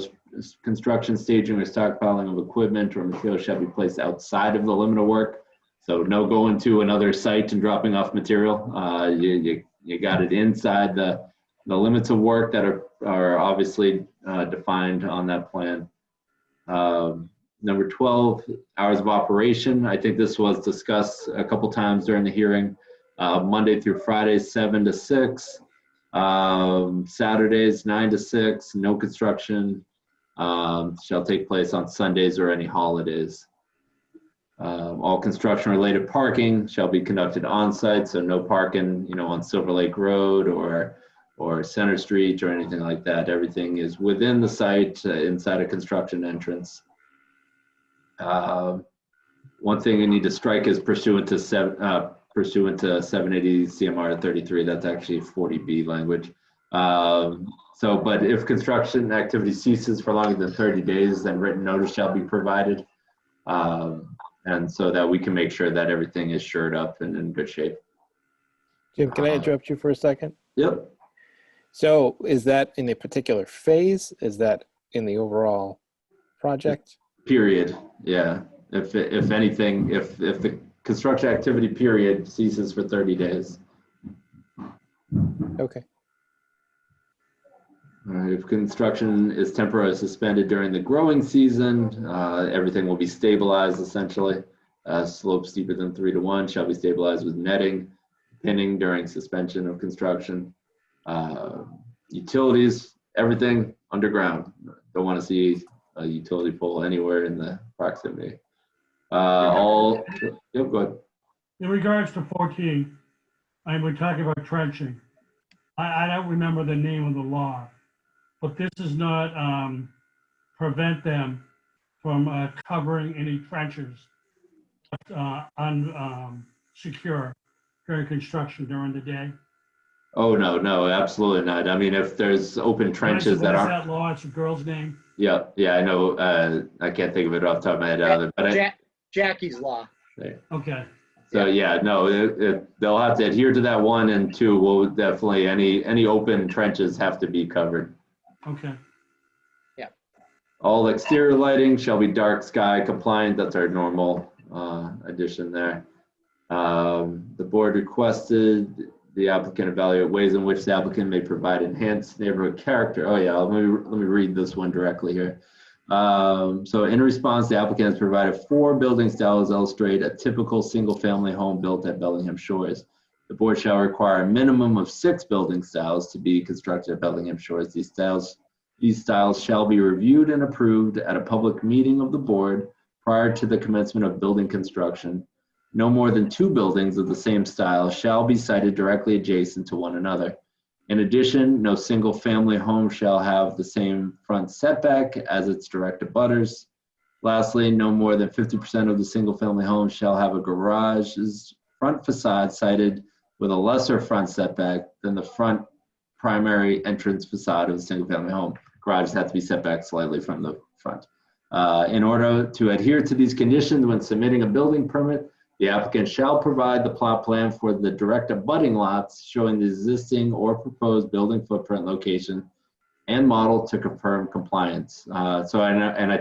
construction, staging, or stockpiling of equipment or material shall be placed outside of the limit of work. So no going to another site and dropping off material. You got it inside the limits of work that are obviously defined on that plan. Number 12, hours of operation. I think this was discussed a couple times during the hearing. Monday through Friday, 7 to 6. Saturdays, 9 to 6. No construction shall take place on Sundays or any holidays. All construction-related parking shall be conducted on-site, so no parking, on Silver Lake Road or Center Street or anything like that. Everything is within the site, inside a construction entrance. One thing I need to strike is pursuant to 780 CMR 33. That's actually 40B language. But if construction activity ceases for longer than 30 days, then written notice shall be provided. And so that we can make sure that everything is shored up and in good shape.
Jim, can I interrupt you for a second?
Yep.
So is that in a particular phase? Is that in the overall project?
Period. Yeah. If anything, if the construction activity period ceases for 30 days.
Okay.
If construction is temporarily suspended during the growing season, everything will be stabilized essentially. Slope steeper than 3 to 1 shall be stabilized with netting, pinning during suspension of construction. Utilities, everything underground. Don't want to see a utility pole anywhere in the proximity. Yep, go ahead.
In regards to 14, we're talking about trenching. I don't remember the name of the law, but this does not prevent them from covering any trenches unsecure during construction during the day.
Oh, no, absolutely not. I mean, if there's open trenches
What
that
is
are,
that law? It's a girl's name.
yeah, I know. I can't think of it off the top of my head either. But
Jackie's Law.
Okay.
So yeah, no, they'll have to adhere to that 1 and 2. Will definitely any open trenches have to be covered.
Okay.
Yeah.
All exterior lighting shall be dark sky compliant. That's our normal addition there. The board requested the applicant evaluate ways in which the applicant may provide enhanced neighborhood character. Oh yeah, let me read this one directly here. So in response, the applicant has provided 4 building styles illustrate a typical single-family home built at Bellingham Shores. The board shall require a minimum of 6 building styles to be constructed at Bellingham Shores. These styles shall be reviewed and approved at a public meeting of the board prior to the commencement of building construction. No more than 2 buildings of the same style shall be sited directly adjacent to one another. In addition, no single-family home shall have the same front setback as its direct abutters. Lastly, no more than 50% of the single-family homes shall have a garage's front facade sited with a lesser front setback than the front primary entrance facade of a single-family home. Garages have to be set back slightly from the front. In order to adhere to these conditions when submitting a building permit, the applicant shall provide the plot plan for the direct abutting lots showing the existing or proposed building footprint location and model to confirm compliance. I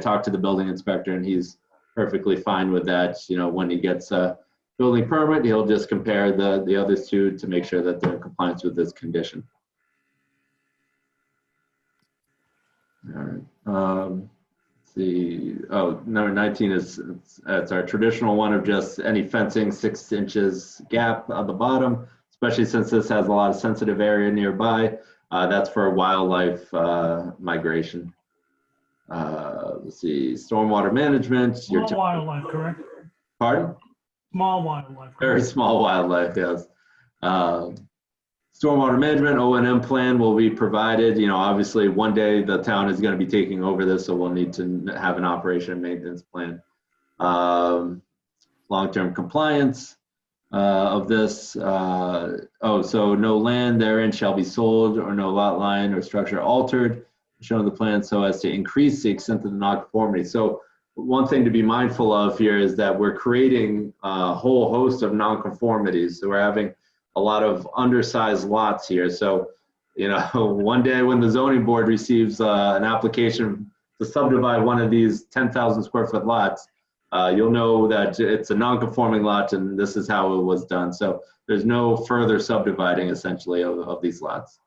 talked to the building inspector and he's perfectly fine with that. When he gets a building permit, he'll just compare the other 2 to make sure that they're in compliance with this condition. All right. Number 19 is it's our traditional one of just any fencing 6 inches gap on the bottom, especially since this has a lot of sensitive area nearby. That's for wildlife migration. Let's see, stormwater management.
Small wildlife, correct?
Pardon?
Small wildlife. Correct?
Very small wildlife, yes. Stormwater management, O&M plan will be provided. Obviously one day the town is going to be taking over this, so we'll need to have an operation and maintenance plan. Long-term compliance of this. So no land therein shall be sold or no lot line or structure altered, shown on the plan so as to increase the extent of the nonconformity. So one thing to be mindful of here is that we're creating a whole host of nonconformities. So we're having a lot of undersized lots here. So, you know, one day when the zoning board receives an application to subdivide one of these 10,000 square foot lots, you'll know that it's a non-conforming lot and this is how it was done. So there's no further subdividing essentially of these lots.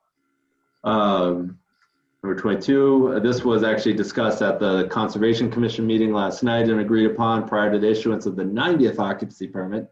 Number 22, this was actually discussed at the Conservation Commission meeting last night and agreed upon prior to the issuance of the 90th occupancy permit.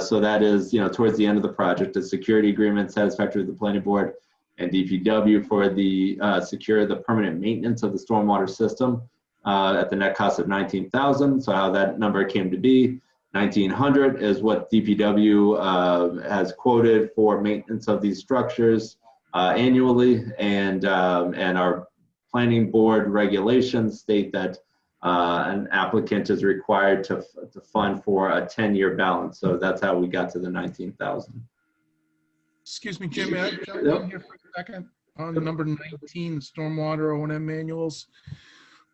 So that is, you know, towards the end of the project, a security agreement satisfactory to the planning board and DPW for the secure the permanent maintenance of the stormwater system at the net cost of $19,000. So how that number came to be, 1,900 is what DPW has quoted for maintenance of these structures annually, and our planning board regulations state that an applicant is required to fund for a 10-year balance. So that's how we got to the 19,000.
Excuse me, Jim, may I jump
Yep.
in here for a second? On number 19, the stormwater O&M manuals.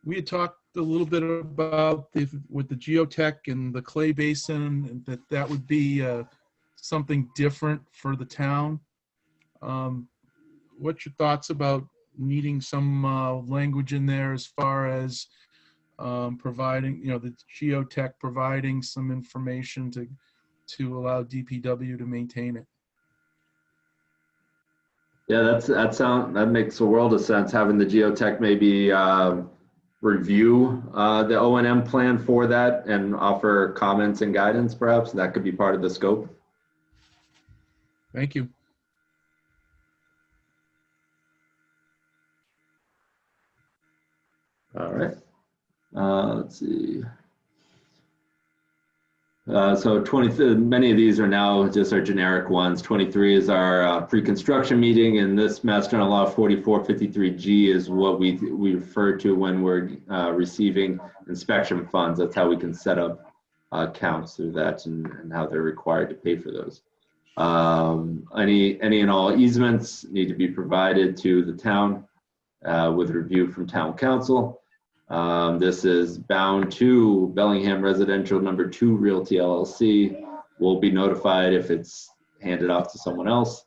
We had talked a little bit about with the geotech and the clay basin, and that would be something different for the town. What's your thoughts about needing some language in there as far as providing, you know, the geotech providing some information to allow DPW to maintain it?
Yeah, that makes a world of sense. Having the geotech maybe review the O&M plan for that and offer comments and guidance, perhaps that could be part of the scope.
Thank you.
All right. Let's see. So many of these are now just our generic ones. 23 is our pre-construction meeting, and this Mass General Law 4453G is what we refer to when we're receiving inspection funds. That's how we can set up accounts through that and how they're required to pay for those. Any and all easements need to be provided to the town with review from town council. This is bound to Bellingham Residential Number 2 Realty LLC. We'll be notified if it's handed off to someone else.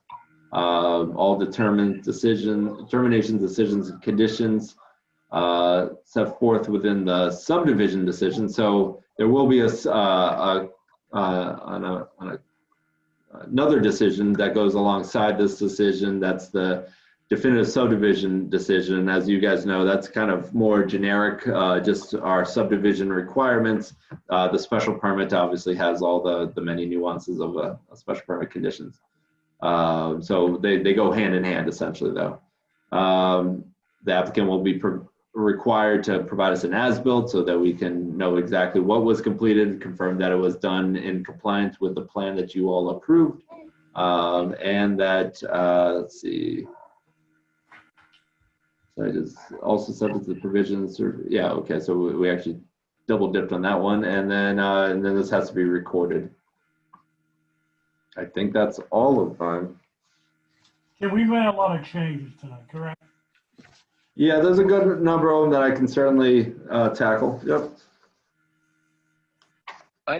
All termination decisions and conditions set forth within the subdivision decision. So there will be another decision that goes alongside this decision. That's the definitive subdivision decision. As you guys know, that's kind of more generic, just our subdivision requirements. The special permit obviously has all the many nuances of a special permit conditions. So they go hand in hand essentially though. The applicant will be required to provide us an as-built so that we can know exactly what was completed, confirm that it was done in compliance with the plan that you all approved. And that, let's see, so it is also subject to the provisions. Yeah, okay, so we actually double dipped on that one, and then this has to be recorded. I think that's all of them.
Yeah, we've made a lot of changes tonight, correct?
Yeah, there's a good number of them that I can certainly tackle. Yep.
I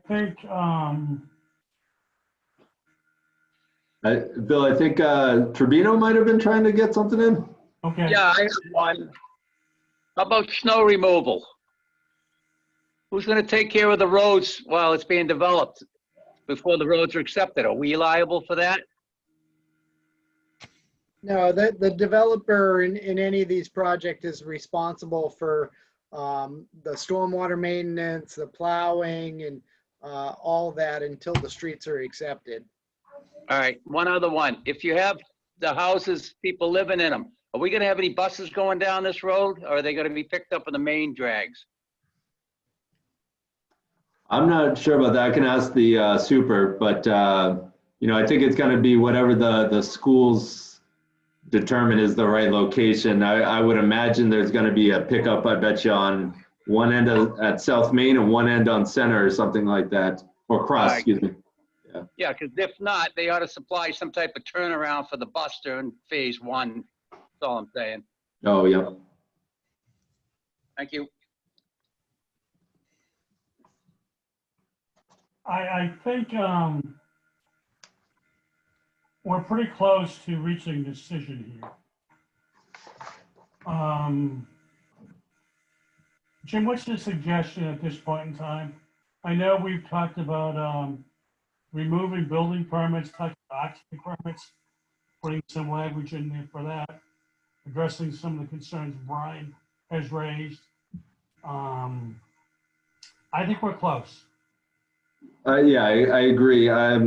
think,
Bill, I think Tribino might have been trying to get something in.
okay.
Yeah, I have one. How about snow removal? Who's going to take care of the roads while it's being developed before the roads are accepted? Are we liable for that?
No, the developer in any of these projects is responsible for the stormwater maintenance, the plowing, and all that until the streets are accepted.
All right, one other one. If you have the houses, people living in them, are we going to have any buses going down this road, or are they going to be picked up in the main drags?
I'm not sure about that. I can ask the super, but you know, I think it's going to be whatever the schools determine is the right location. I would imagine there's going to be a pickup, I bet you, on one end at South Main and one end on Center or something like that, or Cross, excuse me.
Yeah, because if not, they ought to supply some type of turnaround for the bus during phase 1. That's all I'm saying.
Oh, yeah.
Thank you.
I think we're pretty close to reaching a decision here. Jim, what's your suggestion at this point in time? I know we've talked about removing building permits, touching occupancy permits, putting some language in there for that, addressing some of the concerns Brian has raised. I think we're close.
Yeah, I agree. I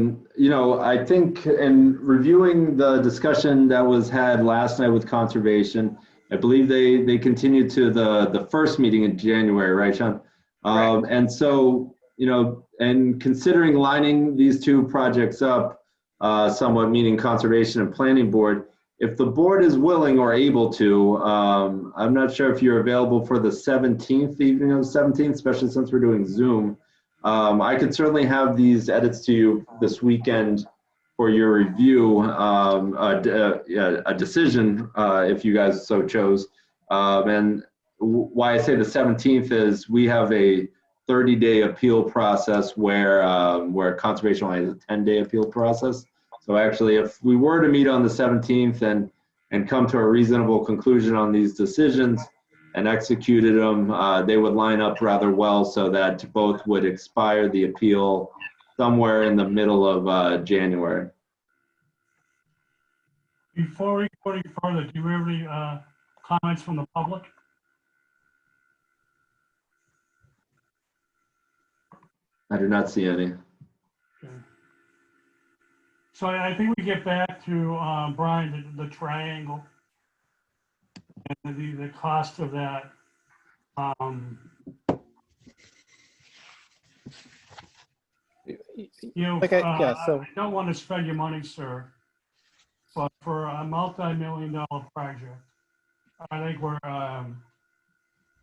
think in reviewing the discussion that was had last night with conservation, I believe they continued to the first meeting in January, right, Sean? And so, and considering lining these two projects up somewhat, meaning conservation and planning board, if the board is willing or able to, I'm not sure if you're available for the 17th, evening of the 17th, especially since we're doing Zoom. I could certainly have these edits to you this weekend for your review, a decision if you guys so chose. And why I say the 17th is we have a 30-day appeal process where conservation has a 10-day appeal process. So actually, if we were to meet on the 17th and come to a reasonable conclusion on these decisions, and executed them, they would line up rather well so that both would expire the appeal somewhere in the middle of January.
Before we go any further, do you have any comments from the public?
I do not see any.
Okay. So I think we get back to Brian, the triangle and the cost of that. I don't want to spend your money, sir, but for a multi-million-dollar project, I think we're about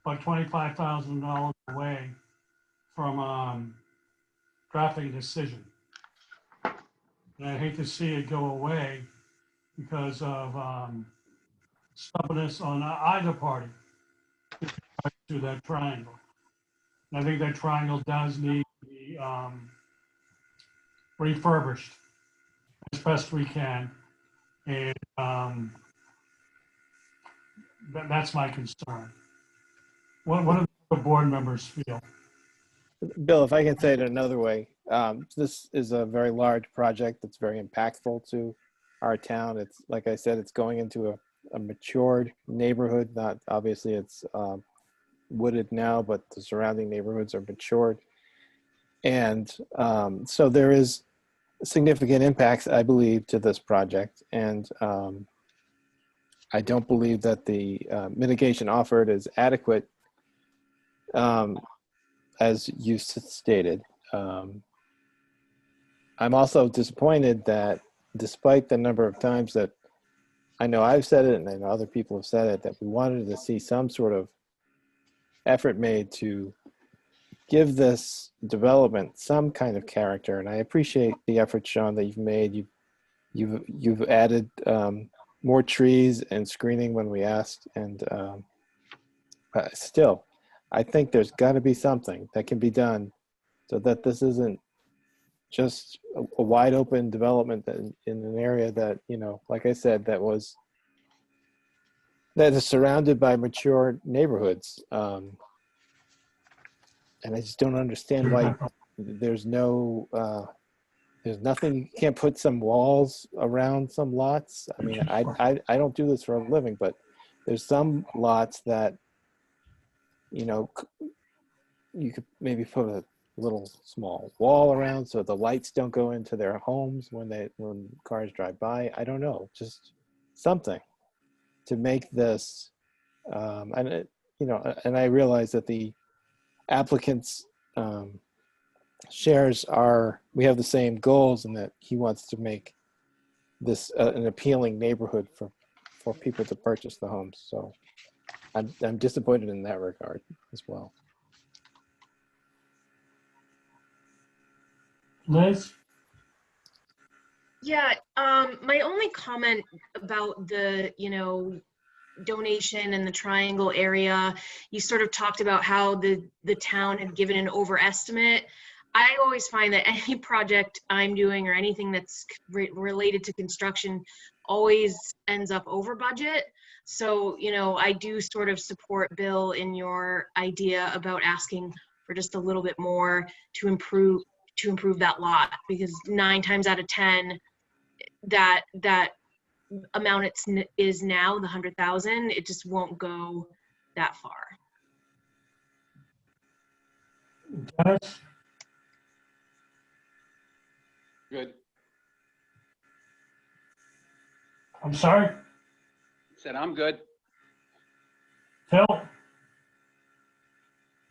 $25,000 away from drafting a decision. And I hate to see it go away because of stubbornness on either party to that triangle. And I think that triangle does need to be refurbished as best we can. And that's my concern. What do the board members feel?
Bill, if I can say it another way, this is a very large project that's very impactful to our town. It's, like I said, it's going into a matured neighborhood. Not obviously it's wooded now, but the surrounding neighborhoods are matured. And so there is significant impacts, I believe, to this project. And I don't believe that the mitigation offered is adequate, as you stated. I'm also disappointed that despite the number of times that I know I've said it and I know other people have said it, that we wanted to see some sort of effort made to give this development some kind of character. And I appreciate the effort, Sean, that you've made. You've added more trees and screening when we asked, and still, I think there's got to be something that can be done so that this isn't just a wide open development in an area that, like I said, that is surrounded by mature neighborhoods. And I just don't understand why there's nothing. You can't put some walls around some lots. I mean, I don't do this for a living, but there's some lots that, you could maybe put a little small wall around so the lights don't go into their homes when cars drive by. I don't know, just something to make this, and I realize that the applicant's shares we have the same goals, and that he wants to make this an appealing neighborhood for people to purchase the homes. So I'm disappointed in that regard as well.
Liz?
Yeah, my only comment about the, donation in the triangle area, you sort of talked about how the town had given an overestimate. I always find that any project I'm doing or anything that's related to construction always ends up over budget. So, you know, I do sort of support Bill in your idea about asking for just a little bit more to improve that lot, because 9 times out of 10, that amount is now the 100,000, it just won't go that far.
Dennis?
Good.
I'm sorry?
Said I'm good.
Phil?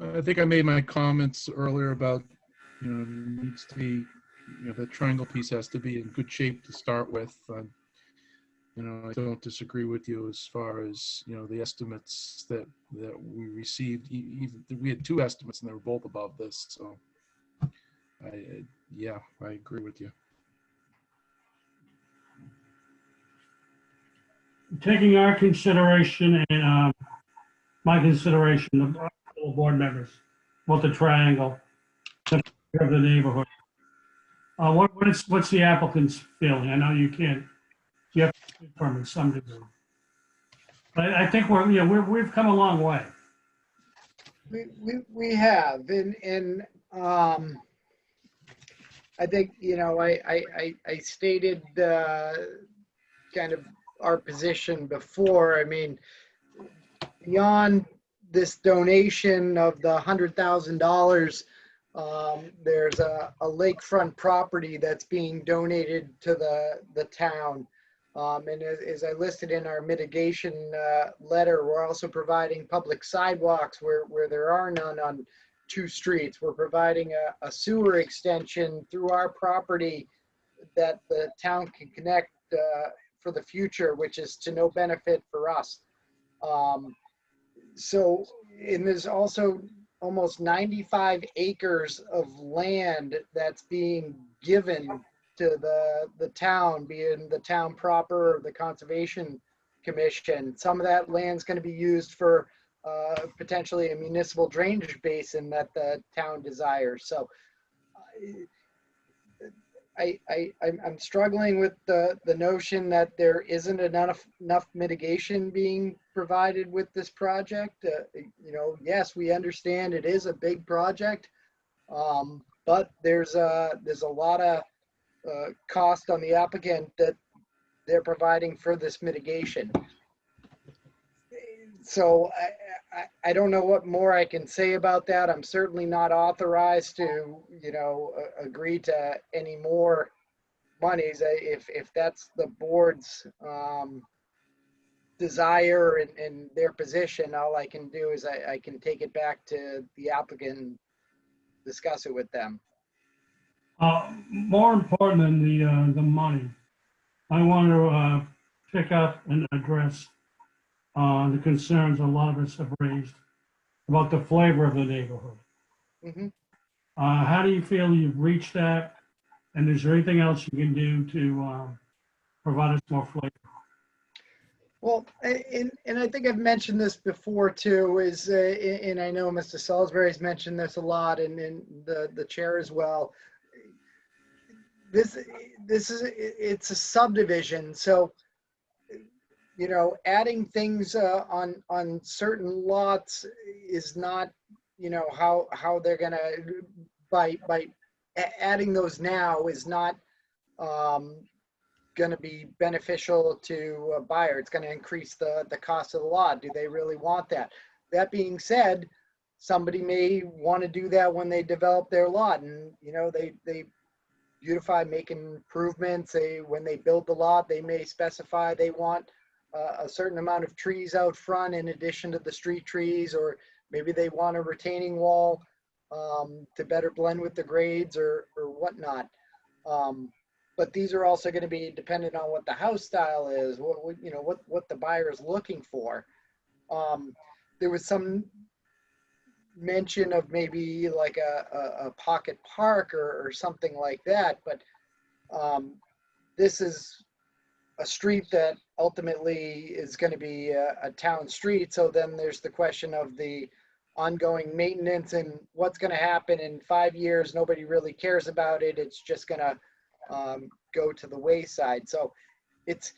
I think I made my comments earlier about, you know, there needs to be, you know, the triangle piece has to be in good shape to start with. You know, I don't disagree with you as far as, you know, the estimates that we received. Even we had 2 estimates and they were both above this. So, yeah, I agree with you.
Taking our consideration and my consideration, the board members, about the triangle of the neighborhood. What's the applicant's feeling? I know you can't, you have to speak from in some degree. But I think we've come a long way.
We have, and I think, you know, I stated kind of our position before. I mean, beyond this donation of the $100,000, there's a lakefront property that's being donated to the town. And as I listed in our mitigation letter, we're also providing public sidewalks where there are none on 2 streets. We're providing a sewer extension through our property that the town can connect for the future, which is to no benefit for us. So, and there's also almost 95 acres of land that's being given to the town, being the town proper or the Conservation Commission. Some of that land's going to be used for potentially a municipal drainage basin that the town desires. So I'm struggling with the notion that there isn't enough mitigation being provided with this project. You know, yes, we understand it is a big project, but there's a lot of cost on the applicant that they're providing for this mitigation. So I don't know what more I can say about that. I'm certainly not authorized to, you know, agree to any more monies. If that's the board's desire and their position, all I can do is I can take it back to the applicant and discuss it with them.
More important than the money, I want to pick up and address the concerns a lot of us have raised about the flavor of the neighborhood.
Mm-hmm.
How do you feel you've reached that? And is there anything else you can do to provide us more flavor?
Well, and I think I've mentioned this before too, is, and I know Mr. Salisbury's mentioned this a lot, and the chair as well. It's a subdivision, so, you know, adding things on certain lots is not, you know, how they're gonna, by adding those now is not going to be beneficial to a buyer. It's going to increase the cost of the lot. Do they really want that? That being said, somebody may want to do that when they develop their lot, and, you know, they beautify, make improvements. When they build the lot, they may specify they want a certain amount of trees out front in addition to the street trees, or maybe they want a retaining wall to better blend with the grades or whatnot. But these are also going to be dependent on what the house style is, what the buyer is looking for. There was some mention of maybe like a pocket park or something like that, but this is a street that ultimately is going to be a town street. So then there's the question of the ongoing maintenance and what's going to happen in 5 years. Nobody really cares about it. It's just going to go to the wayside. So it's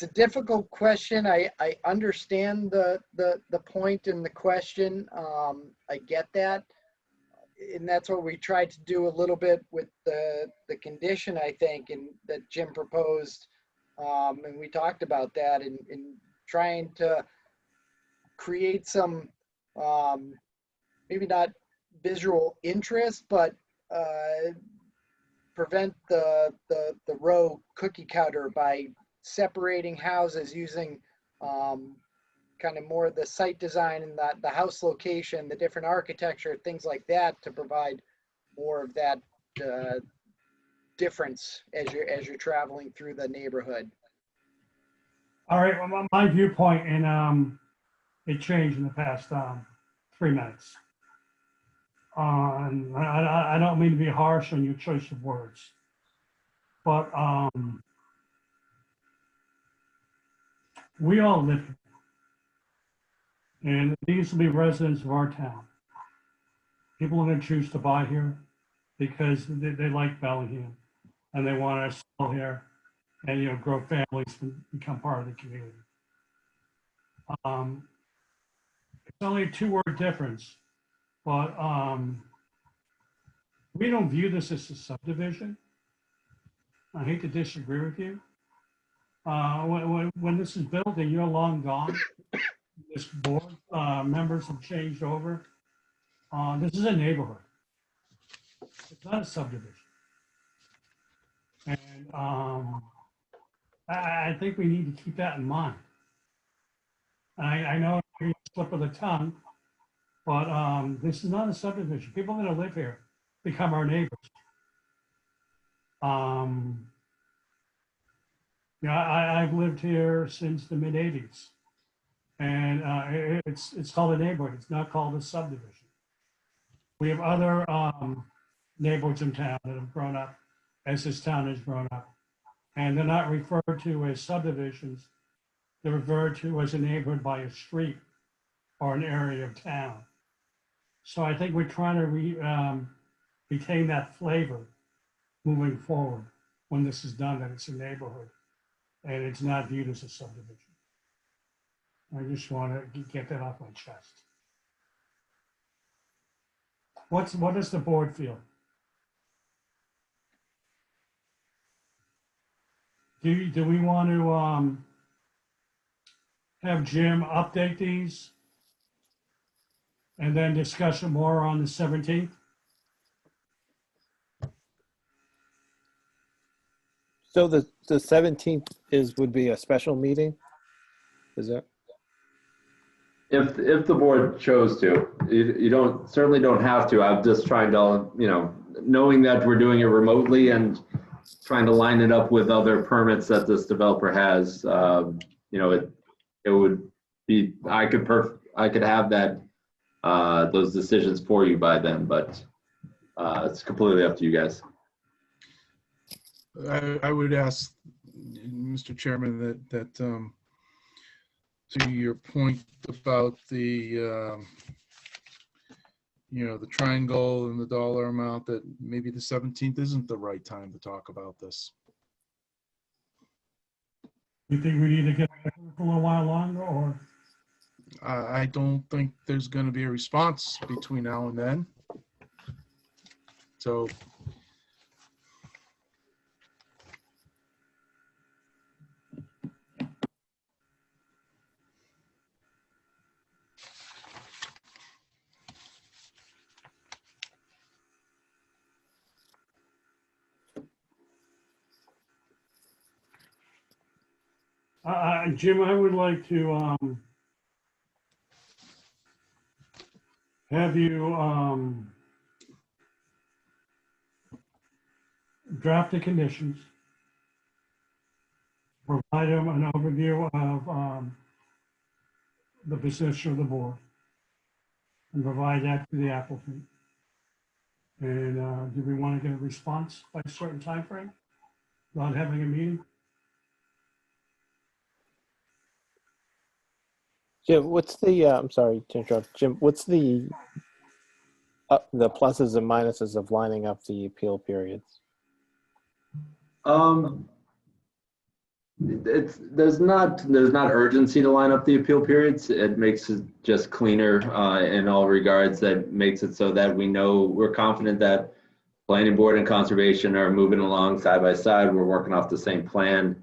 a difficult question. I understand the point in the question. I get that. And that's what we tried to do a little bit with the condition, I think, and that Jim proposed. And we talked about that in trying to create some, maybe not visual interest, but prevent the row cookie cutter by separating houses using kind of more the site design and the house location, the different architecture, things like that, to provide more of that difference as you're traveling through the neighborhood.
All right, well, my viewpoint, and it changed in the past 3 minutes. And I don't mean to be harsh on your choice of words, but we all live here. And these will be residents of our town. People are going to choose to buy here because they like Bellingham and they want to sell here and, you know, grow families and become part of the community. It's only a 2-word difference, but we don't view this as a subdivision. I hate to disagree with you. When this is built and you're long gone, this board members have changed over. This is a neighborhood. It's not a subdivision. And I think we need to keep that in mind. I know it's a slip of the tongue, but this is not a subdivision. People that live here become our neighbors. You know, I've lived here since the mid-'80s. And it's called a neighborhood. It's not called a subdivision. We have other neighborhoods in town that have grown up as this town has grown up. And they're not referred to as subdivisions. They're referred to as a neighborhood by a street or an area of town. So I think we're trying to retain that flavor moving forward when this is done, that it's a neighborhood and it's not viewed as a subdivision. I just want to get that off my chest. What does the board feel? Do we want to have Jim update these and then discuss it more on the 17th?
So the 17th would be a special meeting? Is that?
If the board chose to, you certainly don't have to. I'm just trying to, you know, knowing that we're doing it remotely and trying to line it up with other permits that this developer has, you know, it would be, I could have that, those decisions for you by then, but it's completely up to you guys.
I would ask, Mr. Chairman, that to your point about the, you know, the triangle and the dollar amount, that maybe the 17th isn't the right time to talk about this.
You think we need to get for a little while longer, or?
I don't think there's going to be a response between now and then. So
Jim, I would like to have you draft the conditions, provide them an overview of the position of the board, and provide that to the applicant. And do we want to get a response by a certain time frame without having a meeting?
Jim, what's the, I'm sorry to interrupt, Jim, what's the pluses and minuses of lining up the appeal periods?
There's not urgency to line up the appeal periods. It makes it just cleaner in all regards. That makes it so that we know, we're confident that planning board and conservation are moving along side by side. We're working off the same plan,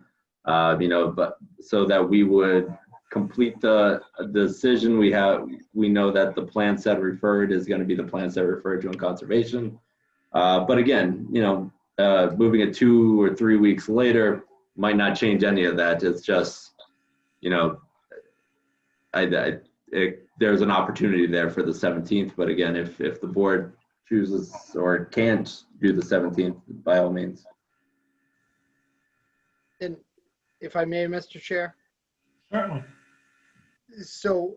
but so that we would complete the decision. We know that the plan set referred is going to be the plan set referred to in conservation. But again, moving it 2 or 3 weeks later might not change any of that. It's just, there's an opportunity there for the 17th. But again, if the board chooses or can't do the 17th, by all means.
And if I may, Mr. Chair,
Certainly.
so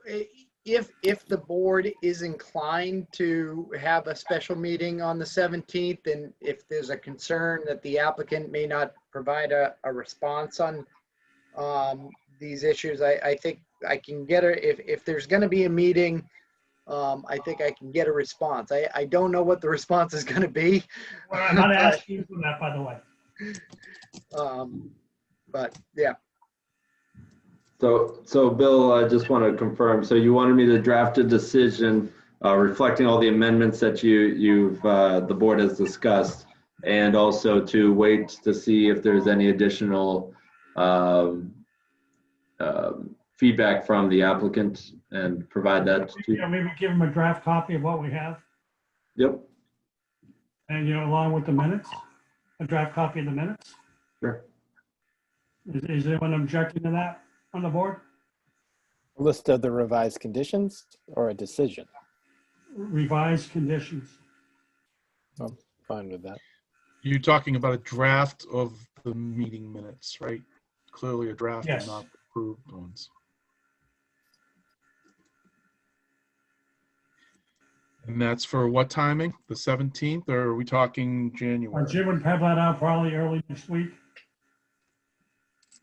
if the board is inclined to have a special meeting on the 17th, and if there's a concern that the applicant may not provide a response on these issues, I think I can get if there's going to be a meeting, I think I can get a response. I don't know what the response is going to be.
Well, I'm not asking you for that, by the way.
But yeah.
So Bill, I just want to confirm. So you wanted me to draft a decision reflecting all the amendments that the board has discussed, and also to wait to see if there's any additional feedback from the applicant and provide that to you.
Yeah, maybe give them a draft copy of what we have,
Yep.
and along with the minutes, a draft copy of the minutes.
Sure.
Is anyone objecting to that on the board?
A list of the revised conditions or a decision?
Revised conditions.
I'm fine with that.
You're talking about a draft of the meeting minutes, right? Clearly a draft
Yes.
and not approved ones. And that's for what timing? The 17th, or are we talking January?
Jim would have that out probably early next week,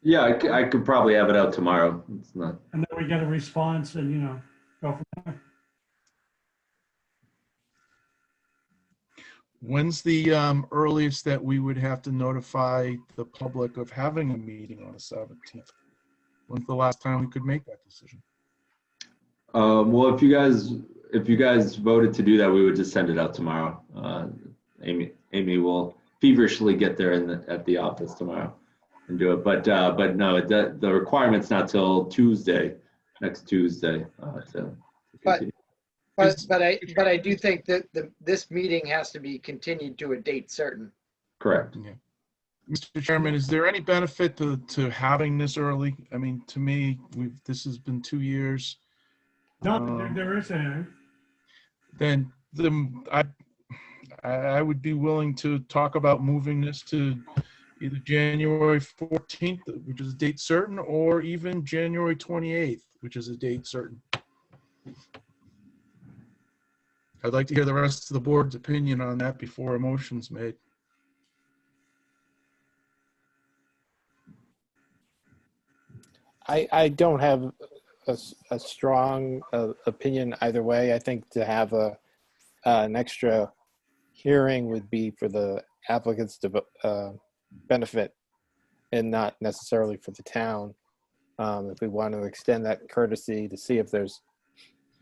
Yeah, I could probably have it out tomorrow. It's not.
and then we get a response and, go from there.
When's the earliest that we would have to notify the public of having a meeting on the 17th? When's the last time we could make that decision?
Well, if you guys voted to do that, we would just send it out tomorrow. Amy will feverishly get there at the office tomorrow and do it. But no, the requirement's not till Tuesday, next Tuesday.
But I do think that this meeting has to be continued to a date certain.
Correct.
Yeah. Mr. Chairman, is there any benefit to having this early? I mean, to me, this has been 2 years.
No, there isn't.
Then I would be willing to talk about moving this to either January 14th, which is a date certain, or even January 28th, which is a date certain. I'd like to hear the rest of the board's opinion on that before a motion's made.
I don't have a strong opinion either way. I think to have an extra hearing would be for the applicants to benefit and not necessarily for the town. If we want to extend that courtesy to see if there's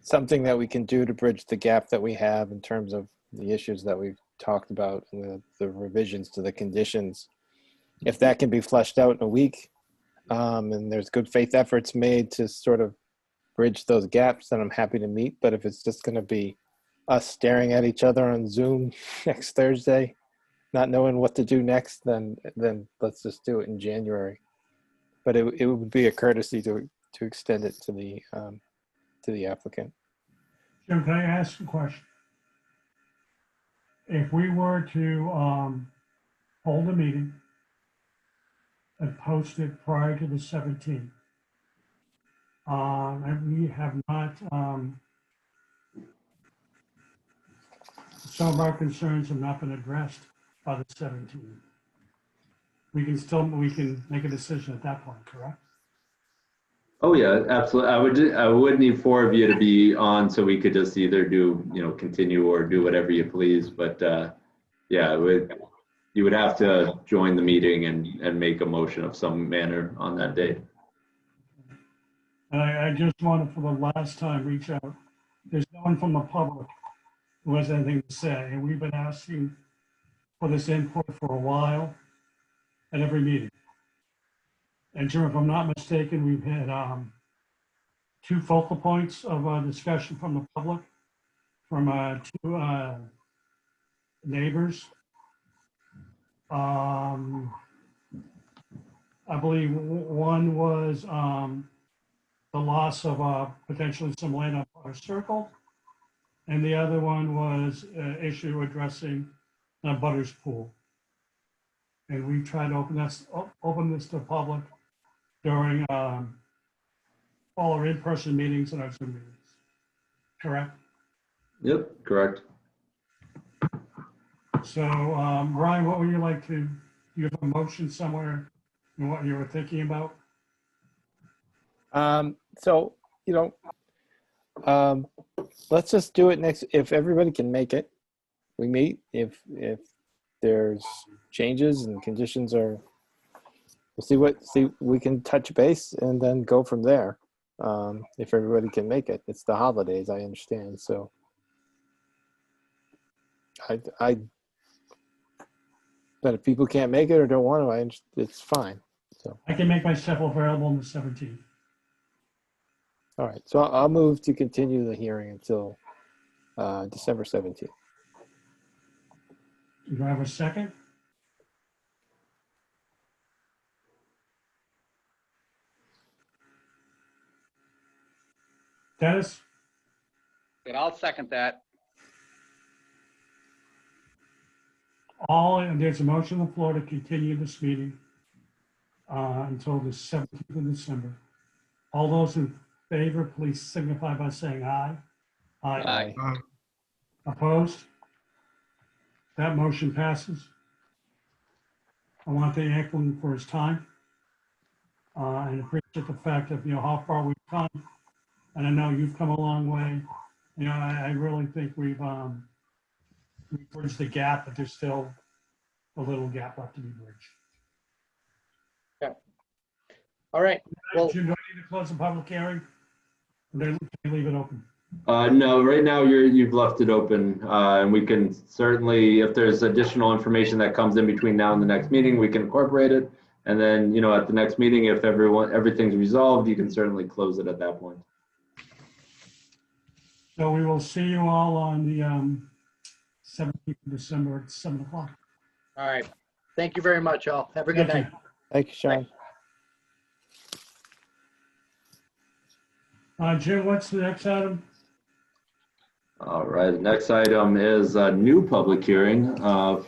something that we can do to bridge the gap that we have in terms of the issues that we've talked about and the revisions to the conditions. If that can be fleshed out in a week, and there's good faith efforts made to sort of bridge those gaps, then I'm happy to meet. But if it's just going to be us staring at each other on Zoom next Thursday, not knowing what to do next, then let's just do it in January. But it would be a courtesy to extend it to the applicant.
Jim, can I ask a question? If we were to hold a meeting and post it prior to the 17th, and we have not, some of our concerns have not been addressed by the 17th. We can make a decision at that point, correct?
Oh, yeah, absolutely. I would need 4 of you to be on so we could just either do, continue or do whatever you please. But yeah, you would have to join the meeting and make a motion of some manner on that date.
And I just wanted for the last time, reach out. There's no one from the public who has anything to say, and we've been asking for this input for a while at every meeting. And Jim, if I'm not mistaken, we've had 2 focal points of discussion from the public, from 2 neighbors. I believe one was the loss of potentially some land on Potter Circle. And the other one was an issue addressing Butters Pool. And we tried to open this to the public during all our in-person meetings and our Zoom meetings. Correct?
Yep, correct.
So, Ryan, what would you like to, you have a motion somewhere in what you were thinking about?
So, let's just do it next, if everybody can make it, we meet. If there's changes and conditions are, we'll see, we can touch base and then go from there. If everybody can make it. It's the holidays, I understand, so. But if people can't make it or don't want to, it's fine, so.
I can make myself available on the 17th.
All right, so I'll move to continue the hearing until December 17th.
Do I have a second? Dennis?
Good, I'll second that.
There's a motion on the floor to continue this meeting until the 17th of December. All those in favor, please signify by saying aye.
Aye.
Opposed? That motion passes. I want to thank Eklund for his time and appreciate the fact that, how far we've come. And I know you've come a long way. I really think we've bridged the gap, but there's still a little gap left to be bridged.
Okay. All right. Well,
Jim, do I need to close the public hearing? Or can I leave it open?
No, right now you've left it open, and we can certainly, if there's additional information that comes in between now and the next meeting, we can incorporate it. And then, at the next meeting, if everything's resolved, you can certainly close it at that point.
So we will see you all on the 17th of December at 7 o'clock.
all right. Thank you very much, all. Have a good
Thank
night.
you.
Thank you, Sean.
Jim, what's the next item?
All right, the next item is a new public hearing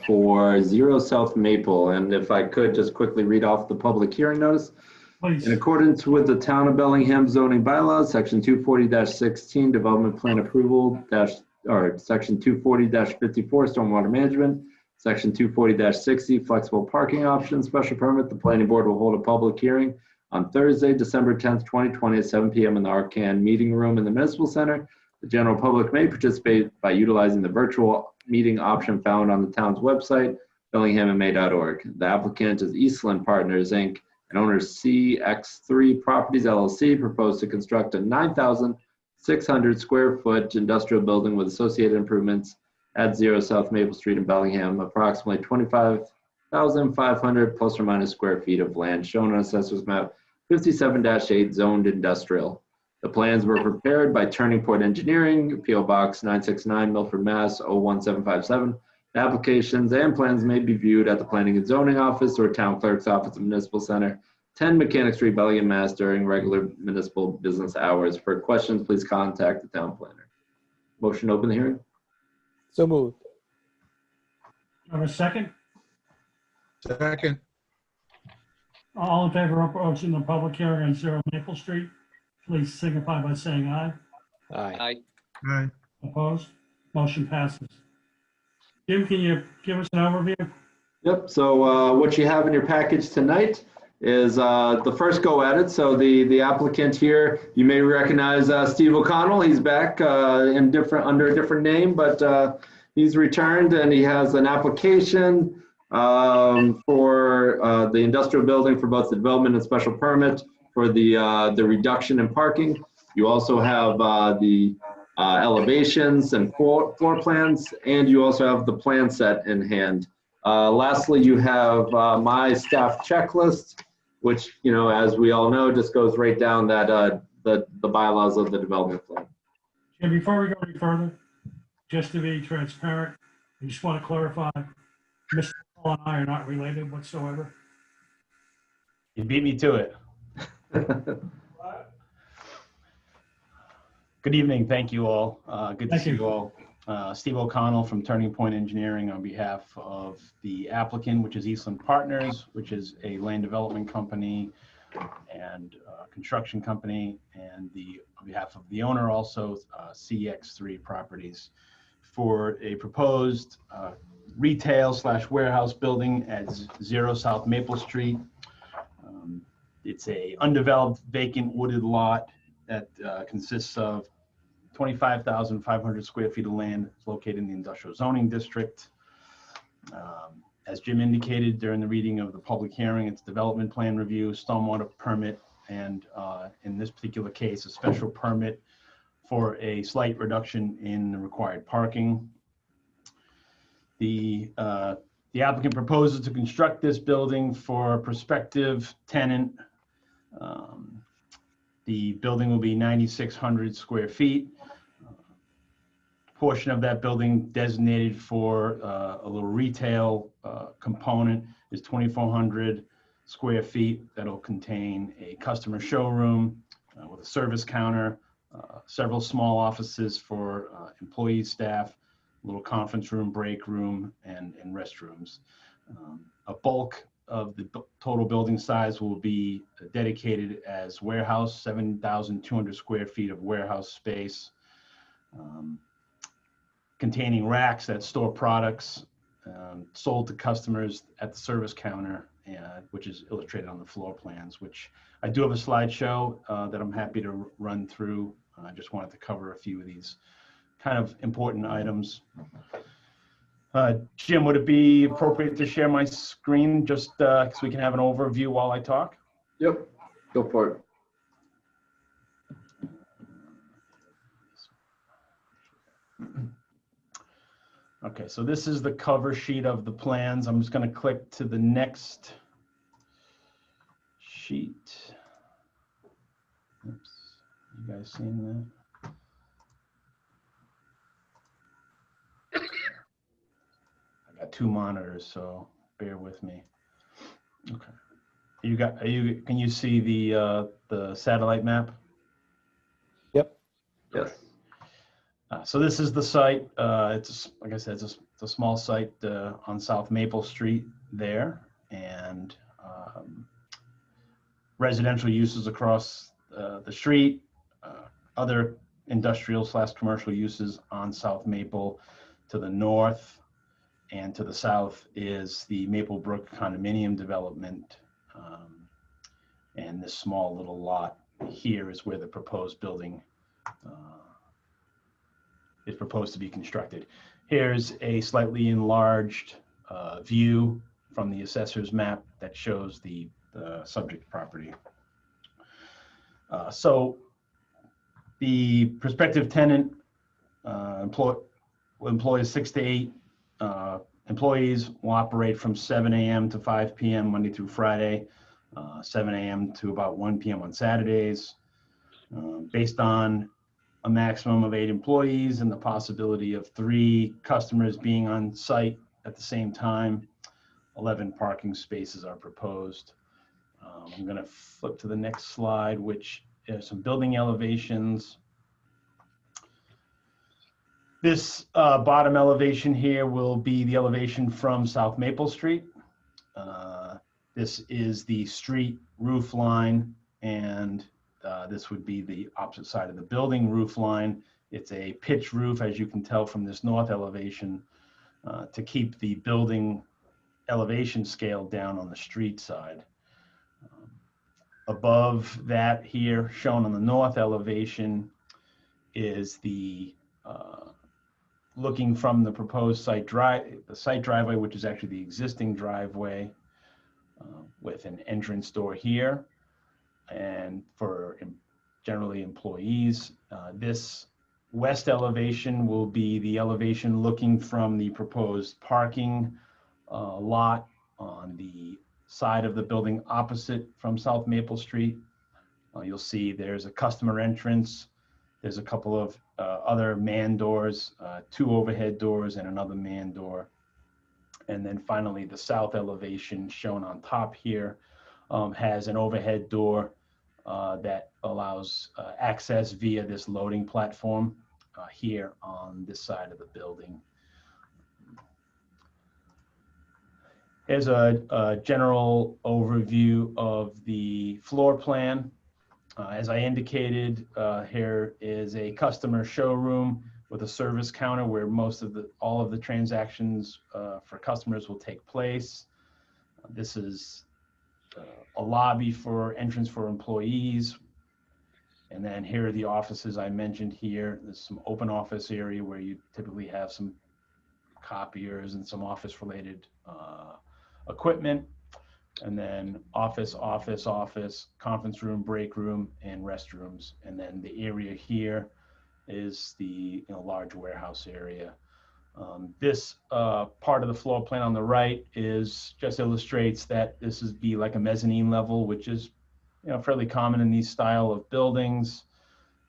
for 0 South Maple. And if I could just quickly read off the public hearing notice.
Please.
In accordance with the Town of Bellingham zoning bylaws, section 240-16, development plan approval section 240-54, stormwater management, section 240-60, flexible parking options, special permit, the planning board will hold a public hearing on Thursday, December 10th, 2020 at 7 p.m. in the Arcan Meeting Room in the Municipal Center. The general public may participate by utilizing the virtual meeting option found on the town's website, bellinghamma.org. The applicant is Eastland Partners, Inc., and owner CX3 Properties, LLC, proposed to construct a 9,600 square foot industrial building with associated improvements at 0 South Maple Street in Bellingham, approximately 25,500 plus or minus square feet of land shown on Assessor's Map 57-8 zoned industrial. The plans were prepared by Turning Point Engineering, P.O. Box 969, Milford, Mass. 01757. The applications and plans may be viewed at the Planning and Zoning Office or Town Clerk's Office of Municipal Center, 10 Mechanic Street, Bellingham, Mass. During regular municipal business hours. For questions, please contact the town planner. Motion to open the hearing?
So moved.
Have a second?
Second.
All in favor of approaching the public hearing on 0 Maple Street, please signify by saying aye.
Aye.
Aye.
Aye.
Opposed? Motion passes. Jim, can you give us an overview?
Yep, so what you have in your package tonight is the first go at it. So the applicant here, you may recognize Steve O'Connell. He's back under a different name, but he's returned and he has an application for the industrial building for both the development and special permit for the reduction in parking. You also have the elevations and floor plans, and you also have the plan set in hand. Lastly, you have my staff checklist, which, you know, as we all know, just goes right down that the bylaws of the development plan.
Jim, before we go any further, just to be transparent, I just want to clarify, Mr. Paul and I are not related whatsoever.
You beat me to it. Good evening. Thank you all. Good to see you all. Steve O'Connell from Turning Point Engineering on behalf of the applicant, which is Eastland Partners, which is a land development company and construction company, and on behalf of the owner also, CX3 Properties, for a proposed retail/warehouse building at 0 South Maple Street. It's a undeveloped vacant wooded lot that consists of 25,500 square feet of land. It's located in the industrial zoning district. As Jim indicated during the reading of the public hearing, it's development plan review, stormwater permit, and in this particular case, a special permit for a slight reduction in the required parking. The applicant proposes to construct this building for a prospective tenant. The building will be 9,600 square feet. Portion of that building designated for a little retail component is 2,400 square feet. That'll contain a customer showroom with a service counter, several small offices for employees, staff, a little conference room, break room, and restrooms. A bulk of the total building size will be dedicated as warehouse, 7,200 square feet of warehouse space, containing racks that store products sold to customers at the service counter, which is illustrated on the floor plans, which I do have a slideshow that I'm happy to run through. I just wanted to cover a few of these kind of important items. Jim, would it be appropriate to share my screen just so we can have an overview while I talk?
Yep, go for it.
Okay, so this is the cover sheet of the plans. I'm just going to click to the next sheet. Oops, you guys seeing that? I got two monitors, so bear with me. Okay, can you see the satellite map?
Yep.
Yes.
So this is the site. It's, like I said, it's a small site on South Maple Street there, and residential uses across the street, other industrial/commercial uses on South Maple. To the north and to the south is the Maple Brook condominium development, and this small little lot here is where the proposed building is proposed to be constructed. Here's a slightly enlarged view from the assessor's map that shows the subject property. So the prospective tenant will employ 6 to 8 employees, will operate from 7 a.m. to 5 p.m. Monday through Friday, 7 a.m. to about 1 p.m. on Saturdays, based on a maximum of 8 employees and the possibility of 3 customers being on site at the same time. 11 parking spaces are proposed. I'm going to flip to the next slide, which is some building elevations. This bottom elevation here will be the elevation from South Maple Street. This is the street roof line, and this would be the opposite side of the building roof line. It's a pitch roof, as you can tell from this north elevation, to keep the building elevation scale down on the street side. Above that here, shown on the north elevation, is the looking from the proposed the site driveway, which is actually the existing driveway, with an entrance door here. And for generally employees, this west elevation will be the elevation looking from the proposed parking lot on the side of the building opposite from South Maple Street. You'll see there's a customer entrance. There's a couple of other man doors, 2 overhead doors and another man door. And then finally, the south elevation shown on top here has an overhead door that allows access via this loading platform here on this side of the building. Here's a general overview of the floor plan. As I indicated, here is a customer showroom with a service counter where all of the transactions for customers will take place. This is a lobby for entrance for employees. And then here are the offices I mentioned here. There's some open office area where you typically have some copiers and some office related equipment. And then office, conference room, break room, and restrooms. And then the area here is the large warehouse area. This part of the floor plan on the right just illustrates that this is be like a mezzanine level, which is fairly common in these style of buildings.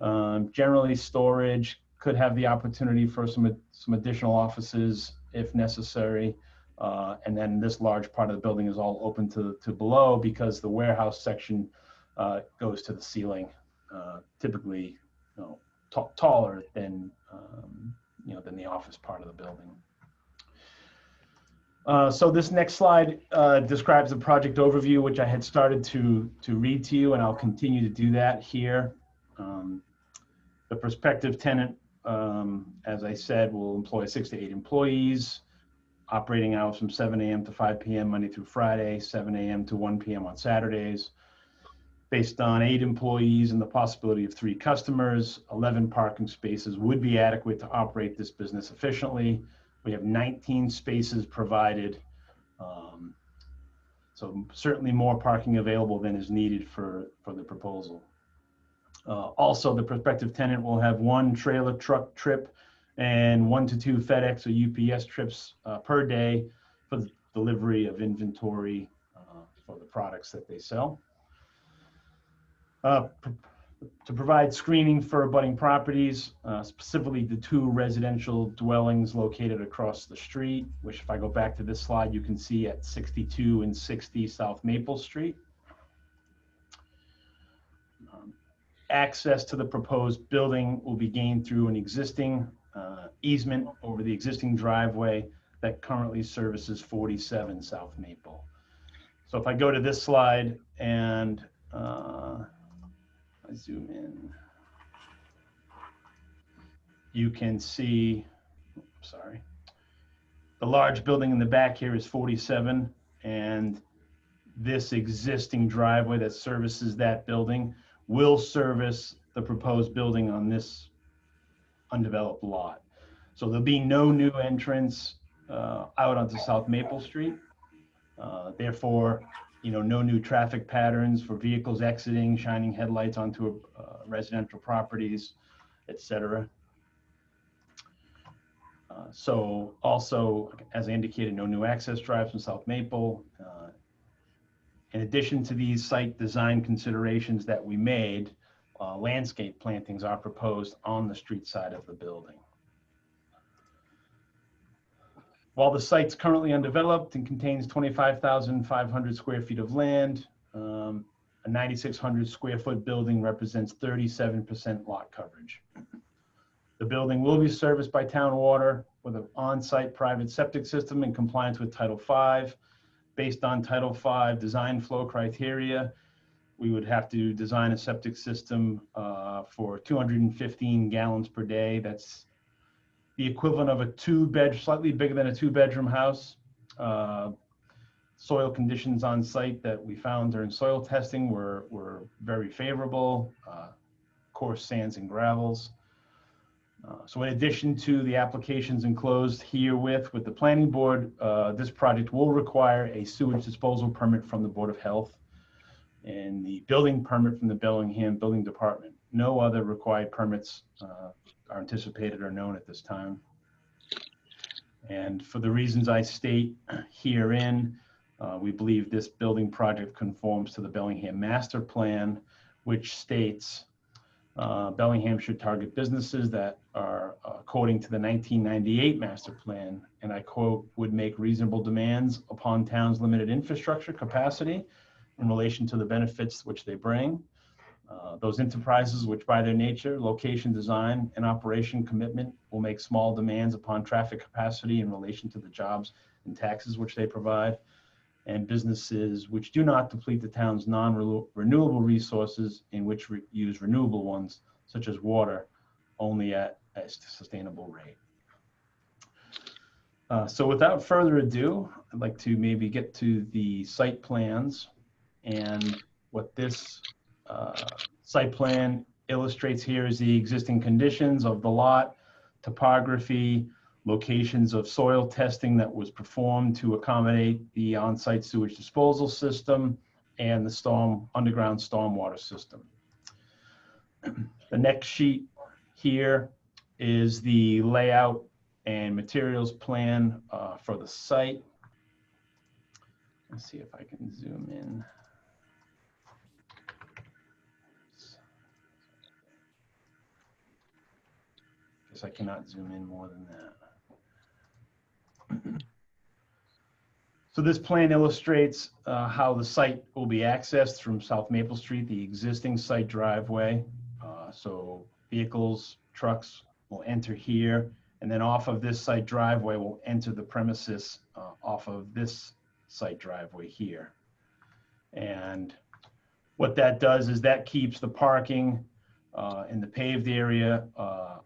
Generally, storage could have the opportunity for some additional offices if necessary. And then this large part of the building is all open to below because the warehouse section goes to the ceiling, typically taller than than the office part of the building. So this next slide describes the project overview, which I had started to read to you, and I'll continue to do that here. The prospective tenant, as I said, will employ 6 to 8 employees. Operating hours from 7 a.m. to 5 p.m. Monday through Friday, 7 a.m. to 1 p.m. on Saturdays. Based on 8 employees and the possibility of 3 customers, 11 parking spaces would be adequate to operate this business efficiently. We have 19 spaces provided. So certainly more parking available than is needed for the proposal. Also, the prospective tenant will have 1 trailer truck trip and 1 to 2 FedEx or UPS trips per day for the delivery of inventory for the products that they sell. To provide screening for abutting properties, specifically the 2 residential dwellings located across the street, which if I go back to this slide, you can see at 62 and 60 South Maple Street. Access to the proposed building will be gained through an existing easement over the existing driveway that currently services 47 South Maple. So if I go to this slide and I zoom in, you can see, sorry, the large building in the back here is 47, and this existing driveway that services that building will service the proposed building on this undeveloped lot. So there'll be no new entrance out onto South Maple Street. Therefore, no new traffic patterns for vehicles exiting, shining headlights onto residential properties, etc. So also, as I indicated, no new access drives from South Maple. In addition to these site design considerations that we made, landscape plantings are proposed on the street side of the building. While the site's currently undeveloped and contains 25,500 square feet of land, a 9,600 square foot building represents 37% lot coverage. The building will be serviced by town water with an on-site private septic system in compliance with Title V. Based on Title V design flow criteria, we would have to design a septic system for 215 gallons per day. That's the equivalent of a slightly bigger than a 2-bedroom house. soil conditions on site that we found during soil testing were very favorable, coarse sands and gravels. So in addition to the applications enclosed herewith with the planning board, this project will require a sewage disposal permit from the Board of Health and the building permit from the Bellingham Building Department. No other required permits are anticipated or known at this time. And for the reasons I state herein, we believe this building project conforms to the Bellingham Master Plan, which states Bellingham should target businesses that are, according to the 1998 Master Plan, and I quote, would make reasonable demands upon town's limited infrastructure capacity in relation to the benefits which they bring. Those enterprises which by their nature, location, design, and operation commitment will make small demands upon traffic capacity in relation to the jobs and taxes which they provide, and businesses which do not deplete the town's non-renewable resources in which use renewable ones, such as water, only at a sustainable rate. So without further ado, I'd like to maybe get to the site plans, and what this site plan illustrates here is the existing conditions of the lot, topography, locations of soil testing that was performed to accommodate the on-site sewage disposal system and the underground stormwater system. The next sheet here is the layout and materials plan for the site. Let's see if I can zoom in. Guess I cannot zoom in more than that. So this plan illustrates how the site will be accessed from South Maple Street, the existing site driveway. So vehicles, trucks will enter here, and then off of this site driveway will enter the premises off of this site driveway here. And what that does is that keeps the parking in the paved area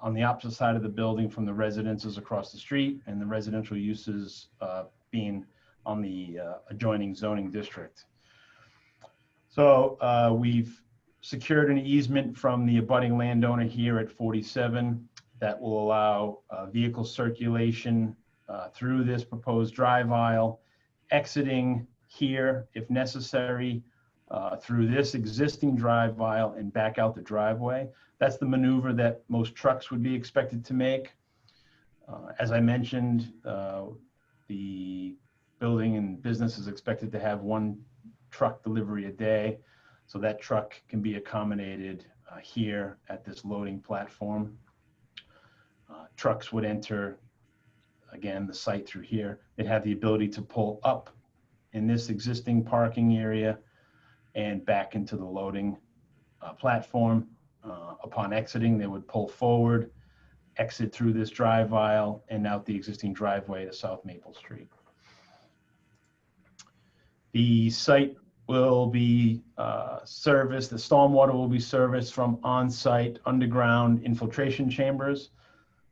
on the opposite side of the building from the residences across the street, and the residential uses being on the adjoining zoning district. So we've secured an easement from the abutting landowner here at 47 that will allow vehicle circulation through this proposed drive aisle, exiting here if necessary through this existing drive aisle and back out the driveway. That's the maneuver that most trucks would be expected to make. As I mentioned, the building and business is expected to have 1 truck delivery a day. So that truck can be accommodated here at this loading platform. Trucks would enter, again, the site through here. They'd have the ability to pull up in this existing parking area and back into the loading platform. Upon exiting, they would pull forward, exit through this drive aisle, and out the existing driveway to South Maple Street. The site will be serviced, the stormwater will be serviced from on-site underground infiltration chambers.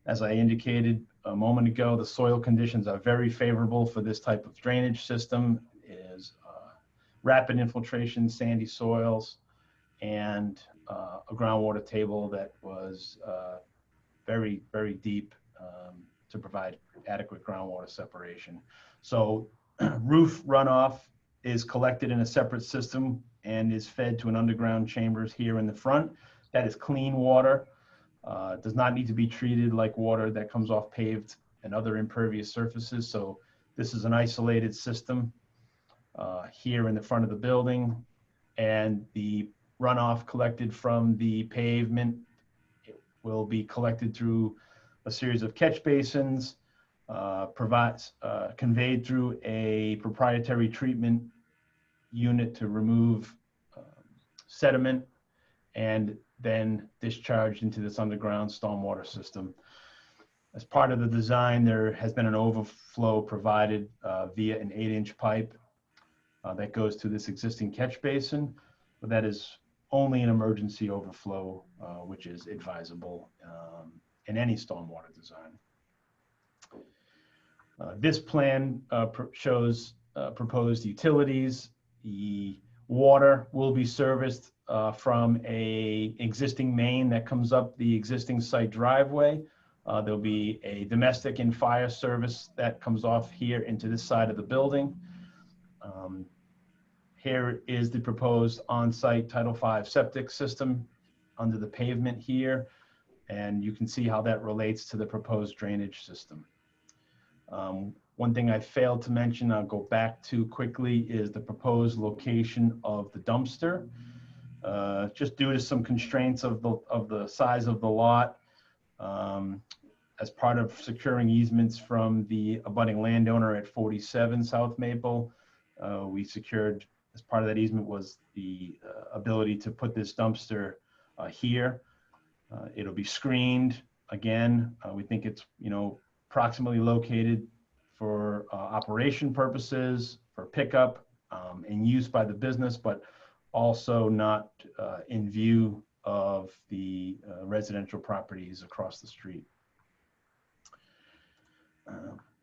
As I indicated a moment ago, the soil conditions are very favorable for this type of drainage system. It is rapid infiltration, sandy soils, and a groundwater table that was very, very deep to provide adequate groundwater separation. So roof runoff is collected in a separate system and is fed to an underground chambers here in the front. That is clean water. Does not need to be treated like water that comes off paved and other impervious surfaces. So this is an isolated system here in the front of the building, and the runoff collected from the pavement will be collected through a series of catch basins, conveyed through a proprietary treatment unit to remove sediment, and then discharged into this underground stormwater system. As part of the design, there has been an overflow provided via an 8-inch pipe that goes to this existing catch basin, but that is only an emergency overflow, which is advisable in any stormwater design. This plan shows proposed utilities. The water will be serviced from a existing main that comes up the existing site driveway. There'll be a domestic and fire service that comes off here into this side of the building. Here is the proposed on-site Title V septic system under the pavement here, and you can see how that relates to the proposed drainage system. One thing I failed to mention, I'll go back to quickly, is the proposed location of the dumpster. Just due to some constraints of the size of the lot, as part of securing easements from the abutting landowner at 47 South Maple, we secured, as part of that easement, was the ability to put this dumpster here. It'll be screened. Again, we think it's, approximately located for operation purposes, for pickup and use by the business, but also not in view of the residential properties across the street.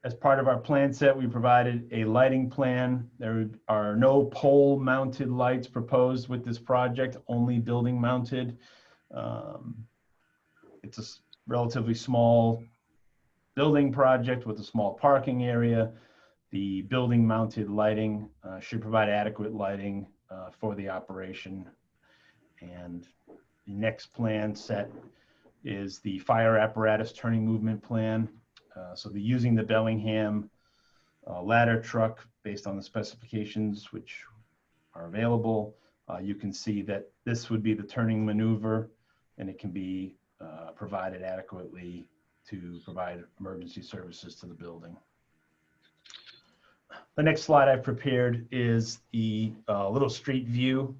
As part of our plan set, we provided a lighting plan. There are no pole mounted lights proposed with this project, only building mounted. It's a relatively small building project with a small parking area. The building mounted lighting should provide adequate lighting for the operation. And the next plan set is the fire apparatus turning movement plan. So they're using the Bellingham ladder truck based on the specifications which are available. You can see that this would be the turning maneuver, and it can be provided adequately to provide emergency services to the building. The next slide I've prepared is the little street view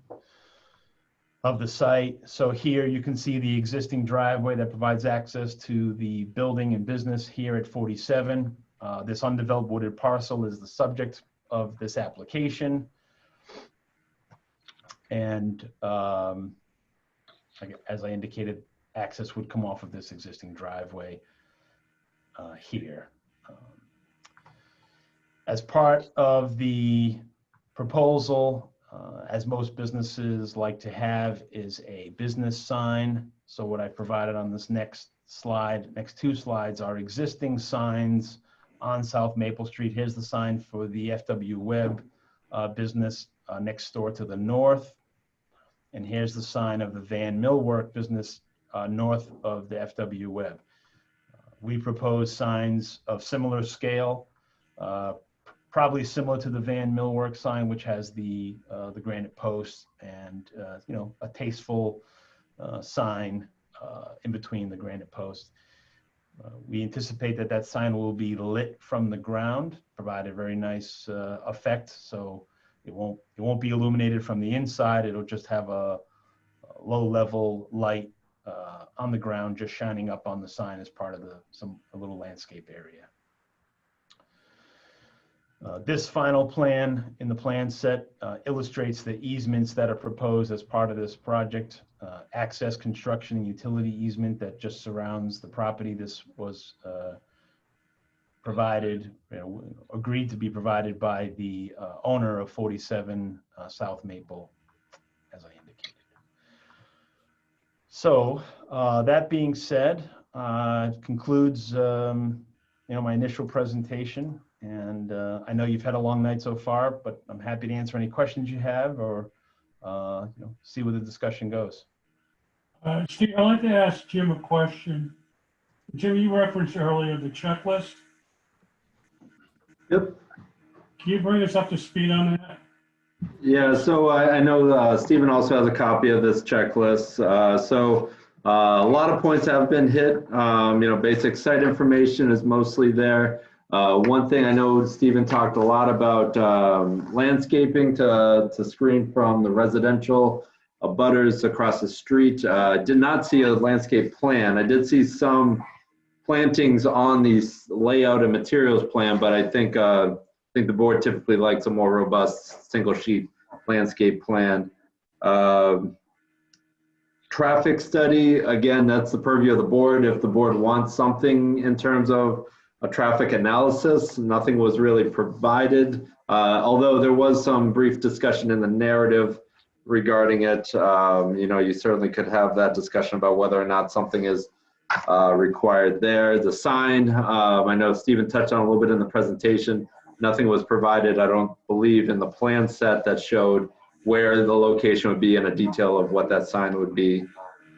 of the site. So here you can see the existing driveway that provides access to the building and business here at 47. This undeveloped wooded parcel is the subject of this application. And as I indicated, access would come off of this existing driveway here. As part of the proposal, as most businesses like to have, is a business sign. So what I provided on this next two slides are existing signs on South Maple Street. Here's the sign for the FW Web business next door to the north. And here's the sign of the Van Millwork business north of the FW Web. We propose signs of similar scale, probably similar to the Van Millwork sign, which has the granite posts and a tasteful sign in between the granite posts. We anticipate that sign will be lit from the ground, provide a very nice effect. So it won't be illuminated from the inside. It'll just have a low level light on the ground, just shining up on the sign as part of a little landscape area. This final plan in the plan set illustrates the easements that are proposed as part of this project. Access, construction, and utility easement that just surrounds the property. This was provided, agreed to be provided by the owner of 47 South Maple, as I indicated. So that being said, concludes my initial presentation. And I know you've had a long night so far, but I'm happy to answer any questions you have or see where the discussion goes.
Steve, I'd like to ask Jim a question. Jim, you referenced earlier the checklist.
Yep.
Can you bring us up to speed on that?
Yeah, so I know Stephen also has a copy of this checklist. A lot of points have been hit. Basic site information is mostly there. One thing I know Stephen talked a lot about landscaping to screen from the residential abutters across the street. Did not see a landscape plan. I did see some plantings on these layout and materials plan, but I think the board typically likes a more robust single sheet landscape plan. Traffic study, again, that's the purview of the board. If the board wants something in terms of a traffic analysis, nothing was really provided. Although there was some brief discussion in the narrative regarding it, you certainly could have that discussion about whether or not something is required there. The sign, I know Stephen touched on a little bit in the presentation. Nothing was provided, I don't believe, in the plan set that showed where the location would be and a detail of what that sign would be.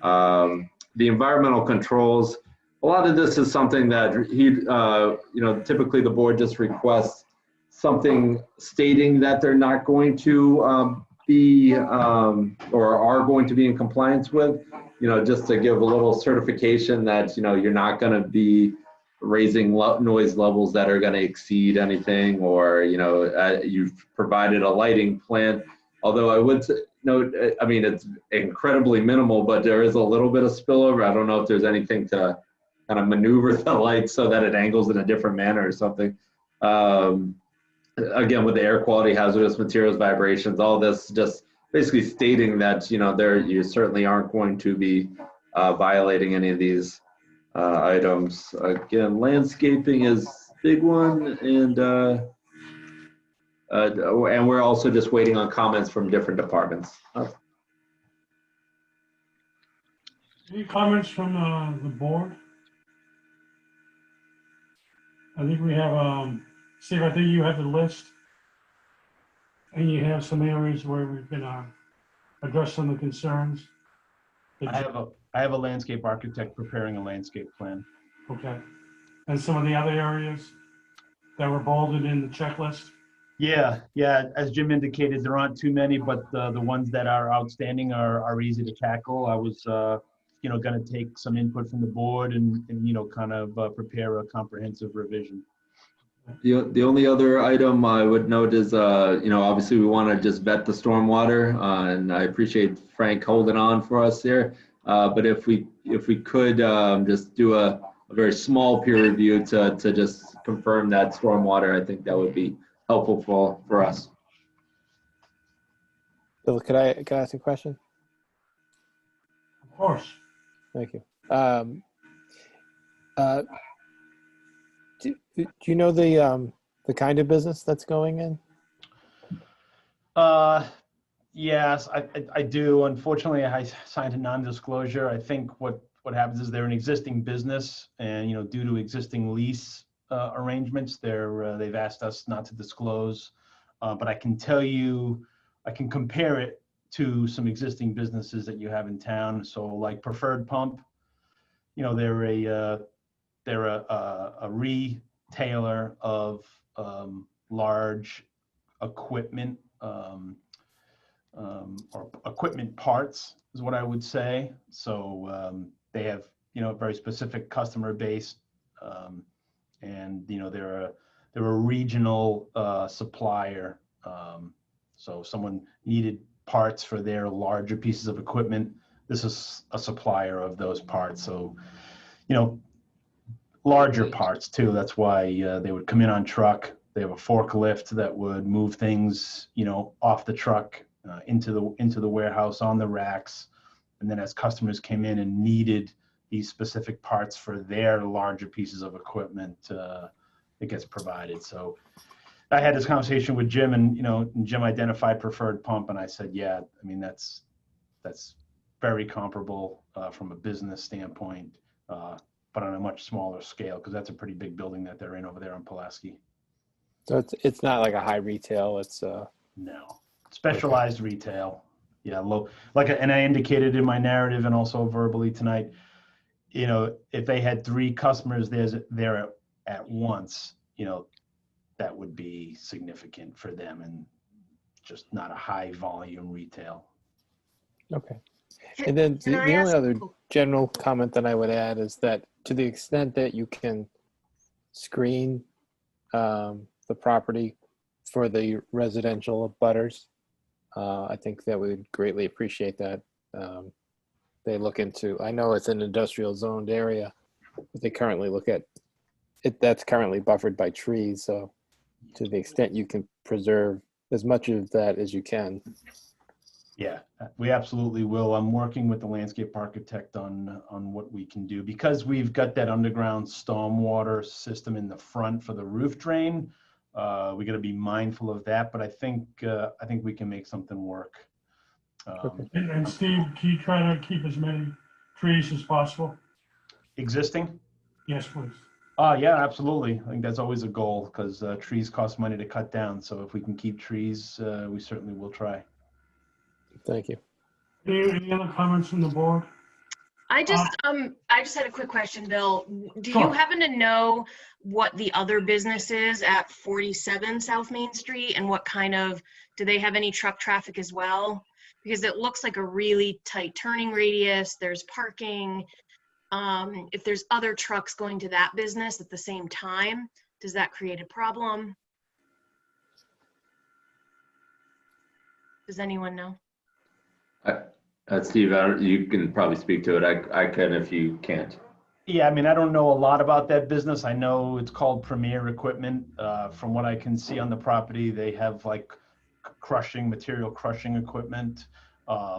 The environmental controls, a lot of this is something that typically the board just requests something stating that they're not going to be or are going to be in compliance with, just to give a little certification that, you're not going to be raising noise levels that are going to exceed anything, or, you've provided a lighting plan. Although I would note, it's incredibly minimal, but there is a little bit of spillover. I don't know if there's anything to kind of maneuver the light so that it angles in a different manner or something. Again, with the air quality, hazardous materials, vibrations, all this, just basically stating that, you certainly aren't going to be violating any of these items. Again, landscaping is a big one, and we're also just waiting on comments from different departments.
Any comments from the board? I think we have, Steve, I think you have the list. And you have some areas where we can address some of the concerns.
I have a landscape architect preparing a landscape plan.
Okay. And some of the other areas that were bolded in the checklist?
Yeah. As Jim indicated, there aren't too many, but the ones that are outstanding are easy to tackle. I was, going to take some input from the board and kind of prepare a comprehensive revision.
The only other item I would note is, obviously we want to just vet the stormwater, and I appreciate Frank holding on for us here. But if we could just do a very small peer review to just confirm that stormwater, I think that would be helpful for us.
Bill, could I ask a question?
Of course.
Thank you. Do you know the kind of business that's going in?
Yes, I do. Unfortunately, I signed a non-disclosure. I think what happens is they're an existing business, and due to existing lease arrangements, they've asked us not to disclose. But I can tell you, I can compare it to some existing businesses that you have in town. So, like Preferred Pump, they're a retailer of large equipment or equipment parts is what I would say. So they have a very specific customer base, and they're a regional supplier. So someone needed parts for their larger pieces of equipment. This is a supplier of those parts. So larger parts too. That's why they would come in on truck. They have a forklift that would move things, off the truck into the warehouse on the racks. And then as customers came in and needed these specific parts for their larger pieces of equipment, it gets provided. So I had this conversation with Jim, and Jim identified Preferred Pump, and I said, yeah, that's very comparable from a business standpoint. But on a much smaller scale, because that's a pretty big building that they're in over there on Pulaski.
So it's not like a high retail. It's
no specialized retail. Yeah, low. And I indicated in my narrative and also verbally tonight. If they had 3 customers there at once, that would be significant for them, and just not a high volume retail.
okay. And then the only other general comment that I would add is that to the extent that you can screen the property for the residential abutters, I think that we would greatly appreciate that. They look into, I know it's an industrial zoned area, but they currently look at it, that's currently buffered by trees. So to the extent you can preserve as much of that as you can.
Yeah, we absolutely will. I'm working with the landscape architect on what we can do, because we've got that underground stormwater system in the front for the roof drain. We got to be mindful of that, but I think we can make something work.
Okay.
And Steve, can you try to keep as many trees as possible?
Existing?
Yes, please.
Yeah, absolutely. I think that's always a goal because trees cost money to cut down. So if we can keep trees, we certainly will try.
Thank you.
Any other comments from the board?
I just had a quick question, Bill. Do you
Sure.
happen to know what the other business is at 47 South Main Street and what kind of, do they have any truck traffic as well? Because it looks like a really tight turning radius, there's parking. If there's other trucks going to that business at the same time, does that create a problem? Does anyone know?
Steve, you can probably speak to it. I can if you can't.
Yeah, I mean, I don't know a lot about that business. I know it's called Premier Equipment. From what I can see on the property, they have like material crushing equipment. I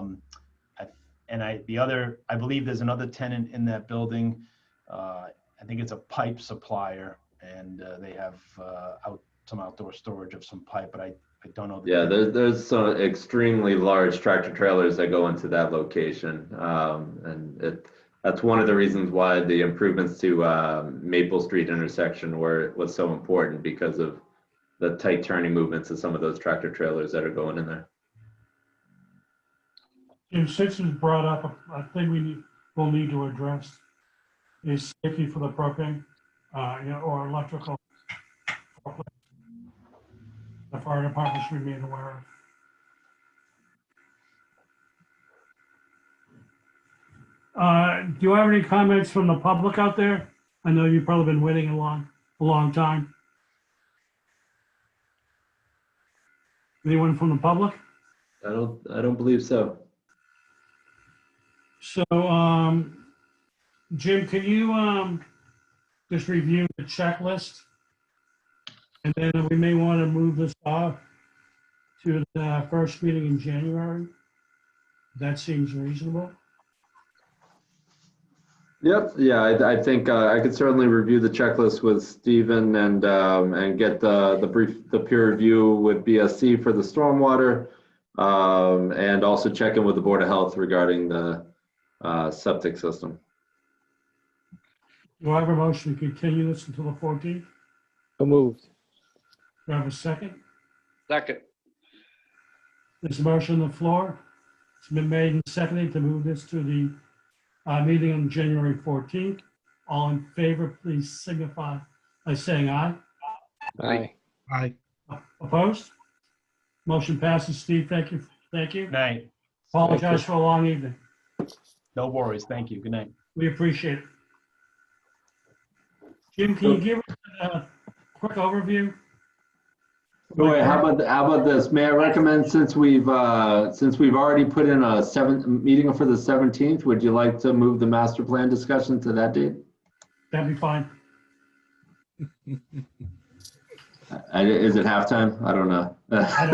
believe there's another tenant in that building. I think it's a pipe supplier, and they have some outdoor storage of some pipe, but I don't know.
Yeah, there's some extremely large tractor trailers that go into that location, and that's one of the reasons why the improvements to Maple Street intersection was so important, because of the tight turning movements of some of those tractor trailers that are going in there.
And since it's brought up, I think we'll need to address is safety for the propane, or electrical. The fire department should be made aware of. Do you have any comments from the public out there? I know you've probably been waiting a long time. Anyone from the public?
I don't believe so.
So, Jim, can you just review the checklist? And then we may want to move this off to the first meeting in January. That seems reasonable.
Yep. Yeah, I think I could certainly review the checklist with Stephen and get the peer review with BSC for the stormwater, and also check in with the Board of Health regarding the septic system.
Do I have a motion to continue this until the 14th?
So moved.
Do I have a second?
Second.
There's a motion on the floor. It's been made and seconded to move this to the meeting on January 14th. All in favor, please signify by saying aye.
Aye.
Aye.
Opposed? Motion passes. Steve, thank you. Thank you.
Good night.
Apologize for a long evening.
No worries. Thank you. Good night.
We appreciate it. Jim, can you give us a quick overview?
Wait, how about this? May I recommend, since we've already put in a meeting for the 17th, would you like to move the master plan discussion to that date?
That'd be fine.
Is it halftime? I don't know.
I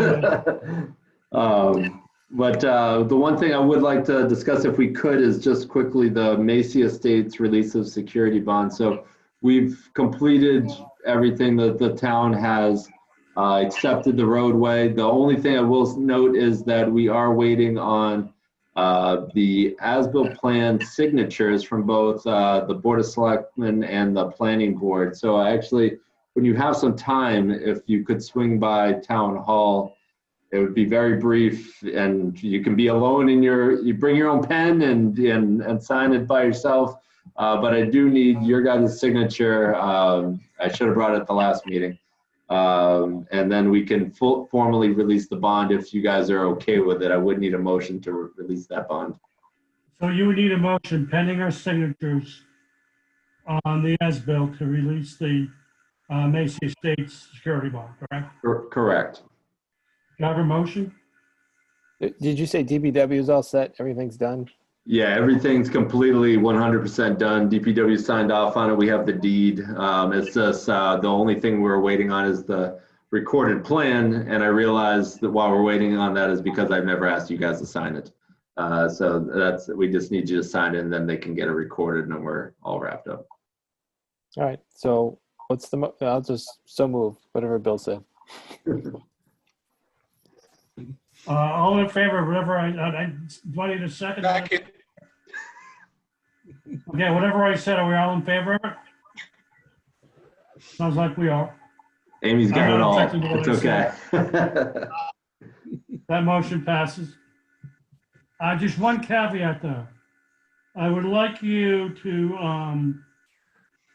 don't
But the one thing I would like to discuss, if we could, is just quickly the Macy Estates release of security bonds. So we've completed everything that the town has accepted the roadway. The only thing I will note is that we are waiting on the as-built plan signatures from both the Board of Selectmen and the Planning Board. So actually, when you have some time, if you could swing by Town Hall, it would be very brief, and you can be alone in you bring your own pen and sign it by yourself. But I do need your guys' signature. I should have brought it at the last meeting. And then we can formally release the bond if you guys are okay with it. I would need a motion to release that bond.
So you would need a motion pending our signatures on the as-built to release the Macy Estates security bond, correct?
Correct.
Do I have a motion?
Did you say DPW is all set? Everything's done?
Yeah, everything's completely 100% done. DPW signed off on it. We have the deed. It's just the only thing we're waiting on is the recorded plan. And I realized that while we're waiting on that is because I've never asked you guys to sign it. So we just need you to sign it, and then they can get it recorded, and we're all wrapped up.
All right. So What's the, I'll just so move, whatever Bill said.
All in favor of whatever do I need a second?
Second.
Okay, whatever I said, are we all in favor of it? Sounds like we are.
Amy's got
I'm
it
not
all.
objecting to what
It's
I
okay.
That motion passes. Just one caveat though. I would like you to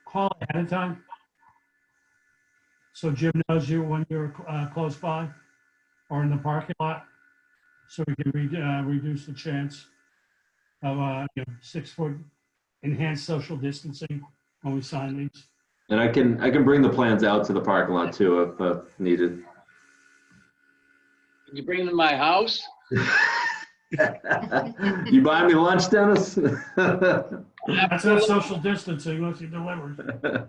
call ahead of time. So Jim knows you when you're close by or in the parking lot. So we can reduce the chance of 6 foot enhanced social distancing when we sign these.
And I can bring the plans out to the parking lot too if needed.
Can you bring them to my house?
You buy me lunch, Dennis?
That's not social distancing unless you deliver.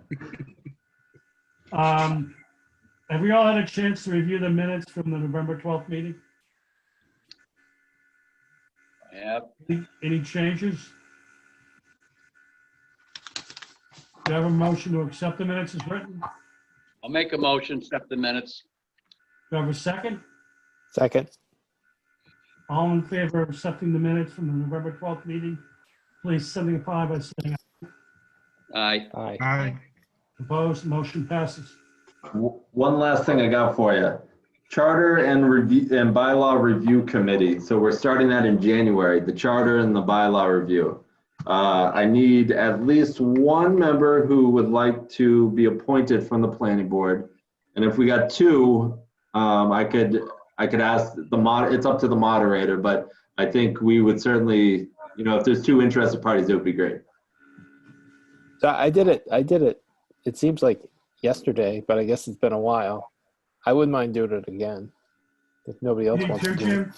Have we all had a chance to review the minutes from the November 12th meeting?
Yeah.
Any changes? Do you have a motion to accept the minutes as written?
I'll make a motion, accept the minutes.
Do you have a second?
Second.
All in favor of accepting the minutes from the November 12th meeting, please signify by saying
Aye.
Aye.
Aye.
opposed. Motion passes.
One last thing I got for you. Charter and review and bylaw review committee. So we're starting that in January, the charter and the bylaw review. I need at least one member who would like to be appointed from the planning board. And if we got two, I could ask it's up to the moderator, but I think we would certainly, if there's two interested parties, it would be great.
So I did it. It seems like yesterday, but I guess it's been a while. I wouldn't mind doing it again if nobody else wants to do it.
Jim,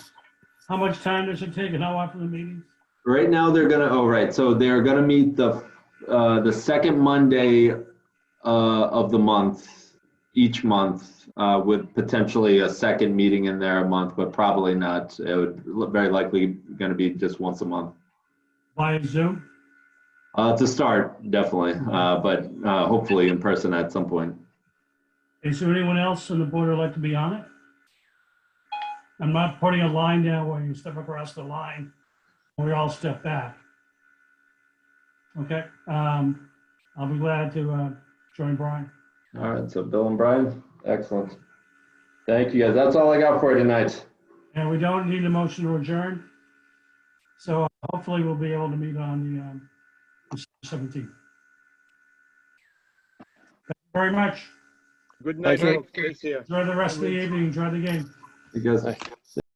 how much time does it take and how often the meetings?
Right now they're gonna meet the second Monday of the month, each month, with potentially a second meeting in there a month, but probably not. It would very likely gonna be just once a month.
Via Zoom?
To start, definitely, but hopefully in person at some point.
Is there anyone else on the board who'd like to be on it? I'm not putting a line down where you step across the line. We all step back. Okay, I'll be glad to join Brian.
All right, so Bill and Brian, excellent. Thank you, guys. That's all I got for you tonight.
And we don't need a motion to adjourn. So hopefully we'll be able to meet on the 17th. Thank you very much.
Good night,
Thank you.
folks. Stay safe.
Enjoy the rest of the evening. Enjoy the game.
You guys.
Bye.